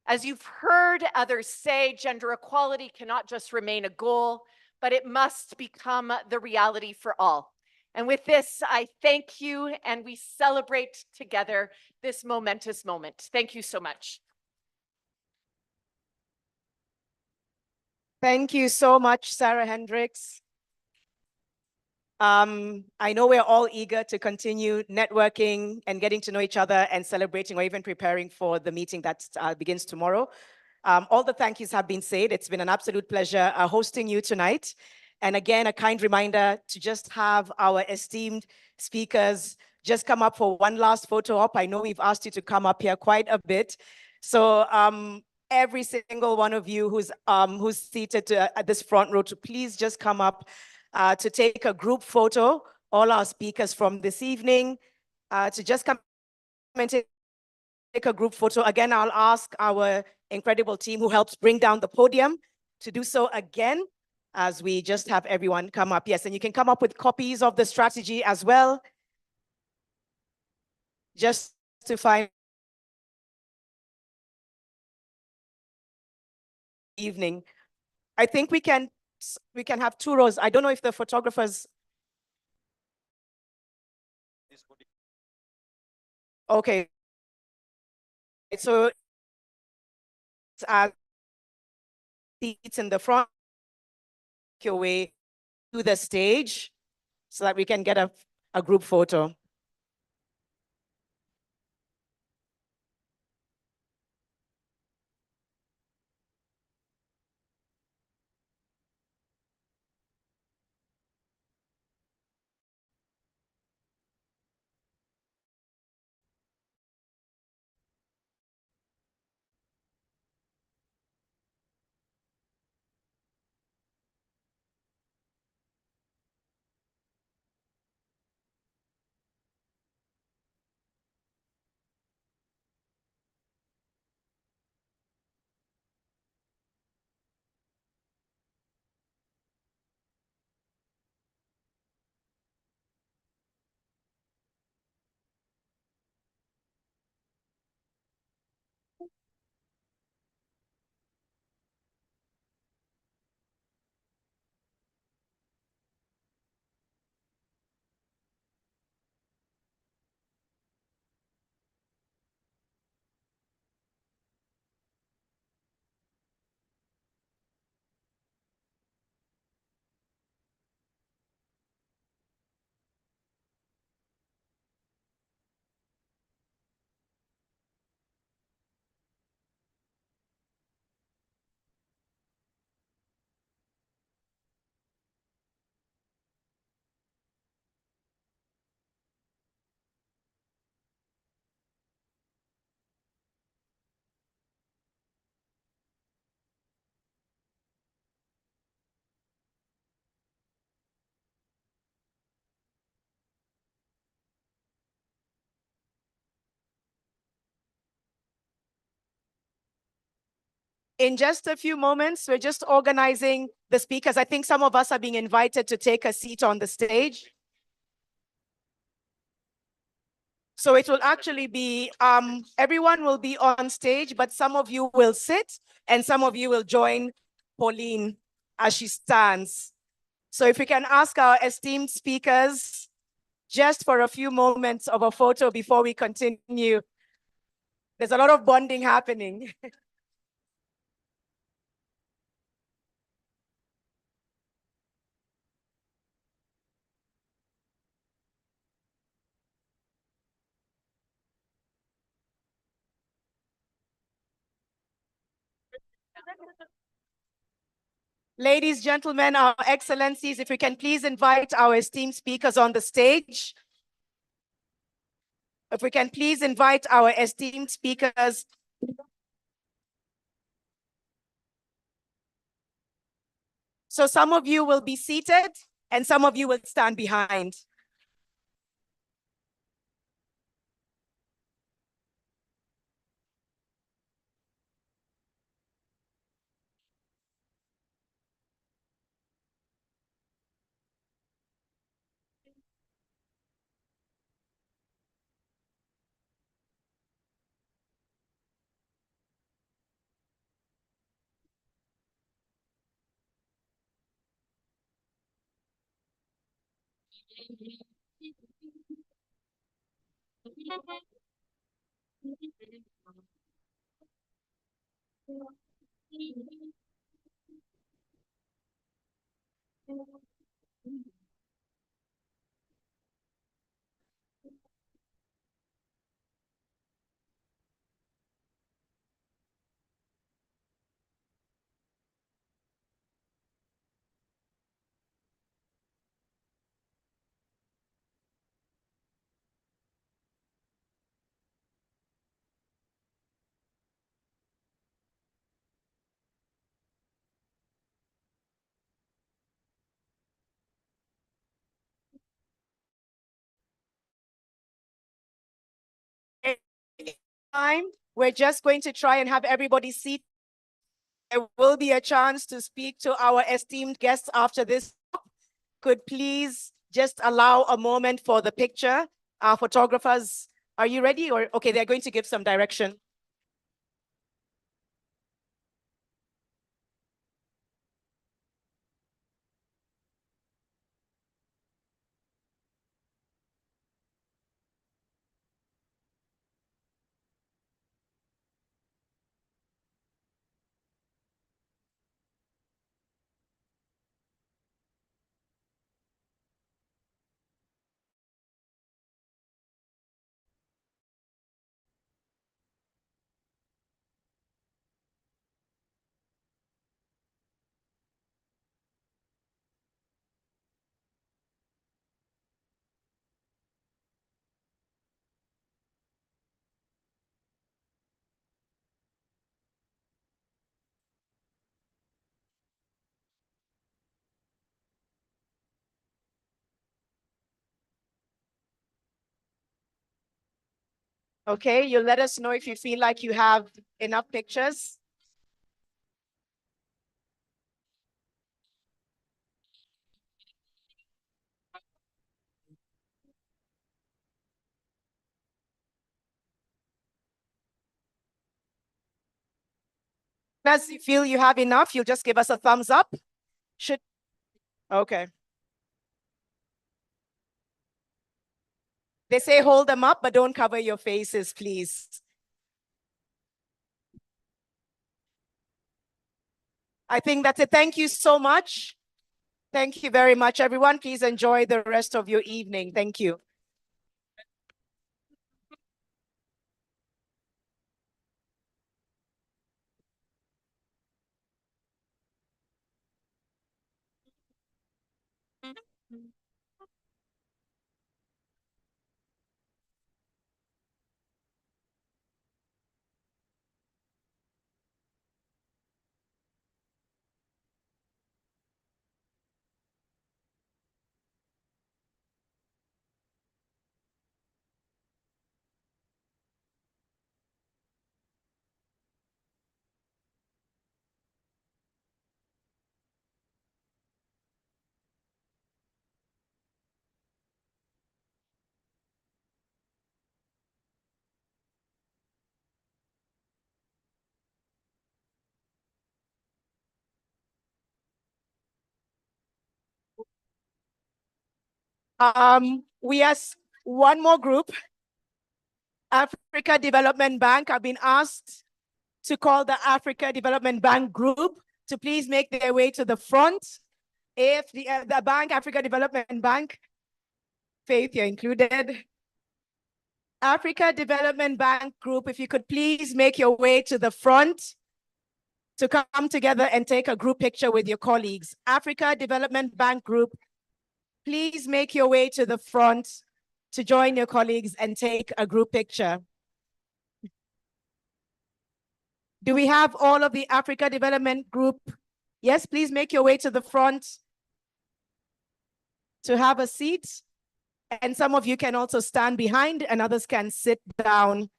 As you've heard others say, gender equality cannot just remain a goal, but it must become the reality for all. And with this, I thank you, and we celebrate together this momentous moment. Thank you so much. Thank you so much, Sarah Hendricks. I know we're all eager to continue networking and getting to know each other and celebrating or even preparing for the meeting that begins tomorrow. All the thank yous have been said. It's been an absolute pleasure hosting you tonight. And again, a kind reminder to just have our esteemed speakers just come up for one last photo op. I know we've asked you to come up here quite a bit. So every single one of you who's seated at this front row to please just come up to take a group photo. All our speakers from this evening to just come and take a group photo. Again, I'll ask our incredible team who helps bring down the podium to do so again as we just have everyone come up. Yes, and you can come up with copies of the strategy as well. Just to find evening. I think we can have 2 rows. I don't know if the photographers. Okay. So seats in the front, your way to the stage so that we can get a group photo. In just a few moments, we're just organizing the speakers. I think some of us are being invited to take a seat on the stage. So it will actually be, everyone will be on stage, but some of you will sit and some of you will join Pauline as she stands. So if we can ask our esteemed speakers just for a few moments of a photo before we continue. There's a lot of bonding happening. Ladies, gentlemen, our excellencies, if we can please invite our esteemed speakers on the stage. If we can please invite our esteemed speakers. So some of you will be seated and some of you will stand behind. Time, we're just going to try and have everybody seat. There will be a chance to speak to our esteemed guests after this. Could please just allow a moment for the picture. Our photographers, are you ready? Or okay, they're going to give some direction. Okay, you'll let us know if you feel like you have enough pictures. As you feel you have enough, you'll just give us a thumbs up. Okay. They say hold them up, but don't cover your faces, please. I think that's it. Thank you so much. Thank you very much, everyone. Please enjoy the rest of your evening. Thank you. We ask one more group. Africa Development Bank have been asked to call the Africa Development Bank group to please make their way to the front. If the bank, Africa Development Bank, Faith, you're included. Africa Development Bank group, if you could please make your way to the front to come together and take a group picture with your colleagues. Africa Development Bank group, please make your way to the front to join your colleagues and take a group picture. Do we have all of the Africa Development Group? Yes, please make your way to the front to have a seat. And some of you can also stand behind and others can sit down.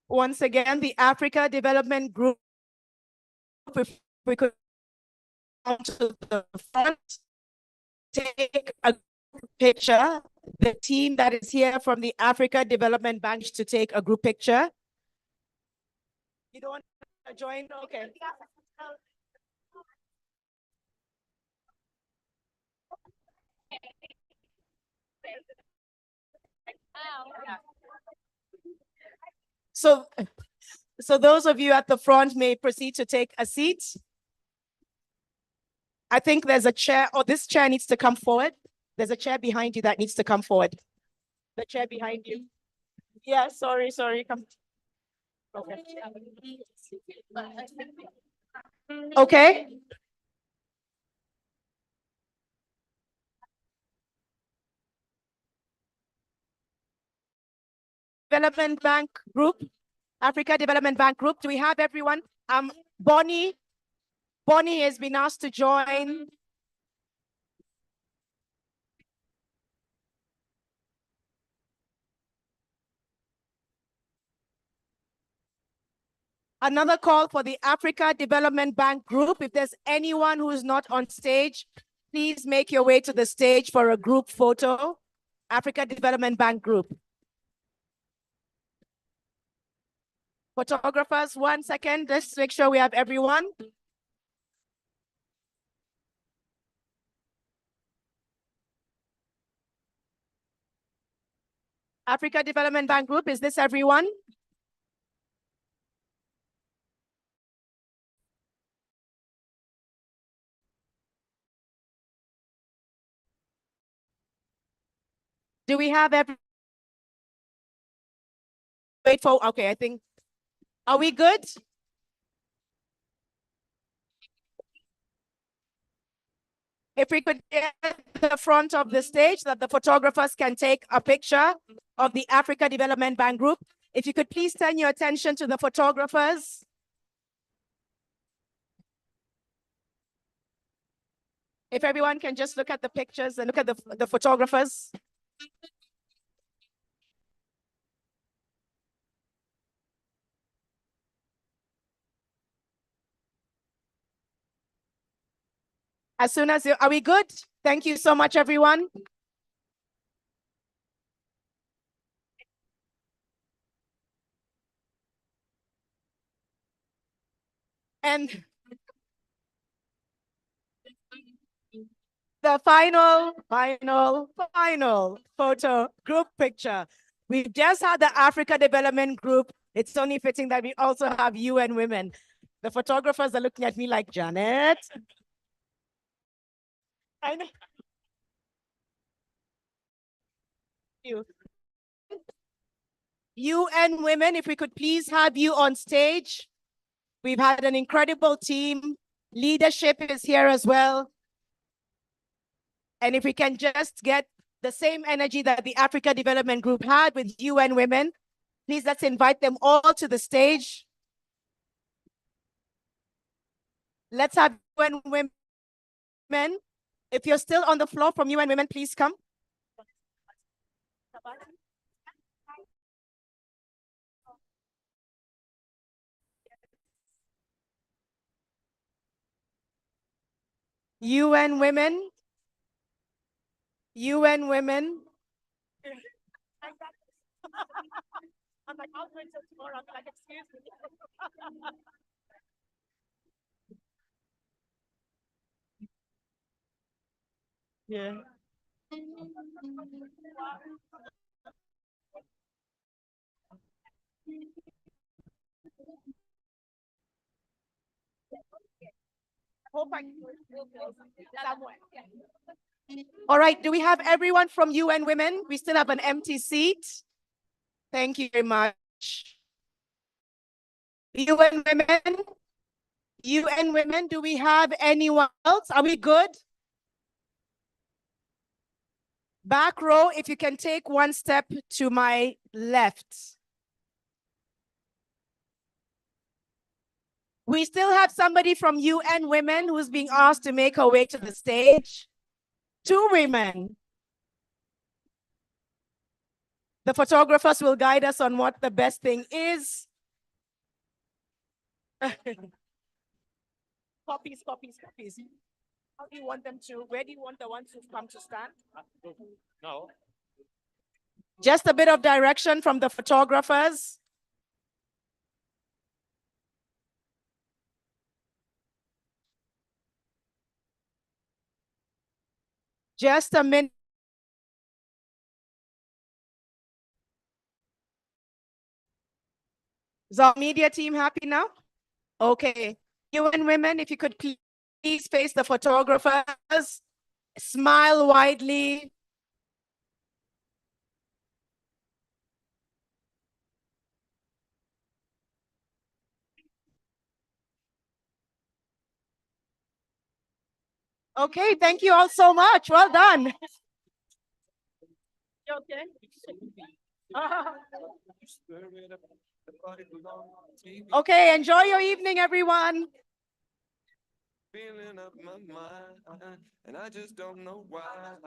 Once again, the Africa Development Group, if we could come to the front, take a picture. The team that is here from the Africa Development Bank to take a group picture. You don't want to join? Okay. So those of you at the front may proceed to take a seat. I think there's a chair, or this chair needs to come forward. There's a chair behind you that needs to come forward. The chair behind you. Yeah, sorry, come. Okay. Okay. Development Bank Group, Africa Development Bank Group. Do we have everyone? Bonnie has been asked to join. Another call for the Africa Development Bank Group. If there's anyone who is not on stage, please make your way to the stage for a group photo. Africa Development Bank Group. Photographers, 1 second. Let's make sure we have everyone. Africa Development Bank Group, is this everyone? Do we have every? Wait for, okay, I think, are we good? If we could get the front of the stage that the photographers can take a picture of the Africa Development Bank Group. If you could please turn your attention to the photographers. If everyone can just look at the pictures and look at the photographers. As soon as you, are we good? Thank you so much, everyone. And the final photo group picture. We've just had the Africa Development Group. It's only fitting that we also have UN Women. The photographers are looking at me like, Janet. I know. You. UN Women, if we could please have you on stage. We've had an incredible team. Leadership is here as well. And if we can just get the same energy that the Africa Development Group had with UN Women, please let's invite them all to the stage. Let's have UN Women. If you're still on the floor from UN Women, please come. UN Women. UN Women. I'm like, I'll do it till tomorrow. I'm like, excuse me. Yeah. Hope I can somewhere. All right, do we have everyone from UN Women? We still have an empty seat. Thank you very much. UN Women? UN Women, do we have anyone else? Are we good? Back row, if you can take one step to my left. We still have somebody from UN Women who's being asked to make her way to the stage. 2 women. The photographers will guide us on what the best thing is. Copies. How do you want them to, where do you want the ones who've come to stand? No. Just a bit of direction from the photographers. Just a minute. Is our media team happy now? Okay. UN Women, if you could please face the photographers, smile widely. Okay, thank you all so much. Well done. You okay? Okay, enjoy your evening, everyone. Feeling up my mind, and I just don't know why.